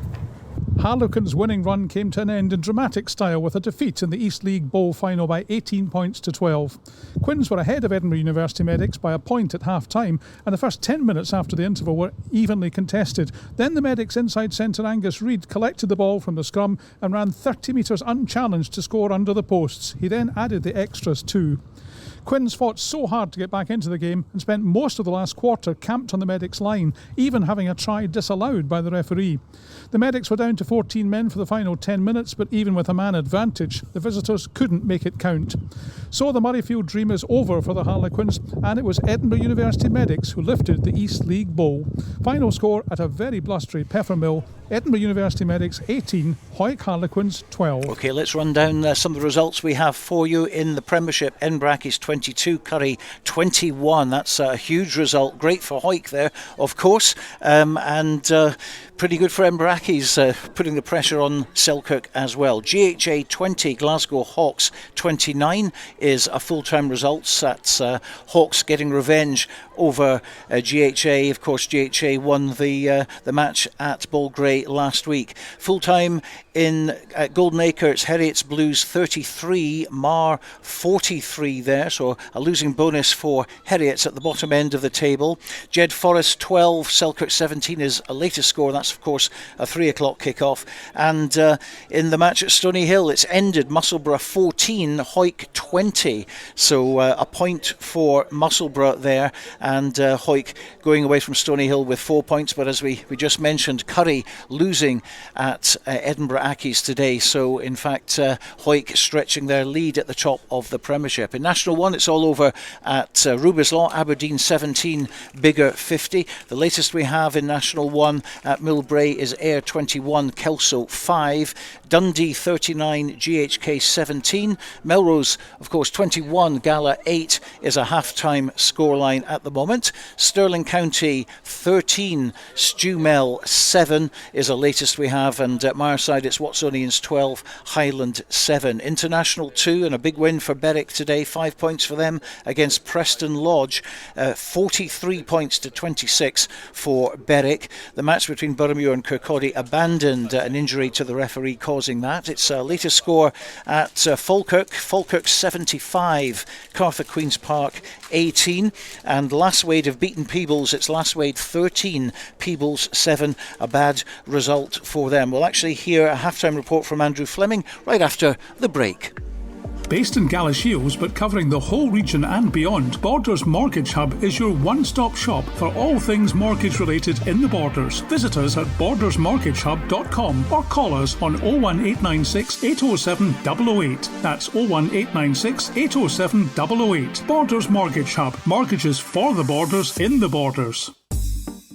Harlequins' winning run came to an end in dramatic style with a defeat in the East League Bowl final by 18 points to 12. Quinns were ahead of Edinburgh University Medics by a point at half-time, and the first 10 minutes after the interval were evenly contested. Then the Medics' inside centre Angus Reid collected the ball from the scrum and ran 30 metres unchallenged to score under the posts. He then added the extras too. Quinns fought so hard to get back into the game and spent most of the last quarter camped on the Medics' line, even having a try disallowed by the referee. The Medics were down to 14 men for the final 10 minutes, but even with a man advantage, the visitors couldn't make it count. So the Murrayfield dream is over for the Harlequins, and it was Edinburgh University Medics who lifted the East League Bowl. Final score at a very blustery Peffermill: Edinburgh University Medics 18, Hoyk Harlequins 12.
OK, let's run down some of the results we have for you in the Premiership. Edinburgh is 22, Curry 21. That's a huge result. Great for Hoyk there, of course, and pretty good for Embrackis, putting the pressure on Selkirk as well. GHA 20, Glasgow Hawks 29 is a full-time result. That's Hawks getting revenge over GHA. Of course, GHA won the match at Ballgrey last week. Full-time in Golden Acre, it's Heriots Blues 33, Mar 43 there, so a losing bonus for Heriots at the bottom end of the table. Jed Forest 12, Selkirk 17 is a latest score. That's of course a 3 o'clock kick-off. And in the match at Stony Hill, it's ended Musselburgh 14, Hoyk 20. So a point for Musselburgh there, and Hoyk going away from Stony Hill with 4 points. But as we just mentioned, Curry losing at Edinburgh Accies today. So in fact, Hoyk stretching their lead at the top of the Premiership. In National 1, it's all over at Rubislaw, Aberdeen 17, Biggar 50. The latest we have in National 1 at Millbrae is Ayr 21, Kelso 5, Dundee 39, GHK 17, Melrose of course 21, Gala 8 is a half-time scoreline at the moment. Stirling County 13, Stewmel 7 is the latest we have, and at Mireside it's Watsonians 12, Highland 7. International 2, and a big win for Berwick today, 5 points for them against Preston Lodge, 43 points to 26 for Berwick. The match between Burramure and Kirkcaldy abandoned, an injury to the referee causing that. Its latest score at Falkirk 75, Cartha Queen's Park 18, and Lasswade have beaten Peebles. It's Lasswade 13, Peebles 7, a bad result for them. We'll actually hear a halftime report from Andrew Fleming right after the break.
Based in Galashiels but covering the whole region and beyond, Borders Mortgage Hub is your one-stop shop for all things mortgage related in the Borders. Visit us at bordersmortgagehub.com or call us on 01896 807 008. That's 01896 807 008. Borders Mortgage Hub. Mortgages for the Borders in the Borders.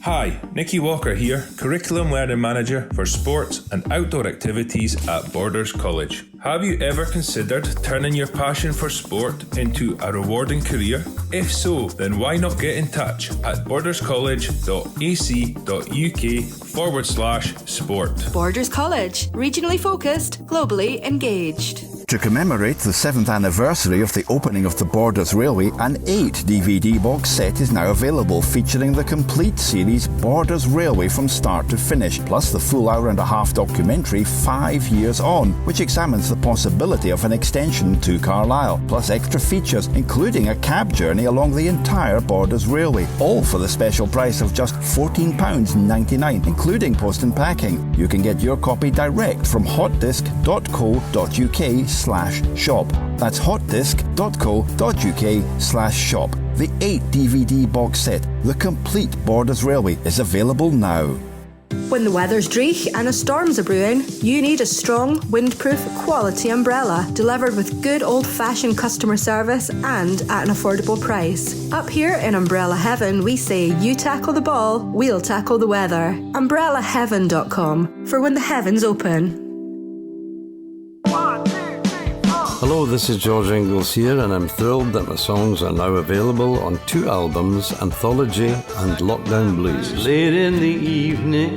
Hi, Nicky Walker here, Curriculum Learning Manager for Sports and Outdoor Activities at Borders College. Have you ever considered turning your passion for sport into a rewarding career? If so, then why not get in touch at borderscollege.ac.uk/sport.
Borders College, regionally focused, globally engaged.
To commemorate the 7th anniversary of the opening of the Borders Railway, an 8 DVD box set is now available featuring the complete series Borders Railway from start to finish, plus the full hour-and-a-half documentary 5 Years On, which examines the possibility of an extension to Carlisle, plus extra features including a cab journey along the entire Borders Railway, all for the special price of just £14.99, including post and packing. You can get your copy direct from hotdisc.co.uk/shop. That's hotdisc.co.uk/shop. The 8 DVD box set, The Complete Borders Railway, is available now.
When the weather's dreich and a storm's a brewing, you need a strong, windproof, quality umbrella delivered with good old-fashioned customer service and at an affordable price. Up here in Umbrella Heaven, we say you tackle the ball, we'll tackle the weather. UmbrellaHeaven.com for when the heavens open.
Hello, this is George Ingles here, and I'm thrilled that my songs are now available on 2 albums, Anthology and Lockdown Blues.
Late in the evening,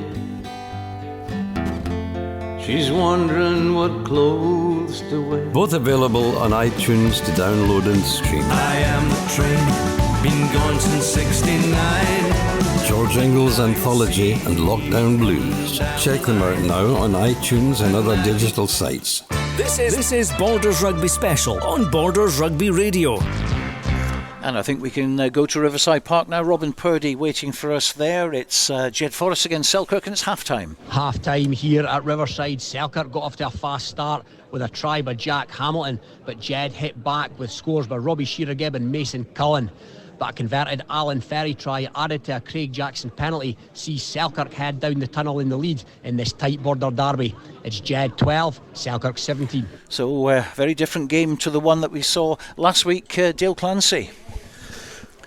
she's wondering what clothes to wear.
Both available on iTunes to download and stream.
I am the train, been gone since 69.
George Ingles Anthology and Lockdown Blues. Check them out now on iTunes and other digital sites.
This is Borders Rugby Special on Borders Rugby Radio.
And I think we can go to Riverside Park now. Robin Purdy waiting for us there. It's Jed Forrest against Selkirk, and it's half-time.
Half-time here at Riverside. Selkirk got off to a fast start with a try by Jack Hamilton, but Jed hit back with scores by Robbie Shearer-Gibb and Mason Cullen. But a converted Alan Ferry try added to a Craig Jackson penalty sees Selkirk head down the tunnel in the lead in this tight border derby. It's Jed 12, Selkirk 17.
So very different game to the one that we saw last week, Dale Clancy.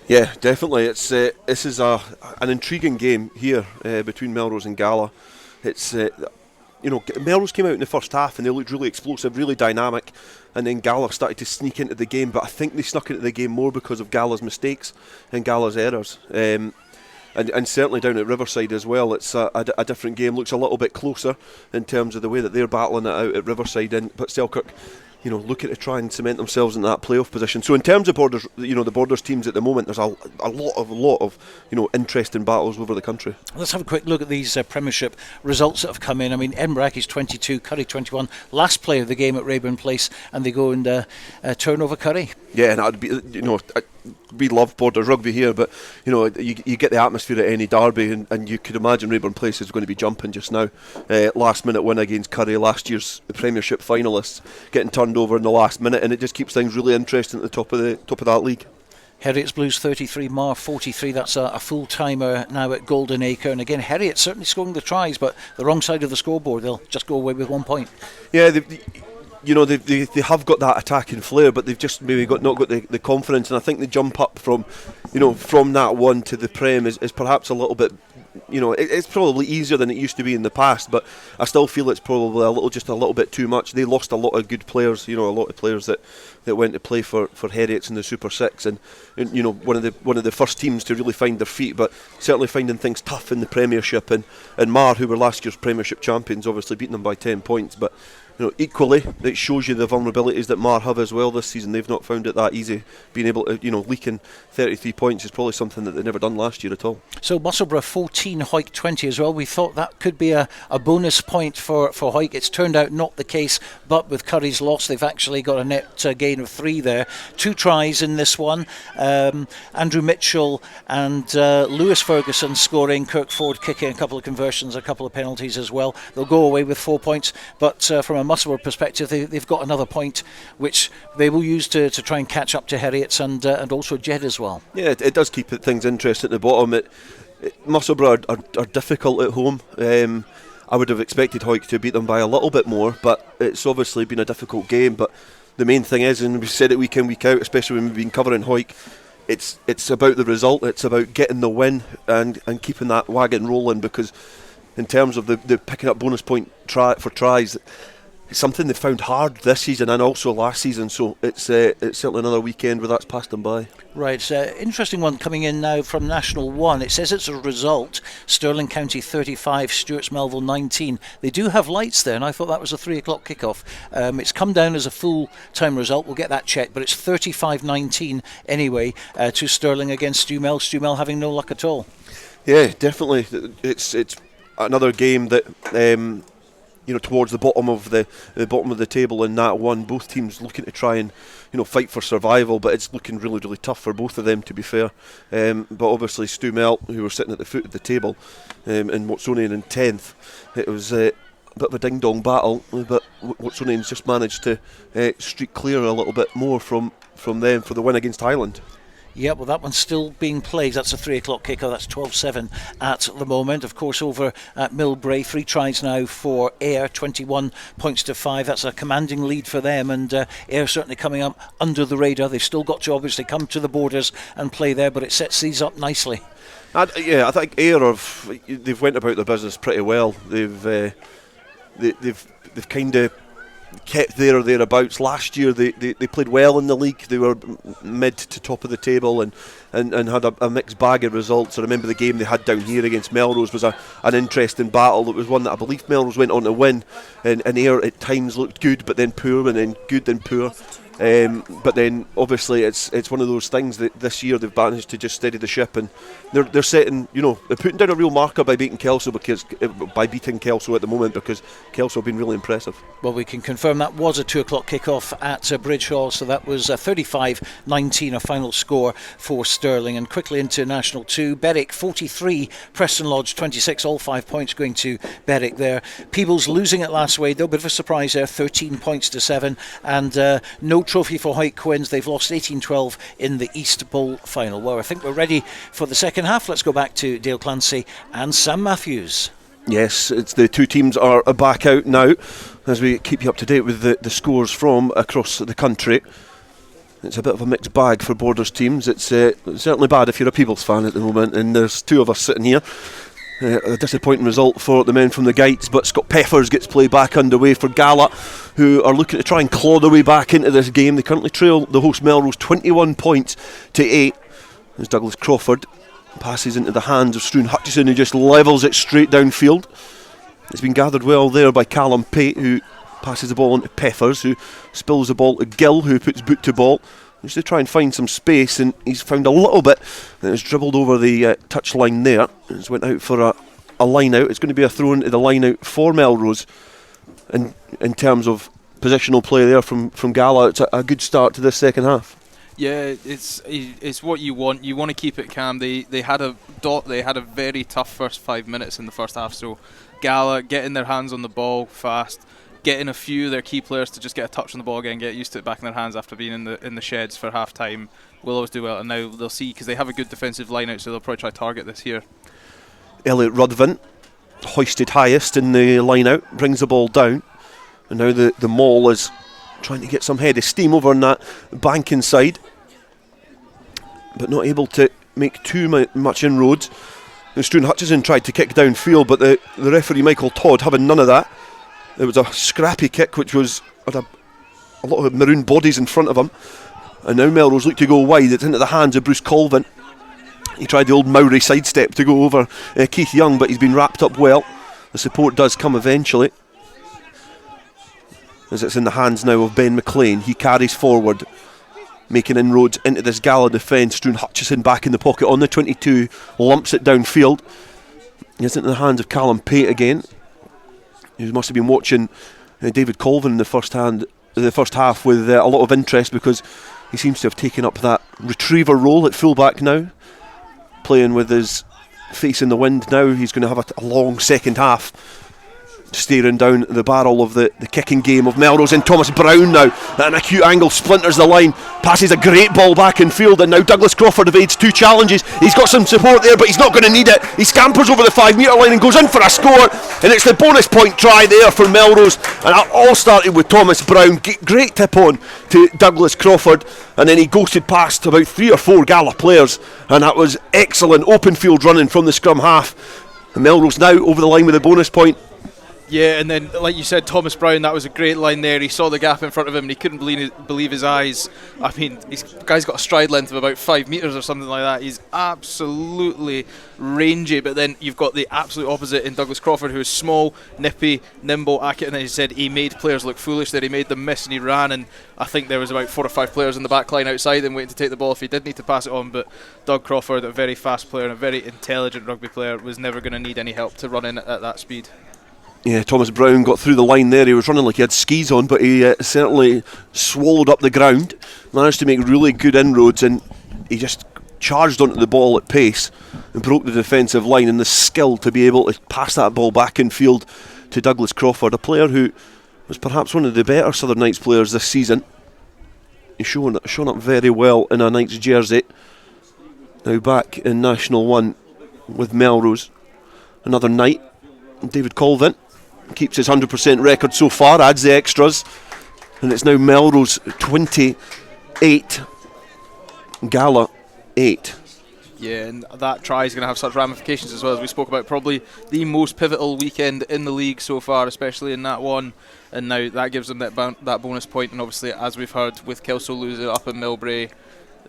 Yeah, definitely. It's this is an intriguing game here between Melrose and Gala. It's Melrose came out in the first half and they looked really explosive, really dynamic, and then Gala started to sneak into the game, but I think they snuck into the game more because of Gala's mistakes and Gala's errors. And certainly down at Riverside as well, it's a different game. Looks a little bit closer in terms of the way that they're battling it out at Riverside, but Selkirk, looking to try and cement themselves in that playoff position. So in terms of Borders, the Borders teams at the moment, there's a lot of interesting battles over the country.
Let's have a quick look at these Premiership results that have come in. I mean, Edinburgh is 22, Curry 21, last play of the game at Rayburn Place, and they go and turn over Curry.
Yeah, and that'd be, we love Borders rugby here, but you get the atmosphere at any derby, and you could imagine Rayburn Place is going to be jumping just now. Last minute win against Curry, last year's Premiership finalists, getting turned over in the last minute, and it just keeps things really interesting at the top of that league.
Heriots Blues 33, Mar 43. That's a full timer now at Golden Acre, and again Heriots certainly scoring the tries, but the wrong side of the scoreboard. They'll just go away with 1 point.
Yeah. They have got that attacking flair, but they've just maybe not got the confidence, and I think the jump up from that one to the Prem is perhaps a little bit, it's probably easier than it used to be in the past, but I still feel it's probably a little bit too much. They lost a lot of good players, a lot of players that went to play for Heriots in the Super 6, and one of the first teams to really find their feet, but certainly finding things tough in the Premiership, and Mar, who were last year's Premiership champions, obviously beating them by 10 points, but equally, it shows you the vulnerabilities that Mar have as well this season. They've not found it that easy. Being able to, leaking 33 points is probably something that they've never done last year at all.
So Musselburgh 14, Hawick 20 as well. We thought that could be a bonus point for Hawick. It's turned out not the case, but with Curry's loss, they've actually got a net gain of 3 there. 2 tries in this one. Andrew Mitchell and Lewis Ferguson scoring, Kirk Ford kicking, a couple of conversions, a couple of penalties as well. They'll go away with 4 points, but from a Musselburgh perspective, they've got another point which they will use to try and catch up to Heriots and also Jed as well.
Yeah, it does keep things interesting at the bottom. Musselburgh are difficult at home. I would have expected Hawick to beat them by a little bit more, but it's obviously been a difficult game. But the main thing is, and we've said it week in, week out, especially when we've been covering Hawick, it's about the result. It's about getting the win and keeping that wagon rolling, because in terms of the picking up bonus point for tries, it's something they found hard this season and also last season, so it's certainly another weekend where that's passed them by.
Right, interesting one coming in now from National 1. It says it's a result, Stirling County 35, Stewart's Melville 19. They do have lights there, and I thought that was a 3 o'clock kickoff. It's come down as a full-time result, we'll get that checked, but it's 35-19 anyway to Stirling against Stumel. Stumel having no luck at all.
Yeah, definitely. It's another game that towards the bottom of the table in that one, both teams looking to try and fight for survival, but it's looking really, really tough for both of them, to be fair. But obviously Stumel, who were sitting at the foot of the table, in Watsonian in 10th, it was a bit of a ding-dong battle, but Watsonian's just managed to streak clear a little bit more from them for the win against Highland.
Yeah, well, that one's still being played. That's a 3 o'clock kicker. That's 12-7 at the moment. Of course, over at Millbrae, 3 tries now for Ayr, 21 points to 5. That's a commanding lead for them, and Ayr certainly coming up under the radar. They've still got to obviously come to the Borders and play there, but it sets these up nicely.
I think Ayr they've went about their business pretty well. They've kind of kept there or thereabouts. Last year they played well in the league. They were mid to top of the table and had a mixed bag of results. I remember the game they had down here against Melrose was an interesting battle. It was one that I believe Melrose went on to win, and Ayr at times looked good but then poor, and then good then poor. But then obviously it's one of those things that this year they've managed to just steady the ship, and they're setting, they're putting down a real marker by beating Kelso at the moment, because Kelso have been really impressive.
Well, we can confirm that was a 2 o'clock kickoff at Bridge Hall, so that was 35-19 a final score for Stirling. And quickly into National 2, Berwick 43, Preston Lodge 26, all 5 points going to Berwick there. Peebles losing it last way, though, bit of a surprise there, 13 points to 7, and no trophy for Hoyt Quins. They've lost 18-12 in the East Bowl final. Well, I think we're ready for the second half. Let's go back to Dale Clancy and Sam Mathews.
Yes, it's the two teams are back out now as we keep you up to date with the scores from across the country. It's a bit of a mixed bag for Borders teams. It's certainly bad if you're a Peebles fan at the moment, and there's two of us sitting here. A disappointing result for the men from the Gites, but Scott Peffers gets play back underway for Gala, who are looking to try and claw their way back into this game. They currently trail the host Melrose 21 points to 8 as Douglas Crawford passes into the hands of Struan Hutchison, who just levels it straight downfield. It's been gathered well there by Callum Pate, who passes the ball on to Peffers, who spills the ball to Gill, who puts boot to ball just to try and find some space, and he's found a little bit and has dribbled over the touch line there. It's went out for a line out. It's going to be a throw into the line out for Melrose, and in terms of positional play there from Gala, it's a good start to this second half.
Yeah, it's what you want. You want to keep it calm. They had a very tough first 5 minutes in the first half. So Gala getting their hands on the ball fast, getting a few of their key players to just get a touch on the ball again, get used to it back in their hands after being in the sheds for half time, will always do well. And now they'll see, because they have a good defensive line out, so they'll probably try to target this here.
Elliot Ruthven, hoisted highest in the line out, brings the ball down, and now the Maul is trying to get some head of steam over on that bank inside, but not able to make too much inroads. And Struan Hutchison tried to kick downfield, but the referee Michael Todd having none of that. There was a scrappy kick which had a lot of maroon bodies in front of him, and now Melrose look to go wide. It's into the hands of Bruce Colvin. He tried the old Maori sidestep to go over Keith Young, but he's been wrapped up well. The support does come eventually, as it's in the hands now of Ben McLean. He carries forward, making inroads into this Gala defence. Struan Hutchison back in the pocket on the 22, lumps it downfield. It's into the hands of Callum Pate again. He must have been watching David Colvin in the first half with a lot of interest, because he seems to have taken up that retriever role at fullback now, playing with his face in the wind now. He's going to have a long second half, staring down the barrel of the kicking game of Melrose. And Thomas Brown now at an acute angle splinters the line, passes a great ball back in field, and now Douglas Crawford evades two challenges. He's got some support there, but he's not going to need it. He scampers over the 5 metre line and goes in for a score, and it's the bonus point try there for Melrose. And it all started with Thomas Brown. Great tip on to Douglas Crawford, and then he ghosted past about 3 or 4 Gala players, and that was excellent open field running from the scrum half. And Melrose now over the line with a bonus point.
Yeah, and then, like you said, Thomas Brown, that was a great line there. He saw the gap in front of him and he couldn't believe his eyes. I mean, this guy's got a stride length of about 5 metres or something like that. He's absolutely rangy, but then you've got the absolute opposite in Douglas Crawford, who is small, nippy, nimble, accurate, and then he said he made players look foolish there. He made them miss and he ran, and I think there was about 4 or 5 players in the back line outside him waiting to take the ball if he did need to pass it on. But Doug Crawford, a very fast player and a very intelligent rugby player, was never going to need any help to run in at that speed.
Yeah, Thomas Brown got through the line there. He was running like he had skis on, but he certainly swallowed up the ground, managed to make really good inroads, and he just charged onto the ball at pace and broke the defensive line, and the skill to be able to pass that ball back in field to Douglas Crawford, a player who was perhaps one of the better Southern Knights players this season. He's shown up very well in a Knights jersey. Now back in National 1 with Melrose. Another Knight, David Colvin, keeps his 100% record so far, adds the extras, and it's now Melrose 28, Gala 8.
Yeah, and that try is going to have such ramifications as well, as we spoke about. Probably the most pivotal weekend in the league so far, especially in that one. And now that gives them that bonus point. And obviously, as we've heard, with Kelso losing up in Melbray,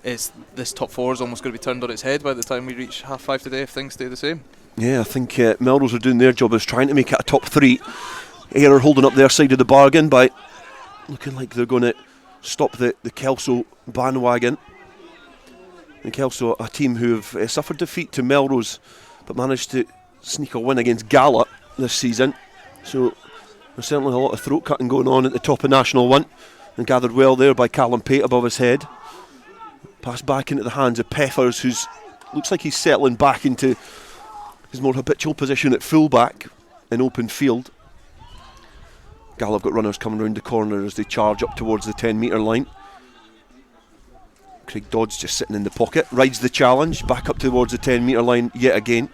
this top four is almost going to be turned on its head by the time we reach 5:30 today if things stay the same.
Yeah, I think Melrose are doing their job as trying to make it a top three. Ayr holding up their side of the bargain by looking like they're going to stop the Kelso bandwagon. And Kelso, a team who have suffered defeat to Melrose but managed to sneak a win against Gala this season. So there's certainly a lot of throat cutting going on at the top of National 1, and gathered well there by Callum Pate above his head. Pass back into the hands of Peffers, who looks like he's settling back into his more habitual position at fullback in open field. Gala have got runners coming round the corner as they charge up towards the 10-metre line. Craig Dodd's just sitting in the pocket, rides the challenge, back up towards the 10-metre line yet again.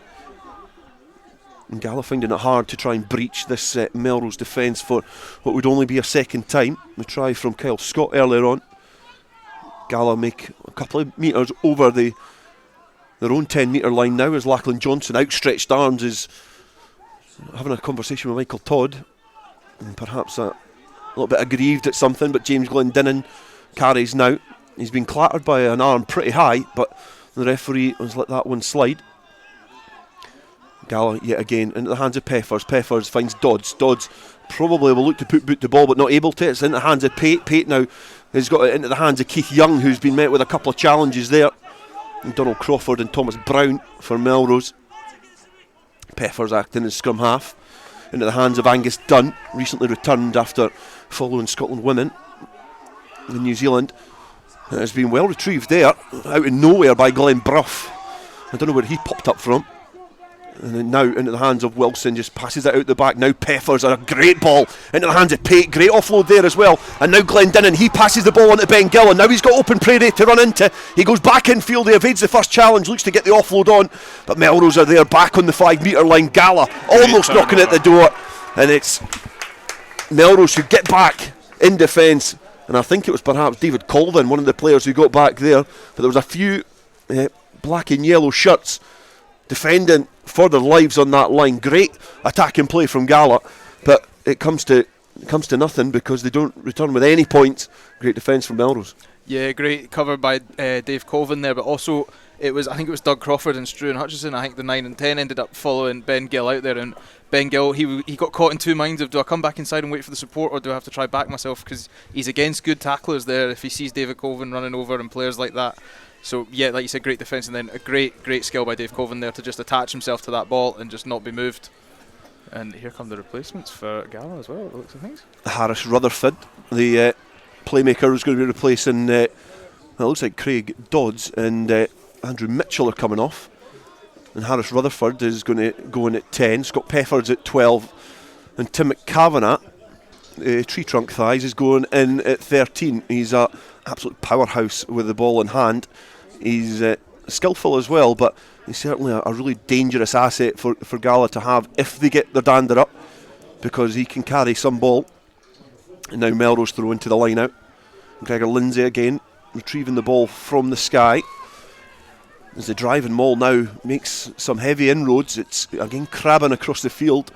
And Gala finding it hard to try and breach this Melrose defence for what would only be a second time. The try from Kyle Scott earlier on. Gala make a couple of metres over their own 10-metre line now as Lachlan Johnson, outstretched arms, is having a conversation with Michael Todd. And perhaps a little bit aggrieved at something, but James Glendinning carries now. He's been clattered by an arm pretty high, but the referee has let that one slide. Gala yet again into the hands of Peffers. Peffers finds Dodds. Dodds probably will look to put boot the ball, but not able to. It's into the hands of Pate. Pate now has got it into the hands of Keith Young, who's been met with a couple of challenges there. And Donald Crawford and Thomas Brown for Melrose. Peffers acting as scrum half. Into the hands of Angus Dunn, recently returned after following Scotland women in New Zealand. It has been well retrieved there, out of nowhere by Glenn Bruff. I don't know where he popped up from. And then now into the hands of Wilson, just passes it out the back. Now Peffers, a great ball into the hands of Pate, great offload there as well. And now Glendinning, he passes the ball on to Ben Gill, and now he's got open prairie to run into. He goes back in field, he evades the first challenge, looks to get the offload on, but Melrose are there back on the 5-metre line. Gala almost knocking at the door, and it's Melrose who get back in defence. And I think it was perhaps David Colvin, one of the players who got back there, but there was a few black and yellow shirts defending for their lives on that line. Great attacking play from Gala, but it comes to nothing because they don't return with any points. Great defence from Melrose.
Yeah, great cover by Dave Colvin there, but also I think it was Doug Crawford and Struan Hutchison. I think the 9 and 10 ended up following Ben Gill out there, and Ben Gill, he got caught in two minds of, do I come back inside and wait for the support, or do I have to try back myself, because he's against good tacklers there if he sees David Colvin running over and players like that. So yeah, like you said, great defence, and then a great skill by Dave Colvin there to just attach himself to that ball and just not be moved. And here come the replacements for Gala as well, it looks like things.
Harris Rutherford, the playmaker, who's going to be replacing it looks like Craig Dodds, and Andrew Mitchell are coming off, and Harris Rutherford is going to go in at 10. Scott Peffers at 12, and Tim McCavanagh, tree trunk thighs, is going in at 13. He's a absolute powerhouse with the ball in hand. He's skillful as well, but he's certainly a really dangerous asset for Gala to have if they get their dander up, because he can carry some ball. And now Melrose throw into the line out. Gregor Lindsay again retrieving the ball from the sky as the driving maul now makes some heavy inroads. It's again crabbing across the field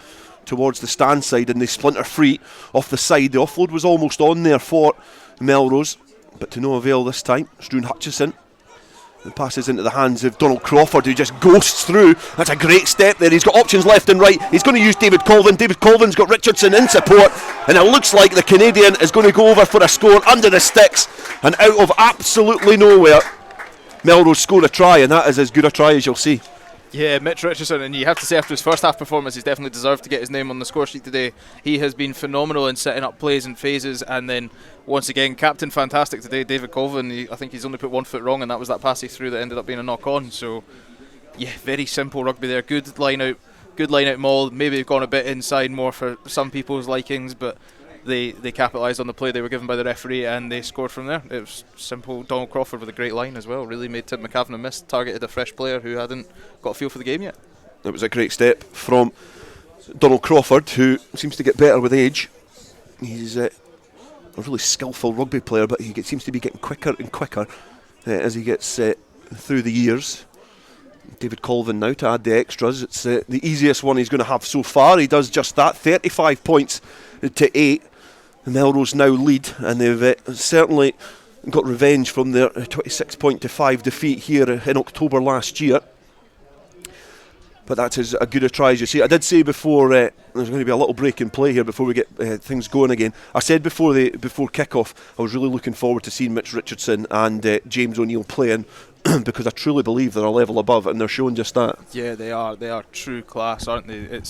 towards the stand side, and they splinter free off the side. The offload was almost on there for Melrose, but to no avail this time. Struan Hutchison, and passes into the hands of Donald Crawford, who just ghosts through. That's a great step there. He's got options left and right. He's going to use David Colvin. David Colvin's got Richardson in support, and it looks like the Canadian is going to go over for a score under the sticks, and out of absolutely nowhere Melrose scored a try, and that is as good a try as you'll see.
Yeah, Mitch Richardson, and you have to say after his first half performance, he's definitely deserved to get his name on the score sheet today. He has been phenomenal in setting up plays and phases, and then once again, captain fantastic today, David Colvin. I think he's only put 1 foot wrong, and that was that pass he threw that ended up being a knock on. So yeah, very simple rugby there. Good line out maul. Maybe they've gone a bit inside more for some people's likings, but they capitalised on the play they were given by the referee, and they scored from there. It was simple. Donald Crawford with a great line as well, really made Tim McCavanagh miss, targeted a fresh player who hadn't got a feel for the game yet.
It was a great step from Donald Crawford, who seems to get better with age. He's a really skillful rugby player, but he seems to be getting quicker and quicker as he gets through the years. David Colvin now to add the extras. It's the easiest one he's going to have so far. He does just that. 35 points to 8. The Melrose now lead, and they've certainly got revenge from their 26-5 defeat here in October last year. But that's as good a try as you see. I did say before there's going to be a little break in play here before we get things going again. I said before kick-off I was really looking forward to seeing Mitch Richardson and James O'Neill playing because I truly believe they're a level above, and they're showing just that.
Yeah, they are true class, aren't they?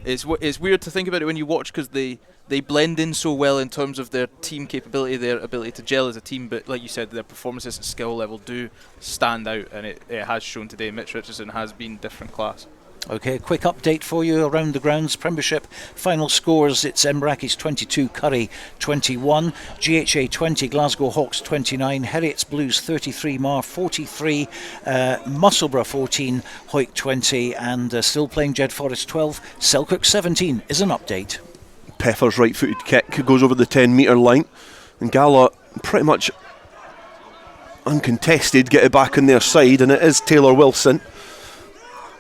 It's weird to think about it when you watch, because they blend in so well in terms of their team capability, their ability to gel as a team, but like you said, their performances and skill level do stand out, and it has shown today. Mitch Richardson has been different class.
Okay, a quick update for you around the grounds. Premiership final scores: it's Embrackis 22, Curry 21, GHA 20, Glasgow Hawks 29, Heriots Blues 33, Mar 43, Musselburgh 14, Hoyk 20, and still playing Jed Forest 12, Selkirk 17 is an update.
Peffer's right-footed kick goes over the 10-metre line, and Gala pretty much uncontested get it back on their side, and it is Taylor Wilson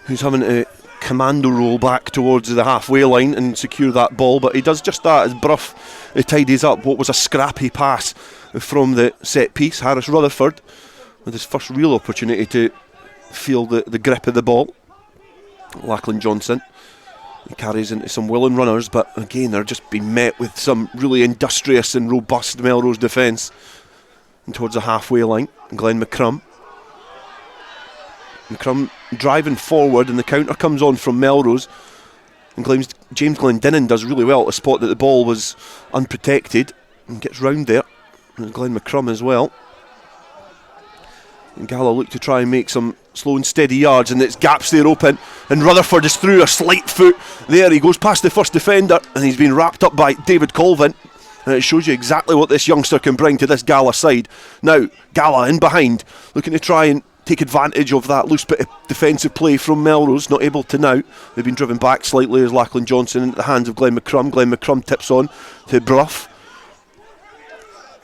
who's having to commando roll back towards the halfway line and secure that ball, but he does just that as Brough tidies up what was a scrappy pass from the set piece. Harris Rutherford with his first real opportunity to feel the grip of the ball. Lachlan Johnson, he carries into some willing runners, but again they're just being met with some really industrious and robust Melrose defence. And towards the halfway line, Glenn McCrum driving forward, and the counter comes on from Melrose, and James Glendinning does really well to spot that the ball was unprotected and gets round there, and Glenn McCrum as well. And Gala look to try and make some slow and steady yards, and it's gaps there open, and Rutherford is through a slight foot there. He goes past the first defender, and he's been wrapped up by David Colvin, and it shows you exactly what this youngster can bring to this Gala side. Now Gala in behind, looking to try and take advantage of that loose bit of defensive play from Melrose, not able to now. They've been driven back slightly as Lachlan Johnson into the hands of Glenn McCrum. Glenn McCrum tips on to Brough,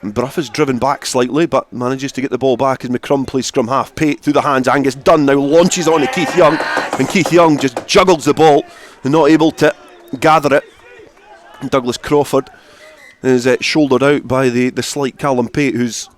and Brough is driven back slightly but manages to get the ball back as McCrum plays scrum half. Pate through the hands, Angus Dunn now launches on to Keith Young, and Keith Young just juggles the ball and not able to gather it. And Douglas Crawford is shouldered out by the slight Callum Pate, who's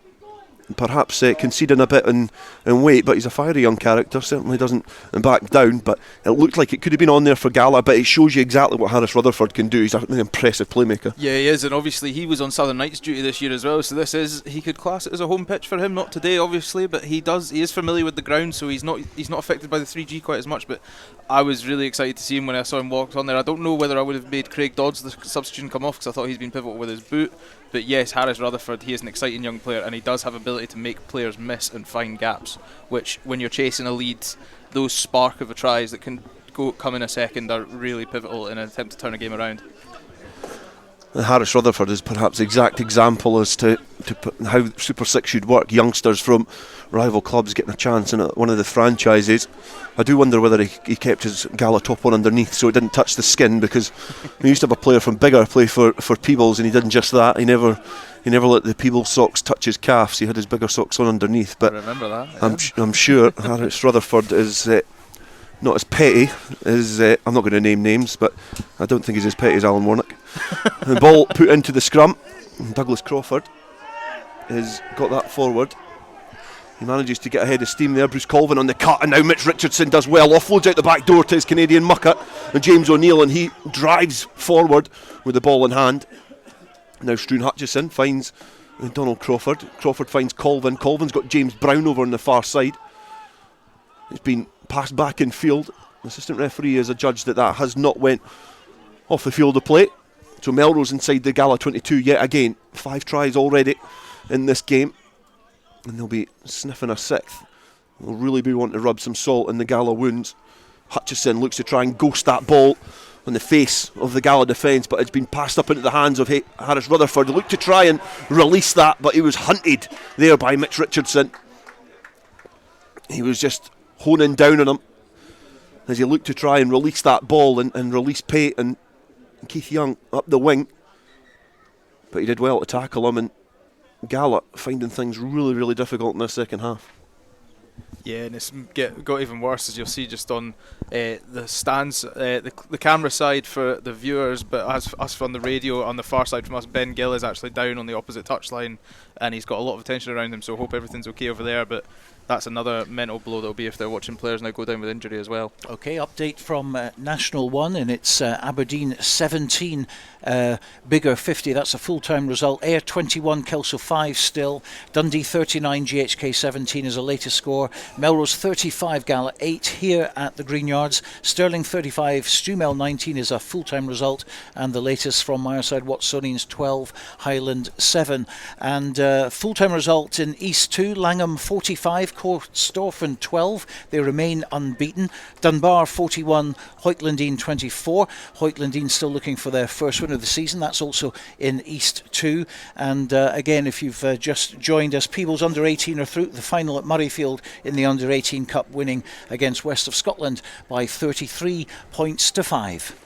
perhaps conceding a bit in weight, but he's a fiery young character, certainly doesn't back down. But it looked like it could have been on there for Gala, but it shows you exactly what Harris Rutherford can do. He's an impressive playmaker.
Yeah, he is, and obviously he was on Southern Knights duty this year as well, so he could class it as a home pitch for him. Not today obviously, but he is familiar with the ground, so he's not affected by the 3G quite as much. But I was really excited to see him when I saw him walk on there. I don't know whether I would have made Craig Dodds the substitution come off, because I thought he's been pivotal with his boot. But yes, Harris Rutherford, he is an exciting young player, and he does have ability to make players miss and find gaps, which when you're chasing a lead, those spark of a tries that can come in a second are really pivotal in an attempt to turn a game around.
Harris Rutherford is perhaps the exact example as to how Super 6 should work. Youngsters from rival clubs getting a chance in one of the franchises. I do wonder whether he kept his Gala top on underneath so it didn't touch the skin, because he used to have a player from Biggar play for Peebles, and he didn't just that. He never let the Peebles socks touch his calves. He had his Biggar socks on underneath. But
I remember that. Yeah.
I'm sure Harris Rutherford is not as petty as I'm not going to name names, but I don't think he's as petty as Alan Warnock. The ball put into the scrum. Douglas Crawford has got that forward. He manages to get ahead of steam there. Bruce Colvin on the cut, and now Mitch Richardson does well. Offloads out the back door to his Canadian mucker, and James O'Neill, and he drives forward with the ball in hand. Now Struan Hutchison finds Donald Crawford. Crawford finds Colvin. Colvin's got James Brown over on the far side. It's been passed back in field. The assistant referee has adjudged that has not went off the field of play. So Melrose inside the Gala 22 yet again. 5 tries already in this game, and they'll be sniffing a 6th. They'll really be wanting to rub some salt in the Gala wounds. Hutchison looks to try and ghost that ball on the face of the Gala defence, but it's been passed up into the hands of Harris Rutherford. He looked to try and release that, but he was hunted there by Mitch Richardson. He was just honing down on him as he looked to try and release that ball and release Pate and Keith Young up the wing, but he did well to tackle him, and Gala finding things really, really difficult in this second half.
Yeah, and it's got even worse, as you'll see just on the stands, the camera side for the viewers, but as us on the radio, on the far side from us, Ben Gill is actually down on the opposite touchline, and he's got a lot of attention around him, so I hope everything's okay over there, but that's another mental blow that'll be if they're watching players now go down with injury as well.
Okay, update from National 1, and it's Aberdeen 17, Biggar 50, that's a full-time result. Ayr 21, Kelso 5 still. Dundee 39, GHK 17 is the latest score. Melrose 35, Gala 8 here at the Greenyards. Stirling 35, Stumel 19 is a full-time result, and the latest from Mireside Watsonians 12, Highland 7. And full-time result in East 2, Langham 45, Corstorphine 12, they remain unbeaten. Dunbar 41, Hoytlandine 24. Hoytlandine still looking for their first win of the season, that's also in East 2. And again, if you've just joined us, Peebles under 18 are through the final at Murrayfield in the under 18 Cup, winning against West of Scotland by 33 points to 5.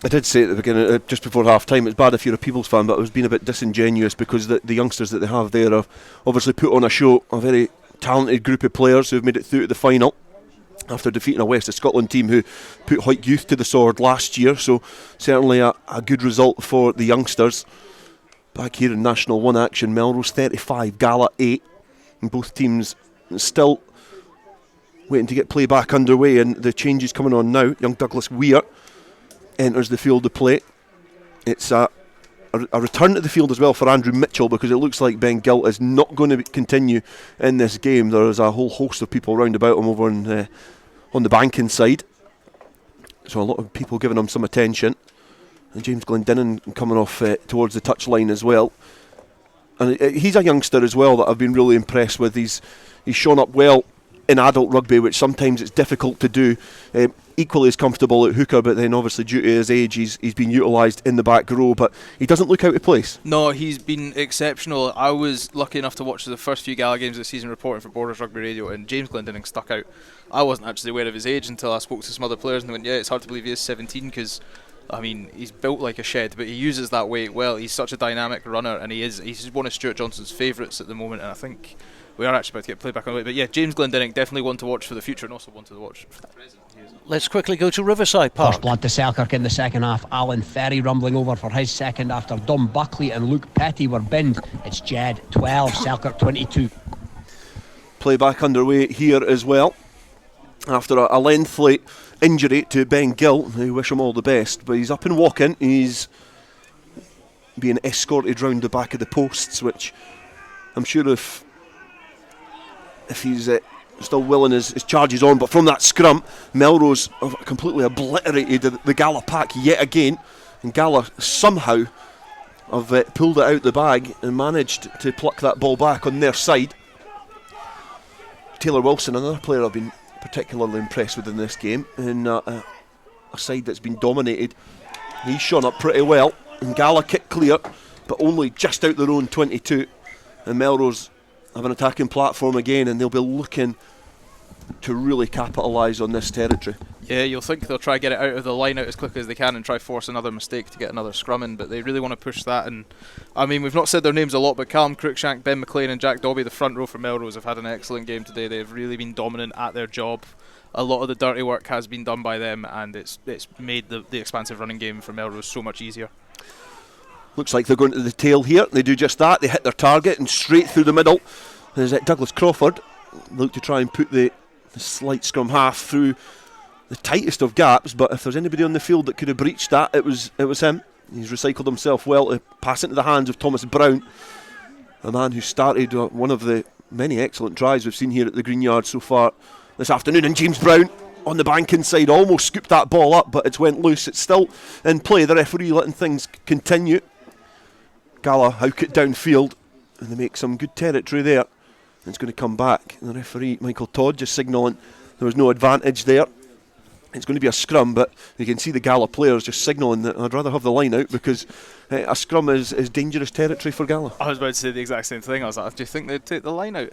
I did say at the beginning, just before half time, it's bad if you're a Peebles fan, but I was being a bit disingenuous because the youngsters that they have there have obviously put on a show, a very talented group of players who have made it through to the final after defeating a West of Scotland team who put Hoyt Youth to the sword last year, so certainly a good result for the youngsters. Back here in National 1 action, Melrose 35, Gala 8, and both teams still waiting to get play back underway, and the changes coming on now. Young Douglas Weir enters the field of play. It's a return to the field as well for Andrew Mitchell, because it looks like Ben Gill is not going to continue in this game. There is a whole host of people round about him over on the banking side, so a lot of people giving him some attention. And James Glendinning coming off towards the touchline as well, and he's a youngster as well that I've been really impressed with. He's shown up well in adult rugby, which sometimes it's difficult to do. Equally as comfortable at hooker, but then obviously due to his age he's been utilised in the back row, but he doesn't look out of place.
No, he's been exceptional. I was lucky enough to watch the first few Gala games of the season reporting for Borders Rugby Radio, and James Glendinning stuck out. I wasn't actually aware of his age until I spoke to some other players and they went, yeah, it's hard to believe he is 17, because I mean, he's built like a shed, but he uses that weight well. He's such a dynamic runner, and he's one of Stuart Johnson's favourites at the moment, and I think we are actually about to get played back on the way. But yeah, James Glendinning, definitely one to watch for the future and also one to watch for the present.
Let's quickly go to Riverside Park.
First blood to Selkirk in the second half. Alan Ferry rumbling over for his second after Dom Buckley and Luke Petty were binned. It's Jed 12, Selkirk 22.
Play back underway here as well after a lengthy injury to Ben Gill. We wish him all the best, but he's up and walking. He's being escorted round the back of the posts, which I'm sure if he's still willing his charges on. But from that scrum, Melrose have completely obliterated the Gala pack yet again, and Gala somehow have pulled it out the bag and managed to pluck that ball back on their side. Taylor Wilson, another player I've been particularly impressed with in this game, in a side that's been dominated. He's shown up pretty well, and Gala kick clear, but only just out their own 22, and Melrose have an attacking platform again, and they'll be looking to really capitalise on this territory.
Yeah, you'll think they'll try to get it out of the line out as quickly as they can and try force another mistake to get another scrum in, but they really want to push that. And I mean, we've not said their names a lot, but Callum Cruikshank, Ben McLean and Jack Dobby, the front row for Melrose, have had an excellent game today. They've really been dominant at their job. A lot of the dirty work has been done by them, and it's made the expansive running game for Melrose so much easier.
Looks like they're going to the tail here. They do just that. They hit their target and straight through the middle. There's Douglas Crawford look to try and put the slight scrum half through the tightest of gaps, but if there's anybody on the field that could have breached that, it was him. He's recycled himself well to pass into the hands of Thomas Brown, a man who started one of the many excellent tries we've seen here at the Greenyards so far this afternoon. And James Brown on the bank inside almost scooped that ball up, but it's went loose. It's still in play. The referee letting things continue. Gala howk it downfield, and they make some good territory there. It's going to come back. The referee, Michael Todd, just signalling there was no advantage there. It's going to be a scrum, but you can see the Gala players just signalling that I'd rather have the line out, because a scrum is dangerous territory for Gala.
I was about to say the exact same thing. I was like, do you think they'd take the line out?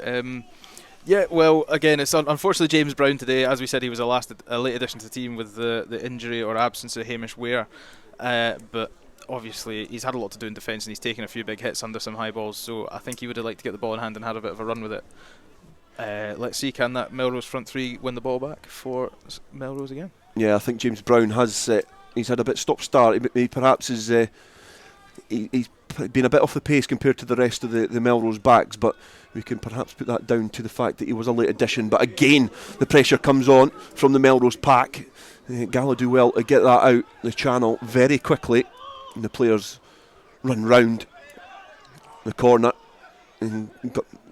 Yeah, well, again, it's unfortunately James Brown today. As we said, he was a late addition to the team with the injury or absence of Hamish Ware. But obviously he's had a lot to do in defence, and he's taken a few big hits under some high balls, so I think he would have liked to get the ball in hand and had a bit of a run with it. let's see, can that Melrose front three win the ball back for Melrose again?
Yeah, I think James Brown has he's had a bit stop-start. He perhaps is he's been a bit off the pace compared to the rest of the Melrose backs, but we can perhaps put that down to the fact that he was a late addition. But again, the pressure comes on from the Melrose pack. Gala do well to get that out the channel very quickly, and the players run round the corner. And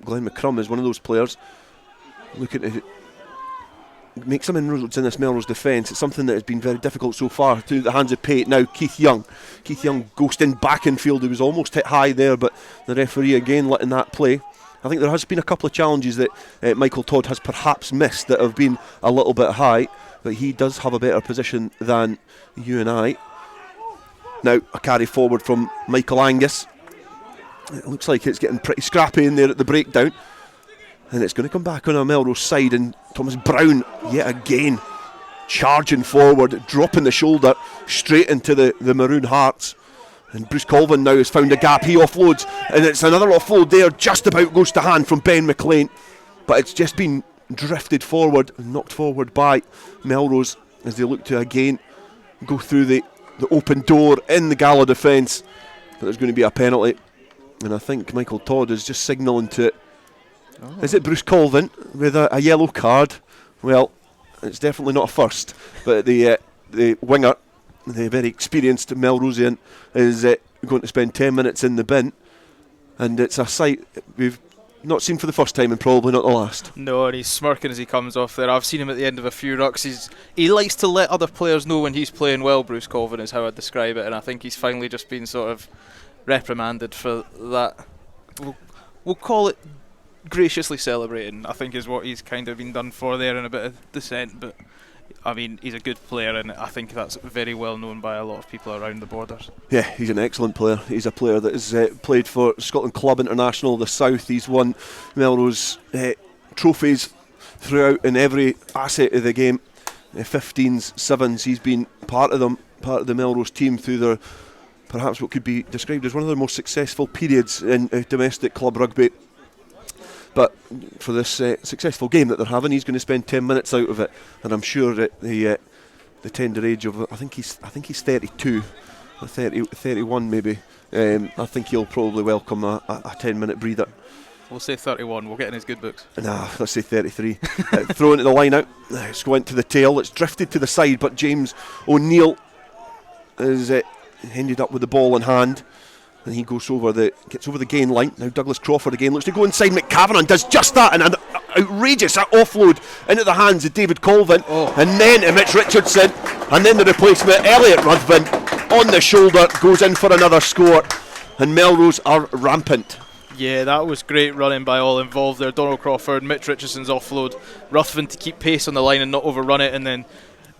Glenn McCrum is one of those players looking to make some inroads in this Melrose defence. It's something that has been very difficult so far through the hands of Pate. Now Keith Young ghosting back in field. He was almost hit high there, but the referee again letting that play. I think there has been a couple of challenges that Michael Todd has perhaps missed that have been a little bit high, but he does have a better position than you and I. Now a carry forward from Michael Angus. It looks like it's getting pretty scrappy in there at the breakdown, and it's going to come back on our Melrose side, and Thomas Brown yet again charging forward, dropping the shoulder straight into the Maroon Hearts. And Bruce Colvin now has found a gap. He offloads, and it's another offload there, just about goes to hand from Ben McLean, but it's just been drifted forward and knocked forward by Melrose as they look to again go through the open door in the Gala defence. But there's going to be a penalty, and I think Michael Todd is just signalling to it. Oh. Is it Bruce Colvin with a yellow card? Well, it's definitely not a first, but the winger, the very experienced Melrosian, is going to spend 10 minutes in the bin, and it's a sight we've not seen for the first time and probably not the last.
No, and he's smirking as he comes off there. I've seen him at the end of a few rucks. He likes to let other players know when he's playing well, Bruce Colvin is how I'd describe it, and I think he's finally just been sort of reprimanded for that. We'll call it graciously celebrating, I think, is what he's kind of been done for there, in a bit of dissent. But I mean, he's a good player, and I think that's very well known by a lot of people around the Borders. Yeah,
he's an excellent player. He's a player that has played for Scotland Club International, the South. He's won Melrose trophies throughout in every facet of the game. 15s, 7s, he's been part of the Melrose team through their perhaps what could be described as one of their most successful periods in domestic club rugby. But for this successful game that they're having, he's going to spend 10 minutes out of it, and I'm sure at the tender age of I think he's 32, or 31 maybe. I think he'll probably welcome a 10-minute breather.
We'll say 31. We'll get in his good books.
Nah, let's say 33. Throw into the line out. It's going to the tail. It's drifted to the side, but James O'Neill is ended up with the ball in hand. And he gets over the gain line. Now Douglas Crawford again looks to go inside McCavan and does just that, and an outrageous offload into the hands of David Colvin, and then Mitch Richardson, and then the replacement Elliot Ruthven on the shoulder goes in for another score, and Melrose are rampant.
Yeah, that was great running by all involved there. Donald Crawford, Mitch Richardson's offload, Ruthven to keep pace on the line and not overrun it, and then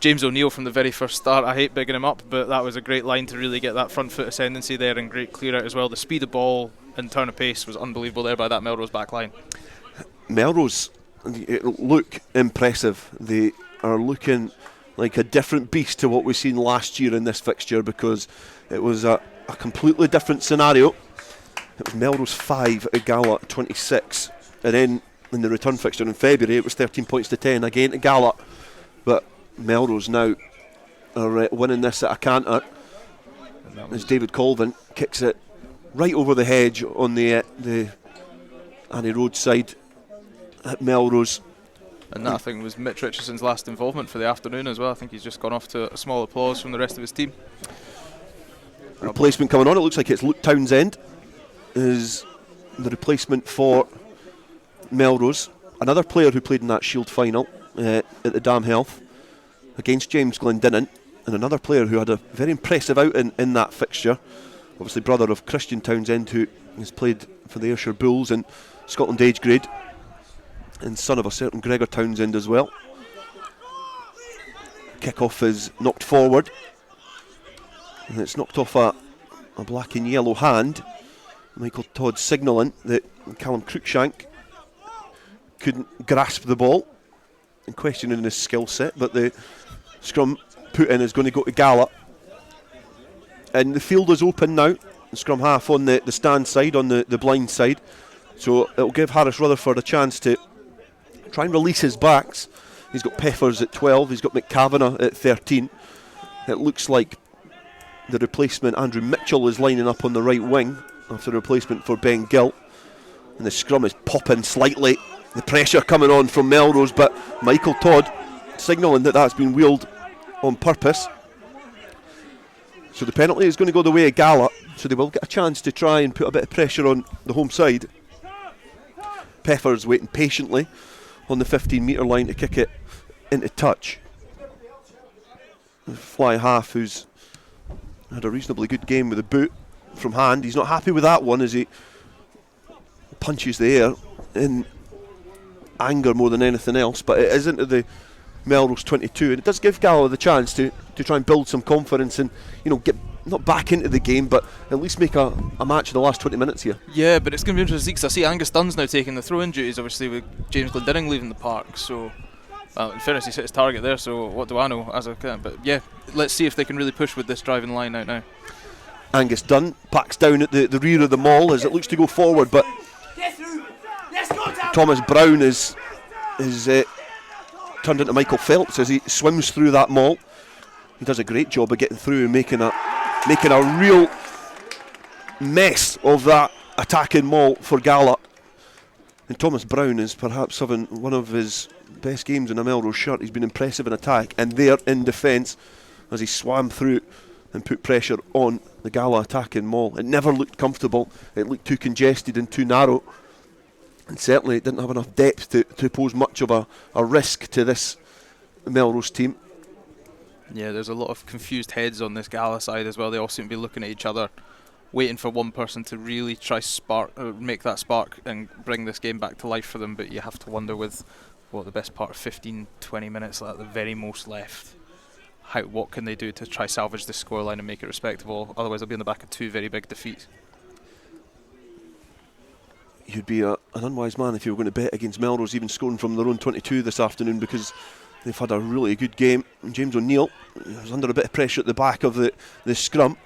James O'Neill from the very first start. I hate bigging him up, but that was a great line to really get that front foot ascendancy there, and great clear out as well. The speed of ball and turn of pace was unbelievable there by that Melrose back line. Melrose
look impressive. They are looking like a different beast to what we've seen last year in this fixture, because it was a completely different scenario. It was Melrose 5 at Gala 26, and then in the return fixture in February it was 13 points to 10 again at Gala. But Melrose now are winning this at a canter as David Colvin kicks it right over the hedge on the Annie Road side at Melrose.
And that, I think, was Mitch Richardson's last involvement for the afternoon as well. I think he's just gone off to a small applause from the rest of his team.
Replacement coming on. It looks like it's Luke Townsend is the replacement for Melrose. Another player who played in that Shield final at the Dam Health against James Glendinning, and another player who had a very impressive outing in that fixture, obviously brother of Christian Townsend, who has played for the Ayrshire Bulls in Scotland age grade, and son of a certain Gregor Townsend as well. Kick-off is knocked forward, and it's knocked off a black and yellow hand. Michael Todd signalling that Callum Cruikshank couldn't grasp the ball, and questioning his skill set, but the scrum put in is going to go to Gala, and the field is open now. The scrum half on the stand side, on the blind side, so it'll give Harris Rutherford a chance to try and release his backs. He's got Peppers at 12, he's got McCavanagh at 13. It looks like the replacement, Andrew Mitchell, is lining up on the right wing after the replacement for Ben Gill. And the scrum is popping slightly. The pressure coming on from Melrose, but Michael Todd signalling that that's been wheeled on purpose. So the penalty is going to go the way of Gala, so they will get a chance to try and put a bit of pressure on the home side. Peppers waiting patiently on the 15-metre line to kick it into touch. The fly half, who's had a reasonably good game with a boot from hand. He's not happy with that one as he punches the air in anger more than anything else, but it is into the Melrose 22, and it does give Gala the chance to try and build some confidence and, you know, get not back into the game, but at least make a match in the last 20 minutes here.
Yeah, but it's going to be interesting because I see Angus Dunn's now taking the throw-in duties, obviously with James Glendinning leaving the park, so in fairness he's hit his target there, so what do I know as a but yeah, let's see if they can really push with this driving line out now.
Angus Dunn backs down at the rear of the maul as it looks to go forward, but Thomas Brown is turned into Michael Phelps as he swims through that maul. He does a great job of getting through and making a real mess of that attacking maul for Gala. And Thomas Brown is perhaps having one of his best games in a Melrose shirt. He's been impressive in attack and there in defence as he swam through and put pressure on the Gala attacking maul. It never looked comfortable. It looked too congested and too narrow, and certainly it didn't have enough depth to pose much of a risk to this Melrose team.
Yeah, there's a lot of confused heads on this Gala side as well. They all seem to be looking at each other, waiting for one person to really try make that spark and bring this game back to life for them. But you have to wonder, with the best part of 15-20 minutes at the very most left, what can they do to try salvage this scoreline and make it respectable? Otherwise they'll be on the back of two very big defeats.
You'd be an unwise man if you were going to bet against Melrose even scoring from their own 22 this afternoon, because they've had a really good game. And James O'Neill was under a bit of pressure at the back of the scrum.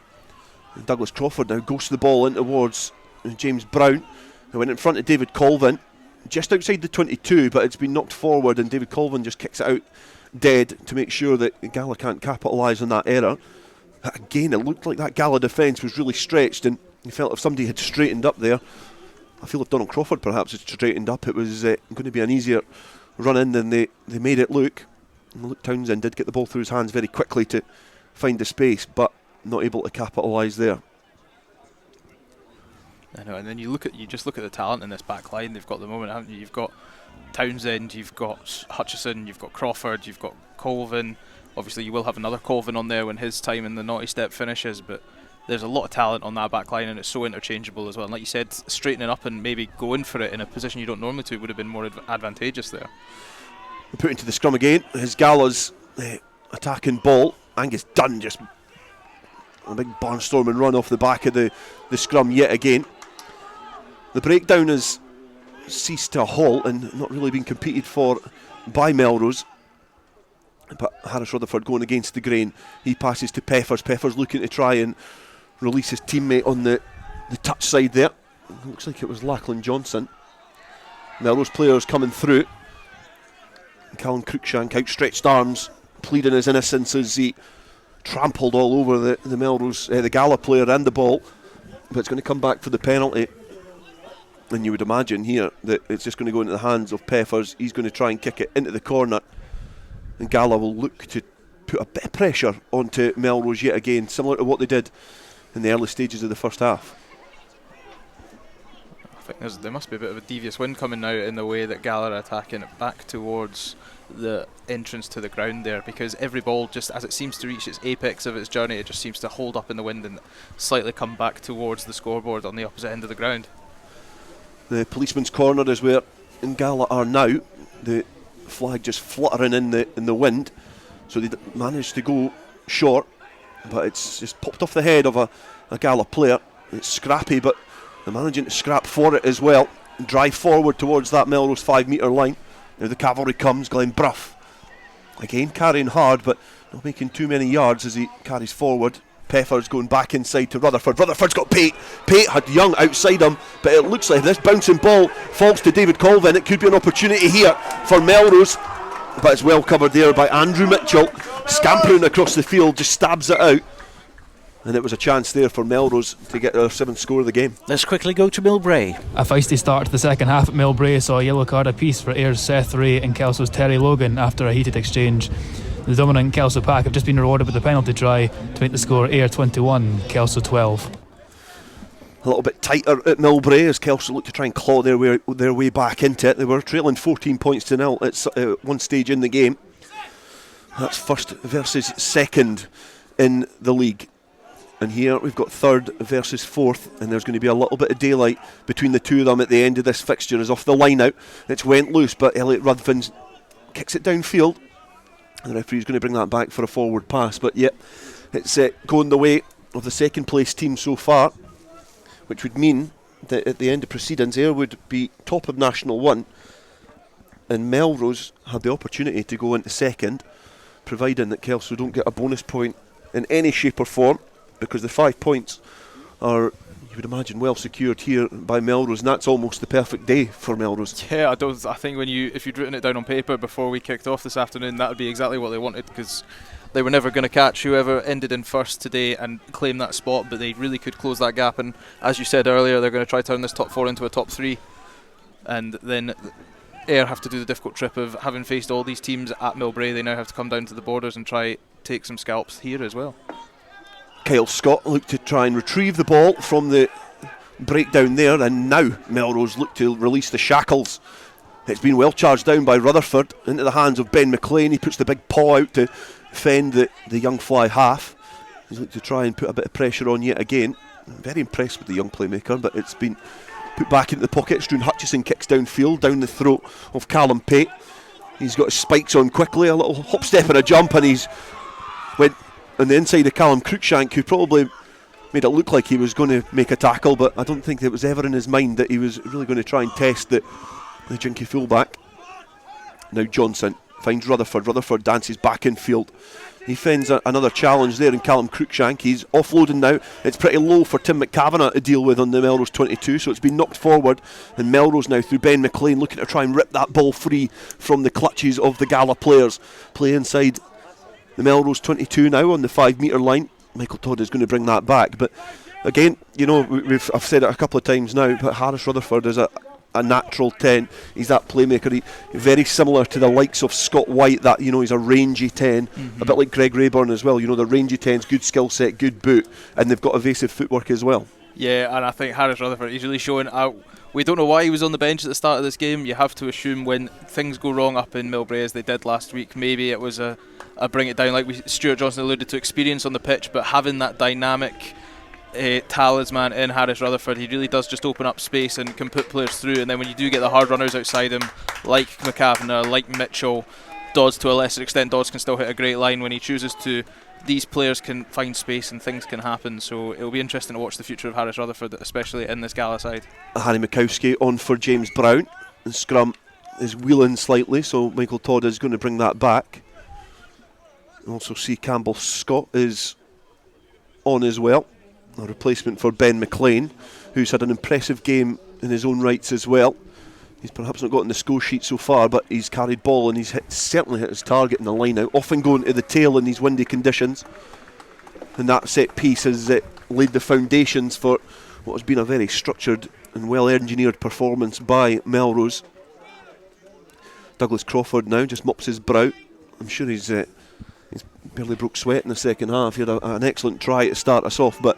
And Douglas Crawford now goes the ball in towards James Brown, who went in front of David Colvin just outside the 22, but it's been knocked forward and David Colvin just kicks it out dead to make sure that Gala can't capitalise on that error. Again, it looked like that Gala defence was really stretched, and you felt if somebody had straightened up there, I feel if Donald Crawford perhaps had straightened up, it was going to be an easier run in than they made it look. And Luke Townsend did get the ball through his hands very quickly to find the space, but not able to capitalise there.
I know, and then you just look at the talent in this back line. They've got the moment, haven't you? You've got Townsend, you've got Hutchison, you've got Crawford, you've got Colvin. Obviously you will have another Colvin on there when his time in the naughty step finishes, but there's a lot of talent on that back line and it's so interchangeable as well. And like you said, straightening up and maybe going for it in a position you don't normally do would have been more advantageous there.
Put into the scrum again. His Gala's attacking ball. Angus Dunn just a big barnstorming run off the back of the scrum yet again. The breakdown has ceased to a halt and not really been competed for by Melrose. But Harris Rutherford going against the grain. He passes to Peppers. Peppers looking to try and release his teammate on the touch side there. It looks like it was Lachlan Johnson. Melrose players coming through. Callum Cruikshank, outstretched arms, pleading his innocence as he trampled all over the Melrose, the Gala player and the ball. But it's going to come back for the penalty. And you would imagine here that it's just going to go into the hands of Peppers. He's going to try and kick it into the corner. And Gala will look to put a bit of pressure onto Melrose yet again, similar to what they did in the early stages of the first half.
I think there must be a bit of a devious wind coming now in the way that Gala are attacking it back towards the entrance to the ground there, because every ball, just as it seems to reach its apex of its journey, it just seems to hold up in the wind and slightly come back towards the scoreboard on the opposite end of the ground.
The policeman's corner is where Gala are now. The flag just fluttering in the wind, so they managed to go short, but it's just popped off the head of a Gala player. It's scrappy, but they're managing to scrap for it as well and drive forward towards that Melrose 5 metre line. Now the cavalry comes. Glenn Brough again carrying hard, but not making too many yards as he carries forward. Peffer's going back inside to Rutherford. Rutherford's got Pate. Pate had Young outside him, but it looks like this bouncing ball falls to David Colvin. It could be an opportunity here for Melrose, but it's well covered there by Andrew Mitchell. Scampering across the field, just stabs it out. And it was a chance there for Melrose to get their 7th score of the game.
Let's quickly go to Millbrae.
A feisty start to the second half at Millbrae saw a yellow card apiece for Ayr's Seth Ray and Kelso's Terry Logan after a heated exchange. The dominant Kelso pack have just been rewarded with a penalty try to make the score Ayr 21, Kelso 12.
A little bit tighter at Millbrae as Kelso looked to try and claw their way back into it. They were trailing 14 points to 0 at one stage in the game. That's first versus second in the league. And here we've got third versus fourth, and there's going to be a little bit of daylight between the two of them at the end of this fixture. As off the line out, it's went loose, but Elliot Ruthven kicks it downfield. The referee's going to bring that back for a forward pass, but yep, it's going the way of the second place team so far, which would mean that at the end of proceedings, Ayr would be top of National 1, and Melrose had the opportunity to go into second, providing that Kelso don't get a bonus point in any shape or form, because the 5 points are, you would imagine, well secured here by Melrose, and that's almost the perfect day for Melrose.
Yeah, I think if you'd written it down on paper before we kicked off this afternoon, that would be exactly what they wanted, because they were never going to catch whoever ended in first today and claim that spot, but they really could close that gap. And as you said earlier, they're going to try to turn this top 4 into a top 3, and then Ayr have to do the difficult trip of having faced all these teams at Millbrae. They now have to come down to the Borders and try take some scalps here as well.
Kyle Scott looked to try and retrieve the ball from the breakdown there, and now Melrose look to release the shackles. It's been well charged down by Rutherford into the hands of Ben McLean. He puts the big paw out to fend the young fly half. He's looked to try and put a bit of pressure on yet again. I'm very impressed with the young playmaker, but it's been put back into the pocket. Struan Hutchison kicks downfield, down the throat of Callum Pate. He's got his spikes on quickly, a little hop step and a jump, and he's went on the inside of Callum Cruikshank, who probably made it look like he was going to make a tackle, but I don't think it was ever in his mind that he was really going to try and test the jinky fullback. Now Johnson finds Rutherford. Rutherford dances back in field. He fends another challenge there in Callum Cruikshank. He's offloading now. It's pretty low for Tim McCavanagh to deal with on the Melrose 22, so it's been knocked forward, and Melrose now through Ben McLean looking to try and rip that ball free from the clutches of the Gala players. Play inside the Melrose 22 now on the 5 metre line. Michael Todd is going to bring that back, but again, you know, I've said it a couple of times now, but Harris Rutherford is a natural 10. He's that playmaker. Very similar to the likes of Scott White, that, you know, he's a rangy 10, a bit like Greg Rayburn as well. You know, the rangy 10's good skill set, good boot, and they've got evasive footwork as well.
Yeah, and I think Harris Rutherford, he's really showing out. We don't know why he was on the bench at the start of this game. You have to assume when things go wrong up in Millbrae, as they did last week, maybe it was a bring it down, like Stuart Johnson alluded to, experience on the pitch, but having that dynamic talisman in Harris Rutherford, he really does just open up space and can put players through. And then when you do get the hard runners outside him, like McCavanagh, like Mitchell, Dodds to a lesser extent, Dodds can still hit a great line when he chooses to. These players can find space and things can happen, so it'll be interesting to watch the future of Harris Rutherford, especially in this Gala side.
Harry Mikowski on for James Brown. The scrum is wheeling slightly, so Michael Todd is going to bring that back. Also see Campbell Scott is on as well, a replacement for Ben McLean, who's had an impressive game in his own rights as well. He's perhaps not gotten the score sheet so far, but he's carried ball and he's certainly hit his target in the line out, often going to the tail in these windy conditions. And that set piece has laid the foundations for what has been a very structured and well engineered performance by Melrose. Douglas Crawford now just mops his brow. I'm sure he's barely broke sweat in the second half. He had an excellent try to start us off, but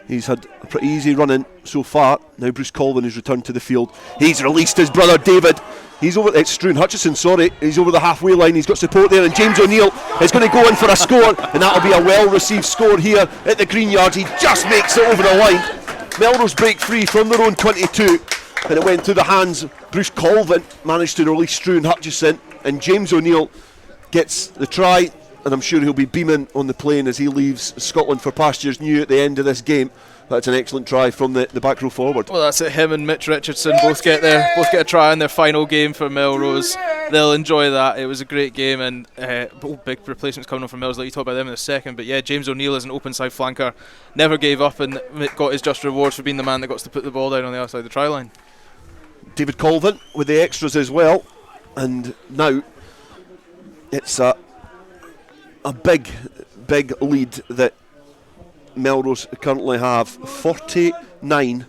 he's had a pretty easy run-in so far. Now Bruce Colvin has returned to the field. He's released his brother David. It's Struan Hutchison, sorry. He's over the halfway line. He's got support there, and James O'Neill is going to go in for a score, and that'll be a well-received score here at the Greenyards. He just makes it over the line. Melrose break free from their own 22, and it went through the hands. Bruce Colvin managed to release Struan Hutchison, and James O'Neill gets the try and I'm sure he'll be beaming on the plane as he leaves Scotland for pastures new at the end of this game. That's an excellent try from the back row forward.
Well, that's it. Him and Mitch Richardson both get a try in their final game for Melrose. They'll enjoy that. It was a great game, and big replacements coming on from Melrose. Let you talk about them in a second. But yeah, James O'Neill is an open side flanker, never gave up, and got his just rewards for being the man that got to put the ball down on the other side of the try line.
David Colvin with the extras as well, and now it's a big lead that Melrose currently have. 49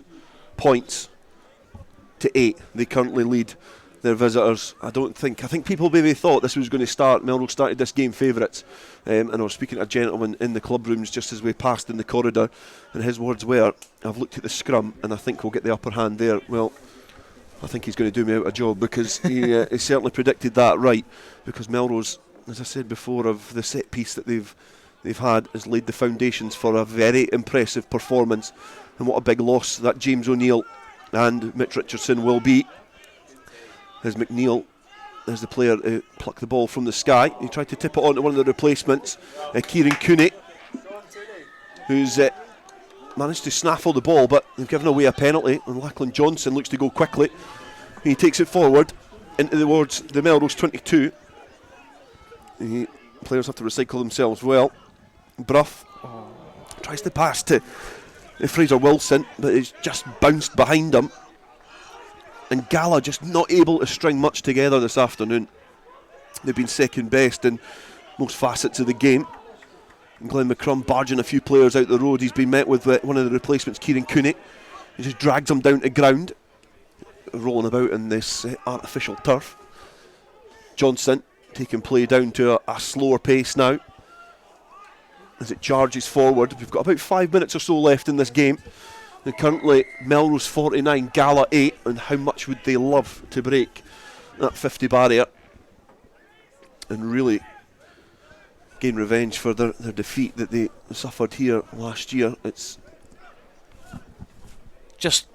points to 8. They currently lead their visitors. I think people maybe thought this was going to start. Melrose started this game favourites, and I was speaking to a gentleman in the club rooms just as we passed in the corridor, and his words were, "I've looked at the scrum and I think we'll get the upper hand there." Well, I think he's going to do me out a job, because he certainly predicted that right, because Melrose, as I said before, of the set piece that they've had, has laid the foundations for a very impressive performance. And what a big loss that James O'Neill and Mitch Richardson will be, as McNeil, as the player who plucked the ball from the sky. He tried to tip it on to one of the replacements, Kieran Cooney, who's managed to snaffle the ball, but they've given away a penalty, and Lachlan Johnson looks to go quickly. He takes it forward into towards the Melrose 22. Players have to recycle themselves well. Bruff tries to pass to Fraser Wilson, but it's just bounced behind him. And Gala just not able to string much together this afternoon. They've been second best in most facets of the game. And Glenn McCrum barging a few players out the road. He's been met with one of the replacements, Kieran Cooney. He just drags him down to ground, rolling about in this artificial turf. Johnson taking play down to a slower pace now as it charges forward. We've got about 5 minutes or so left in this game, and currently Melrose 49, Gala 8, and how much would they love to break that 50 barrier and really gain revenge for their defeat that they suffered here last year. It's
just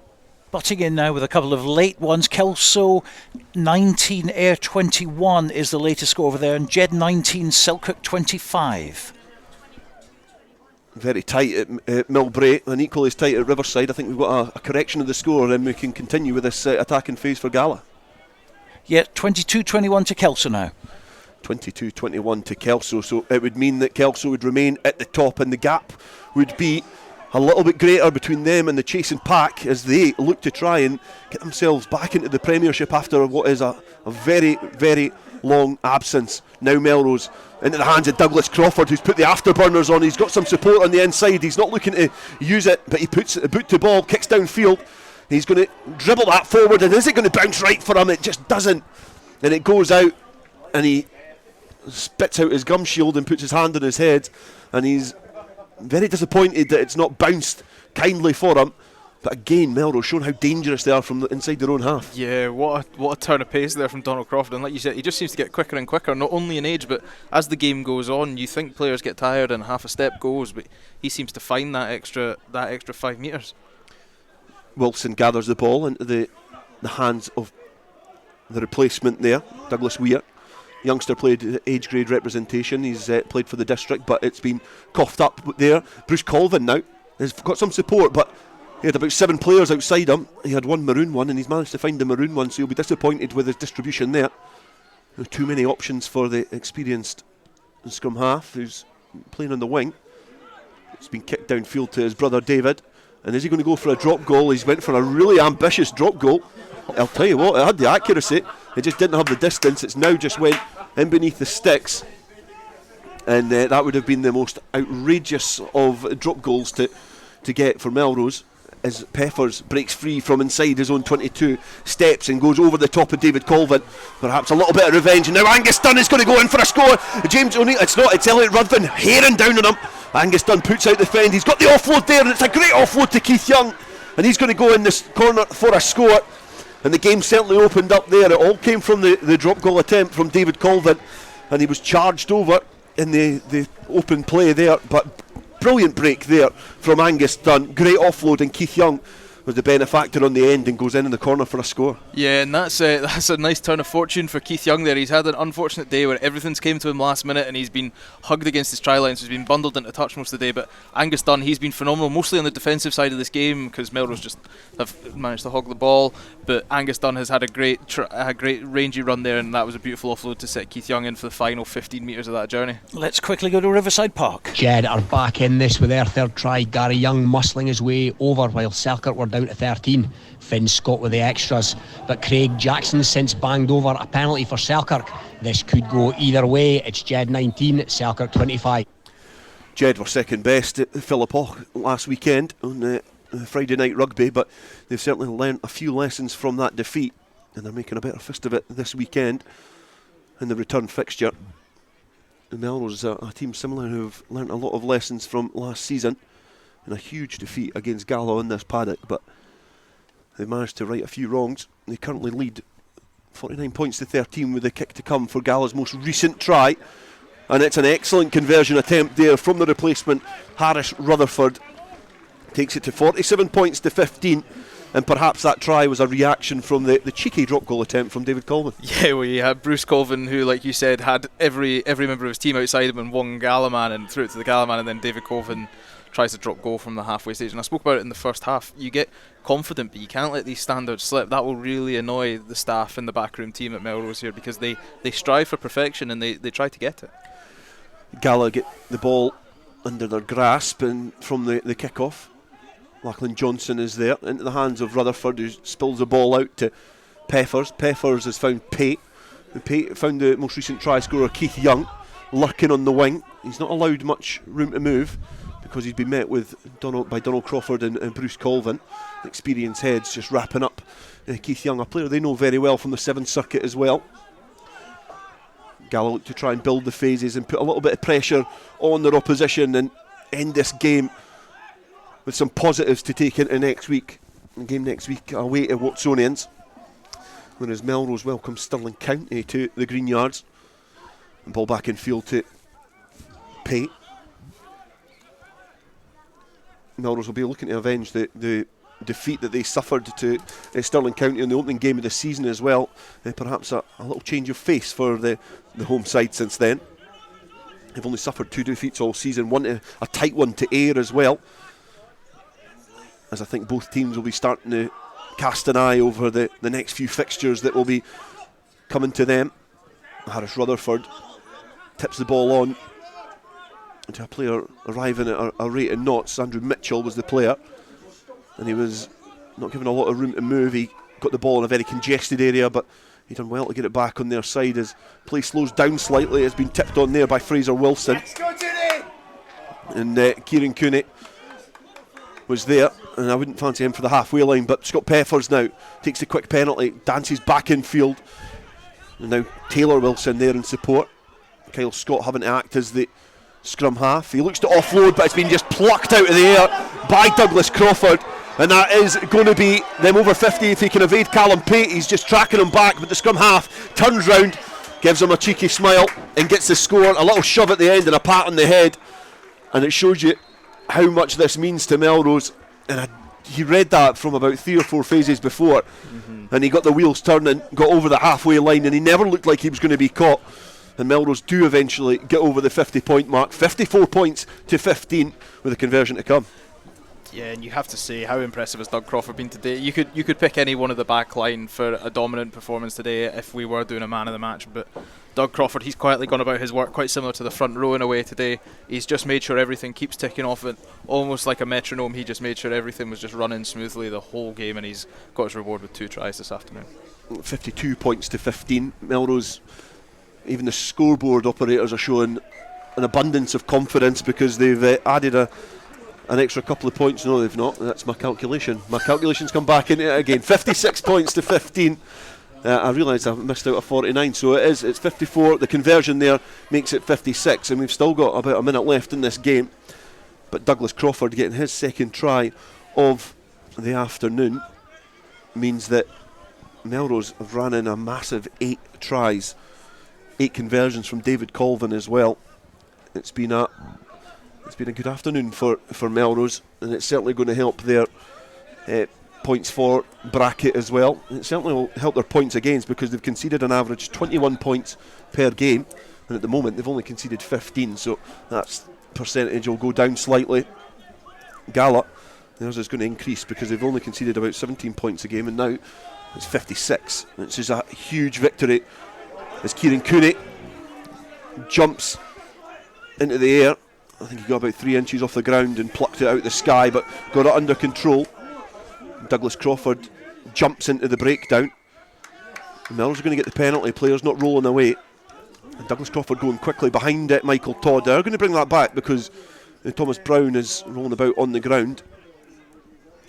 butting in now with a couple of late ones. Kelso 19, Ayr 21 is the latest score over there, and Jed 19, Selkirk 25.
Very tight at Millbrae, and equally as tight at Riverside. I think we've got a correction of the score, and we can continue with this attacking phase for Gala.
Yeah, 22-21 to Kelso now.
22-21 to Kelso, so it would mean that Kelso would remain at the top, and the gap would be a little bit greater between them and the chasing pack as they look to try and get themselves back into the Premiership after what is a very, very long absence. Now Melrose into the hands of Douglas Crawford, who's put the afterburners on. He's got some support on the inside. He's not looking to use it, but he puts a boot to ball, kicks downfield. He's going to dribble that forward, and is it going to bounce right for him? It just doesn't, and it goes out, and he spits out his gum shield and puts his hand on his head, and he's very disappointed that it's not bounced kindly for him. But again, Melrose showing how dangerous they are from inside their own half.
Yeah, what a turn of pace there from Donald Crawford. And like you said, he just seems to get quicker and quicker, not only in age, but as the game goes on. You think players get tired and half a step goes, but he seems to find that extra 5 metres.
Wilson gathers the ball into the hands of the replacement there, Douglas Weir. Youngster played age grade representation. He's played for the district, but it's been coughed up there. Bruce Colvin now has got some support, but he had about 7 players outside him. He had one maroon one, and he's managed to find the maroon one, so he'll be disappointed with his distribution there. There are too many options for the experienced scrum half, who's playing on the wing. It's been kicked downfield to his brother David. And is he going to go for a drop goal? He's went for a really ambitious drop goal. I'll tell you what, it had the accuracy, it just didn't have the distance. It's now just went in beneath the sticks, and that would have been the most outrageous of drop goals to get for Melrose, as Peffers breaks free from inside his own 22, steps and goes over the top of David Colvin. Perhaps a little bit of revenge, and now Angus Dunn is going to go in for a score. James O'Neill, it's Elliot Ruthven haring down on him. Angus Dunn puts out the fend. He's got the offload there, and it's a great offload to Keith Young, and he's going to go in this corner for a score. And the game certainly opened up there. It all came from the drop goal attempt from David Colvin, and he was charged over in the open play there, but brilliant break there from Angus Dunn. Great offload, and Keith Young was the benefactor on the end and goes in the corner for a score.
Yeah, and that's a nice turn of fortune for Keith Young there. He's had an unfortunate day where everything's came to him last minute and he's been hugged against his try line, so he's been bundled into touch most of the day. But Angus Dunn, he's been phenomenal, mostly on the defensive side of this game because Melrose just have managed to hog the ball. But Angus Dunn has had a great rangy run there, and that was a beautiful offload to set Keith Young in for the final 15 metres of that journey.
Let's quickly go to Riverside Park.
Jed are back in this with their third try. Gary Young muscling his way over while Selkirk were down to 13. Finn Scott with the extras, but Craig Jackson since banged over a penalty for Selkirk. This could go either way. It's Jed 19, Selkirk 25.
Jed were second best at Philippa last weekend on Friday night rugby, but they've certainly learned a few lessons from that defeat, and they're making a better fist of it this weekend in the return fixture. And Melrose is a team similar who've learned a lot of lessons from last season in a huge defeat against Gala in this paddock, but they've managed to right a few wrongs. They currently lead 49 points to 13 with the kick to come for Gala's most recent try, and it's an excellent conversion attempt there from the replacement Harris Rutherford. Takes it to 47 points to 15, and perhaps that try was a reaction from the cheeky drop goal attempt from David Colvin.
Yeah, well, you had Bruce Colvin, who, like you said, had every member of his team outside him and one Gala man and threw it to the Gala man, and then David Colvin tries to drop goal from the halfway stage. And I spoke about it in the first half. You get confident, but you can't let these standards slip. That will really annoy the staff and the backroom team at Melrose here, because they strive for perfection and they try to get it.
Gala get the ball under their grasp and from the kick-off. Lachlan Johnson is there into the hands of Rutherford, who spills the ball out to Peppers. Peppers has found Pate. Pate found the most recent try scorer Keith Young lurking on the wing. He's not allowed much room to move because he's been met with by Donald Crawford and Bruce Colvin. Experienced heads just wrapping up Keith Young, a player they know very well from the 7th Circuit as well. Gala look to try and build the phases and put a little bit of pressure on their opposition and end this game with some positives to take into next week. The game next week away to Watsonians, whereas Melrose welcomes Stirling County to the Greenyards. And ball back in field to Pate. Melrose will be looking to avenge the defeat that they suffered to Stirling County in the opening game of the season as well. Perhaps a little change of face for the home side since then. They've only suffered 2 defeats all season, a tight one to Ayr as well, as I think both teams will be starting to cast an eye over the next few fixtures that will be coming to them. Harris Rutherford tips the ball on to a player arriving at a rate of knots. Andrew Mitchell was the player, and he was not given a lot of room to move. He got the ball in a very congested area, but he done well to get it back on their side as play slows down slightly. It's been tipped on there by Fraser Wilson. Let's go, Judy! And Kieran Cooney was there, and I wouldn't fancy him for the halfway line, but Scott Peppers now takes the quick penalty, dances back in field, and now Taylor Wilson there in support. Kyle Scott having to act as the scrum half. He looks to offload, but it's been just plucked out of the air by Douglas Crawford, and that is going to be them over 50 if he can evade Callum Pate. He's just tracking him back, but the scrum half turns round, gives him a cheeky smile and gets the score. A little shove at the end and a pat on the head, and it shows you how much this means to Melrose. And he read that from about 3 or 4 phases before, and he got the wheels turning, got over the halfway line, and he never looked like he was going to be caught. And Melrose do eventually get over the 50-point mark, 54 points to 15 with a conversion to come.
Yeah, and you have to say, how impressive has Doug Crawford been today? You could pick any one of the back line for a dominant performance today if we were doing a man of the match, but Doug Crawford, he's quietly gone about his work quite similar to the front row in a way today. He's just made sure everything keeps ticking off, and almost like a metronome, he just made sure everything was just running smoothly the whole game, and he's got his reward with 2 tries this afternoon.
52 points to 15. Melrose, even the scoreboard operators are showing an abundance of confidence because they've added an extra couple of points. No, they've not. That's my calculation. My calculation's come back into it again. 56 points to 15. I realise I've missed out a 49, so it's 54. The conversion there makes it 56, and we've still got about a minute left in this game. But Douglas Crawford getting his second try of the afternoon means that Melrose have ran in a massive 8 tries, 8 conversions from David Colvin as well. It's been a good afternoon for Melrose, and it's certainly going to help their points for bracket as well. It certainly will help their points against, because they've conceded an average 21 points per game, and at the moment they've only conceded 15, so that percentage will go down slightly. Gala, theirs is going to increase because they've only conceded about 17 points a game, and now it's 56, which is a huge victory as Kieran Cooney jumps into the air. I think he got about 3 inches off the ground and plucked it out of the sky, but got it under control. Douglas Crawford jumps into the breakdown. Melrose are going to get the penalty, players not rolling away. And Douglas Crawford going quickly behind it. Michael Todd, they're going to bring that back because Thomas Brown is rolling about on the ground.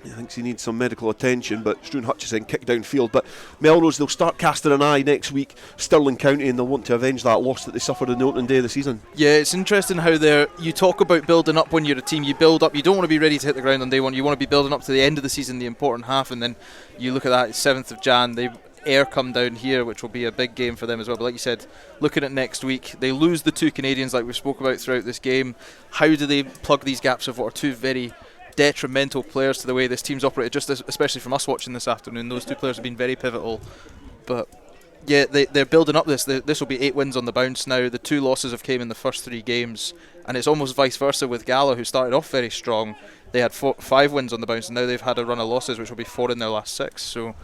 He thinks he needs some medical attention, but Struan Hutchison kicked downfield. But Melrose, they'll start casting an eye next week, Stirling County, and they'll want to avenge that loss that they suffered on the opening day of the season.
Yeah, it's interesting how you talk about building up when you're a team. You build up, you don't want to be ready to hit the ground on day one. You want to be building up to the end of the season, the important half, and then you look at that, it's 7th of Jan, they Ayr come down here, which will be a big game for them as well. But like you said, looking at next week, they lose the 2 Canadians like we spoke about throughout this game. How do they plug these gaps of what are 2 very detrimental players to the way this team's operated, just especially from us watching this afternoon? Those 2 players have been very pivotal. But yeah, they're building up this. This will be 8 wins on the bounce now. The 2 losses have came in the first 3 games, and it's almost vice versa with Gala, who started off very strong. They had 5 wins on the bounce, and now they've had a run of losses, which will be 4 in their last 6. So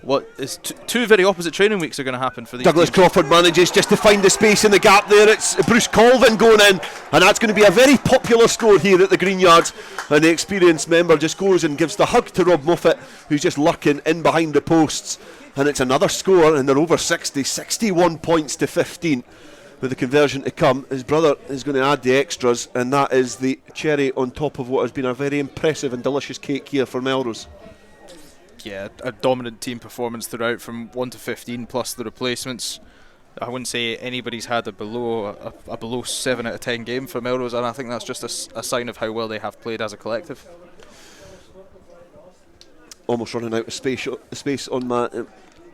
what is 2 very opposite training weeks are going to happen for these
Douglas
teams.
Crawford manages just to find the space in the gap there. It's Bruce Colvin going in, and that's going to be a very popular score here at the Greenyards. And the experienced member just goes and gives the hug to Rob Moffat, who's just lurking in behind the posts. And it's another score, and they're over 61 points to 15 with the conversion to come. His brother is going to add the extras, and that is the cherry on top of what has been a very impressive and delicious cake here for Melrose.
Yeah, a dominant team performance throughout from 1 to 15 plus the replacements. I wouldn't say anybody's had a below 7 out of 10 game for Melrose, and I think that's just a sign of how well they have played as a collective.
Almost running out of space on my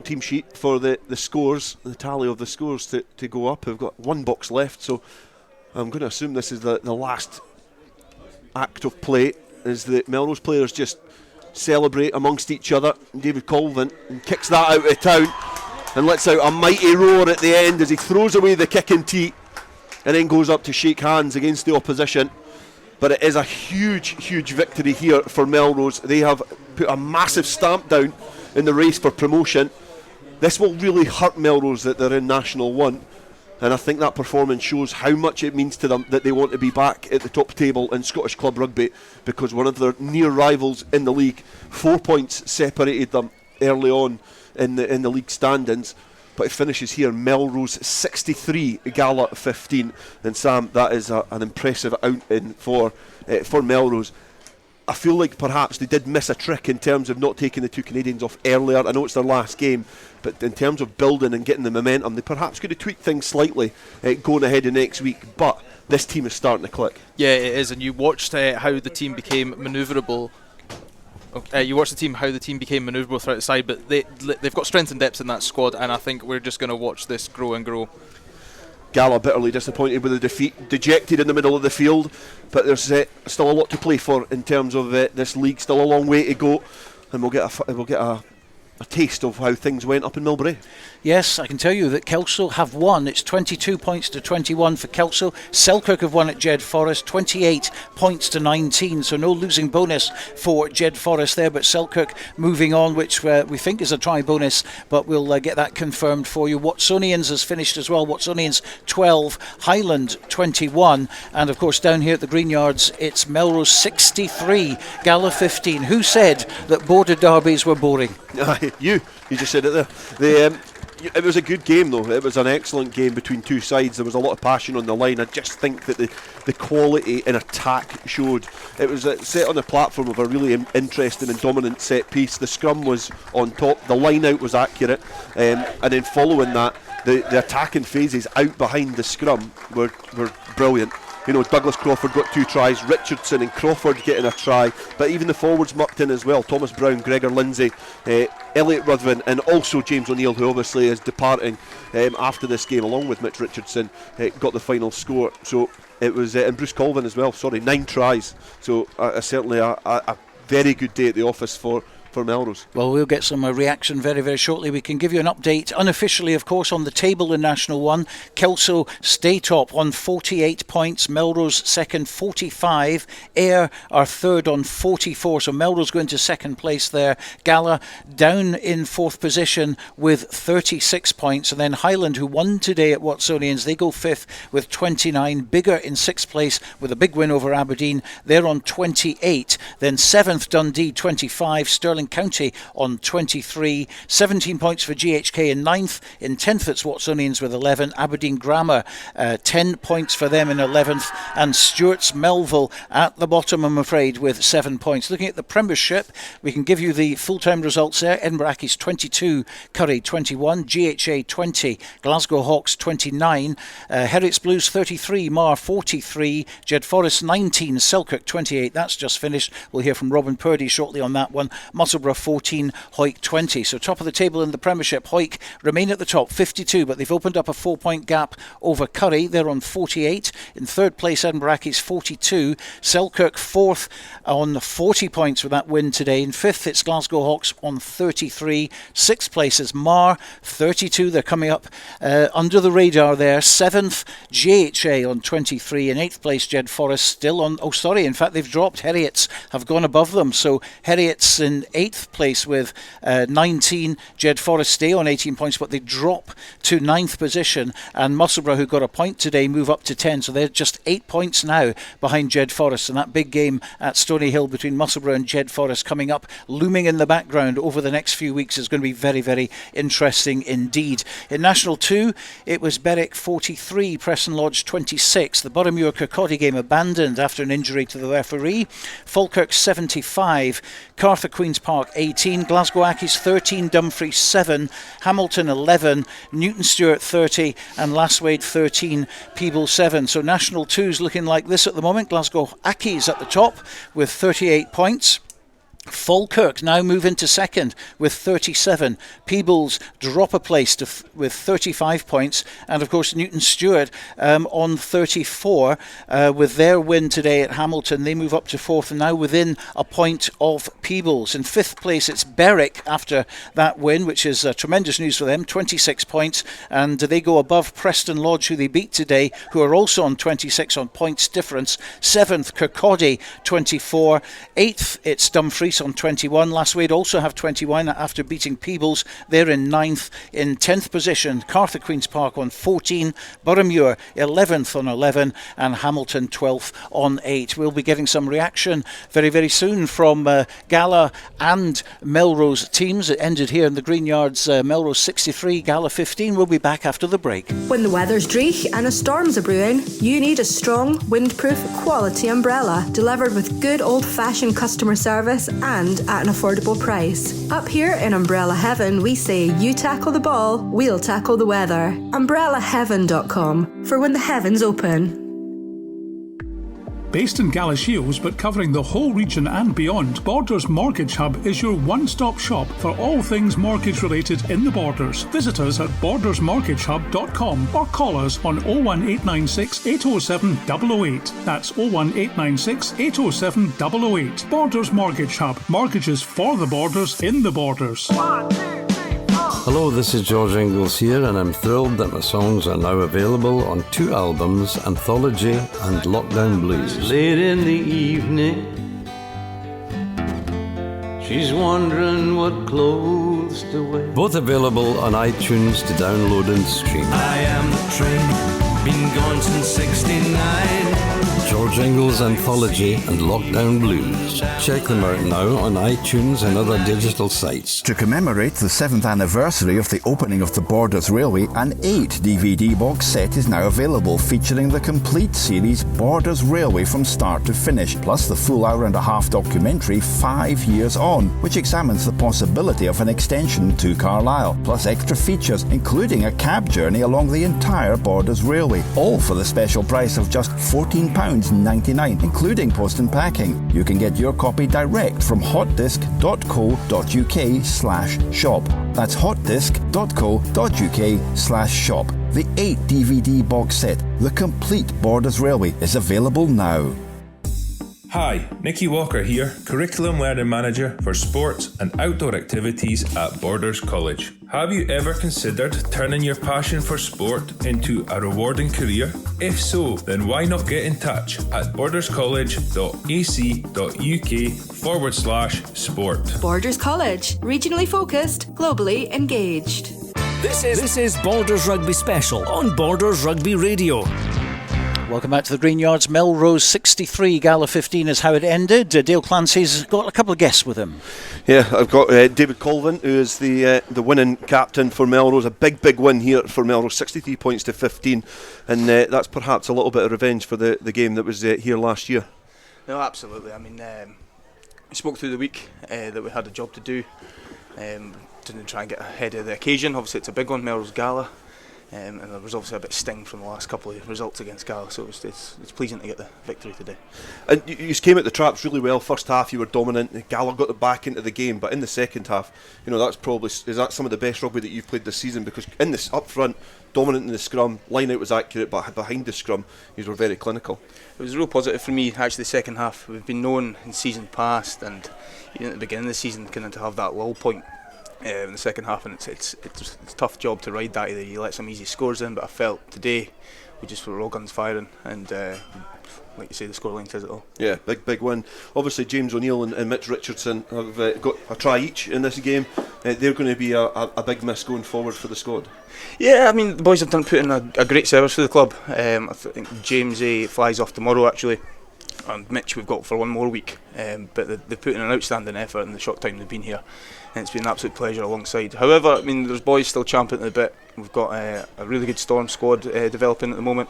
team sheet for the scores, the tally of the scores to go up. I've got 1 box left, so I'm going to assume this is the last act of play, as the Melrose players just celebrate amongst each other. David Colvin kicks that out of town and lets out a mighty roar at the end as he throws away the kicking tee and then goes up to shake hands against the opposition. But it is a huge victory here for Melrose. They have put a massive stamp down in the race for promotion. This will really hurt Melrose that they're in National 1, and I think that performance shows how much it means to them that they want to be back at the top table in Scottish Club Rugby, because one of their near rivals in the league, 4 points separated them early on in the league standings. But it finishes here, Melrose 63, Gala 15. And Sam, that is an impressive outing for Melrose. I feel like perhaps they did miss a trick in terms of not taking the 2 Canadians off earlier. I know it's their last game, but in terms of building and getting the momentum, they perhaps could have tweaked things slightly going ahead of next week. But this team is starting to click.
Yeah, it is, and you watched how the team became manoeuvrable. You watched how the team became manoeuvrable throughout the side, but they've got strength and depth in that squad, and I think we're just going to watch this grow and grow.
Gala bitterly disappointed with the defeat, dejected in the middle of the field, but there's still a lot to play for in terms of this league. Still a long way to go, and we'll get a taste of how things went up in Milbrae.
Yes, I can tell you that Kelso have won. It's 22 points to 21 for Kelso. Selkirk have won at Jed Forest, 28 points to 19, so no losing bonus for Jed Forest there, but Selkirk moving on, which we think is a try bonus, but we'll get that confirmed for you. Watsonians has finished as well. Watsonians 12, Highland 21, and of course down here at the Greenyards it's Melrose 63, Gala 15. Who said that border derbies were boring?
You just said it there. It was a good game though. It was an excellent game between 2 sides. There was a lot of passion on the line. I just think that the quality in attack showed. It was set on the platform of a really interesting and dominant set piece. The scrum was on top, the line out was accurate, and then following that, the attacking phases out behind the scrum were brilliant. You know, Douglas Crawford got 2 tries, Richardson and Crawford getting a try, but even the forwards mucked in as well. Thomas Brown, Gregor Lindsay, Elliot Ruthven, and also James O'Neill, who obviously is departing after this game, along with Mitch Richardson, got the final score. So it was, and Bruce Colvin as well, 9 tries. So certainly a very good day at the office for for Melrose.
Well, we'll get some reaction very, very shortly. We can give you an update, unofficially, of course, on the table in National 1. Kelso stay top on 48 points. Melrose second, 45. Ayr are third on 44. So Melrose going to second place there. Gala down in fourth position with 36 points. And then Highland, who won today at Watsonians, they go fifth with 29. Bigger in sixth place with a big win over Aberdeen. They're on 28. Then seventh, Dundee, 25. Stirling County on 23. 17 points for GHK in ninth. In 10th it's Watsonians with 11. Aberdeen Grammar 10 points for them in 11th. And Stuart's Melville at the bottom, I'm afraid, with 7 points. Looking at the Premiership, we can give you the full-time results there. Edinburgh Accies 22, Curry 21, GHA 20, Glasgow Hawks 29, Heriots Blues 33, Mar 43, Jed Forest 19, Selkirk 28. That's just finished. We'll hear from Robin Purdy shortly on that one. Musselburgh 14, Hawick 20. So top of the table in the Premiership. Hawick remain at the top, 52, but they've opened up a 4-point gap over Curry. They're on 48. In third place, Edinburgh Accies 42. Selkirk fourth on 40 points with that win today. In fifth, it's Glasgow Hawks on 33. Sixth place is Mar, 32. They're coming up under the radar there. Seventh, GHA on 23. In eighth place, Jed Forest still on... Oh, sorry, in fact, they've dropped. Heriots have gone above them. So Heriots in eighth place with 19. Jed Forest stay on 18 points, but they drop to ninth position. And Musselburgh, who got a point today, move up to 10. So they're just 8 points now behind Jed Forest. And that big game at Stony Hill between Musselburgh and Jed Forest coming up, looming in the background over the next few weeks, is going to be very, very interesting indeed. In National 2, it was Berwick 43, Preston Lodge 26. The Boroughmuir Kirkcaldy game abandoned after an injury to the referee. Falkirk 75, Cartha Queen's Park 18, Glasgow Accies 13, Dumfries 7, Hamilton 11, Newton Stewart 30, and Lasswade 13, Peebles 7. So National 2's looking like this at the moment. Glasgow Accies at the top with 38 points. Falkirk now move into second with 37. Peebles drop a place with 35 points. And of course Newton Stewart on 34 with their win today at Hamilton. They move up to fourth and now within a point of Peebles. In fifth place it's Berwick after that win, which is tremendous news for them, 26 points. And they go above Preston Lodge, who they beat today, who are also on 26 on points difference. Seventh, Kirkcaldy, 24. Eighth, it's Dumfries on 21. Lasswade also have 21 after beating Peebles. They're in ninth. In 10th position, Cartha Queen's Park on 14. Boroughmuir 11th on 11. And Hamilton 12th on 8. We'll be getting some reaction very, very soon from Gala and Melrose teams. It ended here in the Greenyards. Melrose 63, Gala 15. We'll be back after the break.
When the weather's dreich and a storm's a brewing, you need a strong, windproof, quality umbrella delivered with good old-fashioned customer service and at an affordable price. Up here in Umbrella Heaven, we say you tackle the ball, we'll tackle the weather. UmbrellaHeaven.com for when the heavens open.
Based in Galashiels but covering the whole region and beyond, Borders Mortgage Hub is your one-stop shop for all things mortgage related in the Borders. Visit us at bordersmortgagehub.com or call us on 01896 807 008. That's 01896 807 008. Borders Mortgage Hub. Mortgages for the Borders in the Borders.
Hello, this is George Ingalls here, and I'm thrilled that my songs are now available on 2 albums, Anthology and Lockdown Blues.
Late in the evening, she's wondering what clothes to wear.
Both available on iTunes to download and stream.
I am the train, been gone since 69.
George Ingalls Anthology and Lockdown Blues. Check them out now on iTunes and other digital sites.
To commemorate the 7th anniversary of the opening of the Borders Railway, an 8 DVD box set is now available featuring the complete series Borders Railway from start to finish, plus the full hour-and-a-half documentary 5 Years On, which examines the possibility of an extension to Carlisle, plus extra features including a cab journey along the entire Borders Railway, all for the special price of just £14.99, including post and packing. You can get your copy direct from hotdisc.co.uk/shop. That's hotdisc.co.uk/shop. The 8 DVD box set, The Complete Borders Railway, is available now.
Hi, Nicky Walker here, Curriculum Learning Manager for Sports and Outdoor Activities at Borders College. Have you ever considered turning your passion for sport into a rewarding career? If so, then why not get in touch at borderscollege.ac.uk/sport.
Borders College, regionally focused, globally engaged.
This is Borders Rugby Special on Borders Rugby Radio.
Welcome back to the Greenyards. Melrose 63, Gala 15 is how it ended. Dale Clancy's got a couple of guests with him.
Yeah, I've got David Colvin, who is the winning captain for Melrose. A big win here for Melrose, 63 points to 15, and that's perhaps a little bit of revenge for the game that was here last year.
No, absolutely. I mean, we spoke through the week that we had a job to do. Didn't try and get ahead of the occasion. Obviously, it's a big one, Melrose Gala. And there was obviously a bit of sting from the last couple of results against Gala, so it's pleasing to get the victory today.
And you came at the traps really well. First half you were dominant. Gala got the back into the game, but in the second half, is that some of the best rugby that you've played this season? Because in this up front, dominant in the scrum, line out was accurate, but behind the scrum, you were very clinical.
It was real positive for me, actually, the second half. We've been known in season past, and even at the beginning of the season, kind of to have that lull point in the second half, and it's a tough job to ride that. Either you let some easy scores in, but I felt today we just were all guns firing, and like you say, the scoreline says it all. Yeah,
big win. Obviously James O'Neill and Mitch Richardson have got a try each in this game. They're going to be a big miss going forward for the squad.
Yeah, I mean, the boys have put in a great service for the club. I think James flies off tomorrow actually, and Mitch we've got for one more week, but they've put in an outstanding effort in the short time they've been here, and it's been an absolute pleasure alongside. However, I mean, there's boys still champing at the bit. We've got a really good Storm squad developing at the moment,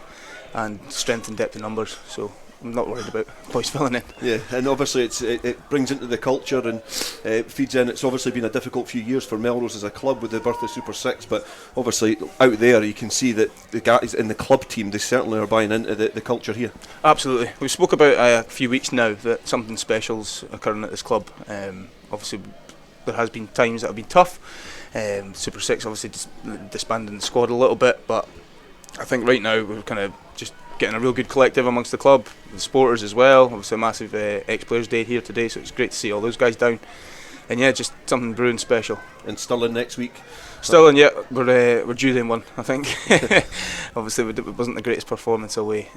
and strength and depth in numbers, so I'm not worried about boys filling in.
Yeah, and obviously it brings into the culture and feeds in. It's obviously been a difficult few years for Melrose as a club with the birth of Super 6, but obviously out there you can see that the guys in the club team, they certainly are buying into the culture here.
Absolutely. We spoke about a few weeks now that something special's occurring at this club. Obviously there has been times that have been tough. Super 6 obviously disbanding the squad a little bit, but I think right now we're kind of just getting a real good collective amongst the club, the supporters as well. Obviously a massive ex-players day here today, so it's great to see all those guys down. And yeah, just something brewing special.
And Stirling next week?
Stirling, yeah, we're due them one, I think. Obviously it wasn't the greatest performance away,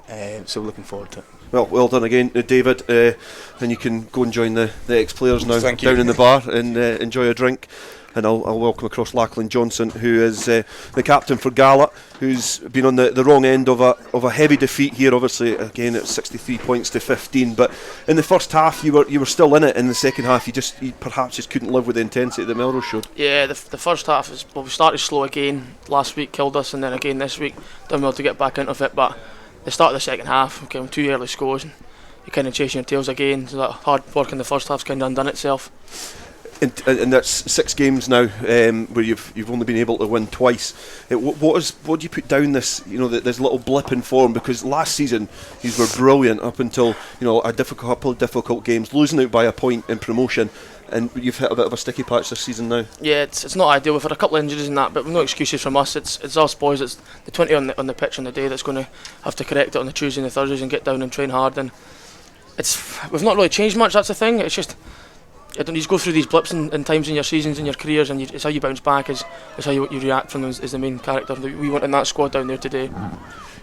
so looking forward to it.
Well done again, David, and you can go and join the ex-players now down in the bar and enjoy a drink. And I'll welcome across Lachlan Johnson, who is the captain for Gala, who's been on the wrong end of a heavy defeat here. Obviously, again, it's 63 points to 15. But in the first half, you were still in it. In the second half, you perhaps just couldn't live with the intensity that Melrose showed.
Yeah, the first half we started slow again. Last week killed us, and then again this week done well to get back into it. But the start of the second half, we came 2 early scores, and you're kind of chasing your tails again. So that hard work in the first half's kind of undone itself.
And that's 6 games now where you've only been able to win twice. What do you put down this this little blip in form? Because last season you were brilliant up until a couple of difficult games, losing out by a point in promotion, and you've hit a bit of a sticky patch this season now.
Yeah, it's not ideal. We've had a couple of injuries and that, but no excuses from us. It's us boys. It's the 20 on the pitch on the day that's going to have to correct it on the Tuesday and the Thursdays and get down and train hard. And we've not really changed much. That's the thing. It's just. You just go through these blips in times in your seasons and your careers, and it's how you bounce back is how you react from them is the main character that we want in that squad down there today.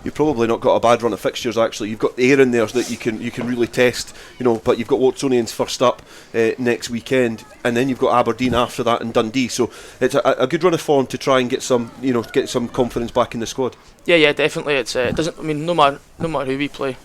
You've probably not got a bad run of fixtures actually. You've got air in there that you can really test, but you've got Watsonians first up next weekend, and then you've got Aberdeen after that and Dundee. So it's a good run of form to try and get some confidence back in the squad.
Yeah, definitely. It doesn't. I mean, no matter who we play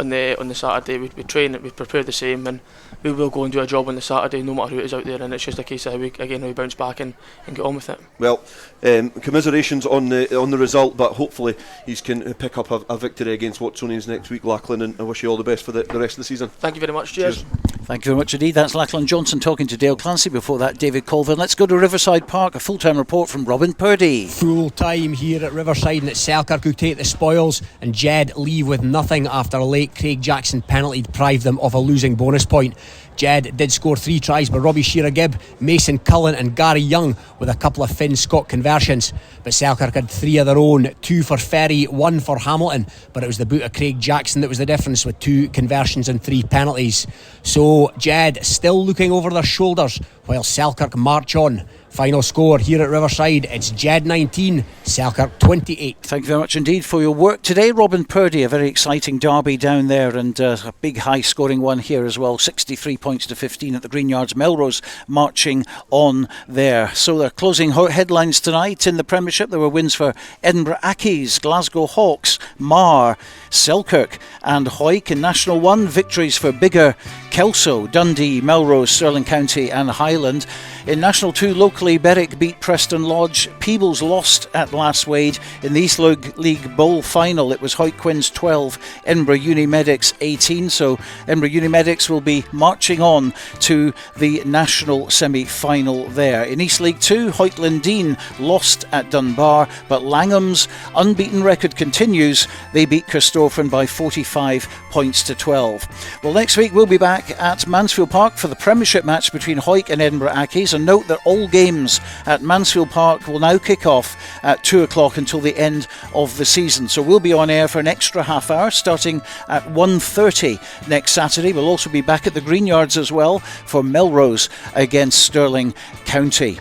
on the Saturday, we train, we prepare the same, and we will go and do a job on the Saturday no matter who it is out there, and it's just a case of how we bounce back and get on with it.
Well, commiserations on the result, but hopefully you can pick up a victory against Watsonians next week, Lachlan, and I wish you all the best for the rest of the season.
Thank you very much. Cheers.
Thank you very much indeed. That's Lachlan Johnson talking to Dale Clancy. Before that, David Colvin. Let's go to Riverside Park. A full-time report from Robin Purdy.
Full time here at Riverside, and it's Selkirk who take the spoils, and Jed leave with nothing after a late Craig Jackson penalty deprived them of a losing bonus point. Jed did score 3 tries by Robbie Shearer-Gibb, Mason Cullen and Gary Young, with a couple of Finn Scott conversions. But Selkirk had 3 of their own, 2 for Ferry, 1 for Hamilton, but it was the boot of Craig Jackson that was the difference, with 2 conversions and 3 penalties. So Jed still looking over their shoulders while Selkirk march on. Final score here at Riverside, it's Jed 19, Selkirk 28.
Thank you very much indeed for your work today, Robin Purdy. A very exciting derby down there, and a big high scoring one here as well. 63 points to 15 at the Greenyards. Melrose marching on there. So they're closing headlines tonight in the Premiership. There were wins for Edinburgh Accies, Glasgow Hawks, Mar, Selkirk and Hawick. In National 1, victories for Biggar, Kelso, Dundee, Melrose, Stirling County and Highland. In National 2, locally, Berwick beat Preston Lodge. Peebles lost at Last Wade. In the East League Bowl final, it was Hawick Quins 12, Edinburgh Unimedics 18. So Edinburgh Unimedics will be marching on to the national semi-final there. In East League 2, Hawick Lindeen lost at Dunbar, but Langham's unbeaten record continues. They beat Christopherson by 45 points to 12. Well, next week we'll be back at Mansfield Park for the Premiership match between Hawick and Edinburgh Accies. And note that all games at Mansfield Park will now kick off at 2 o'clock until the end of the season. So we'll be on air for an extra half hour starting at 1:30 next Saturday. We'll also be back at the Greenyards as well for Melrose against Stirling County.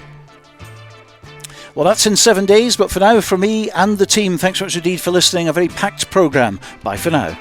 Well, that's in 7 days, but for now, from me and the team, thanks so much indeed for listening. A very packed programme. Bye for now.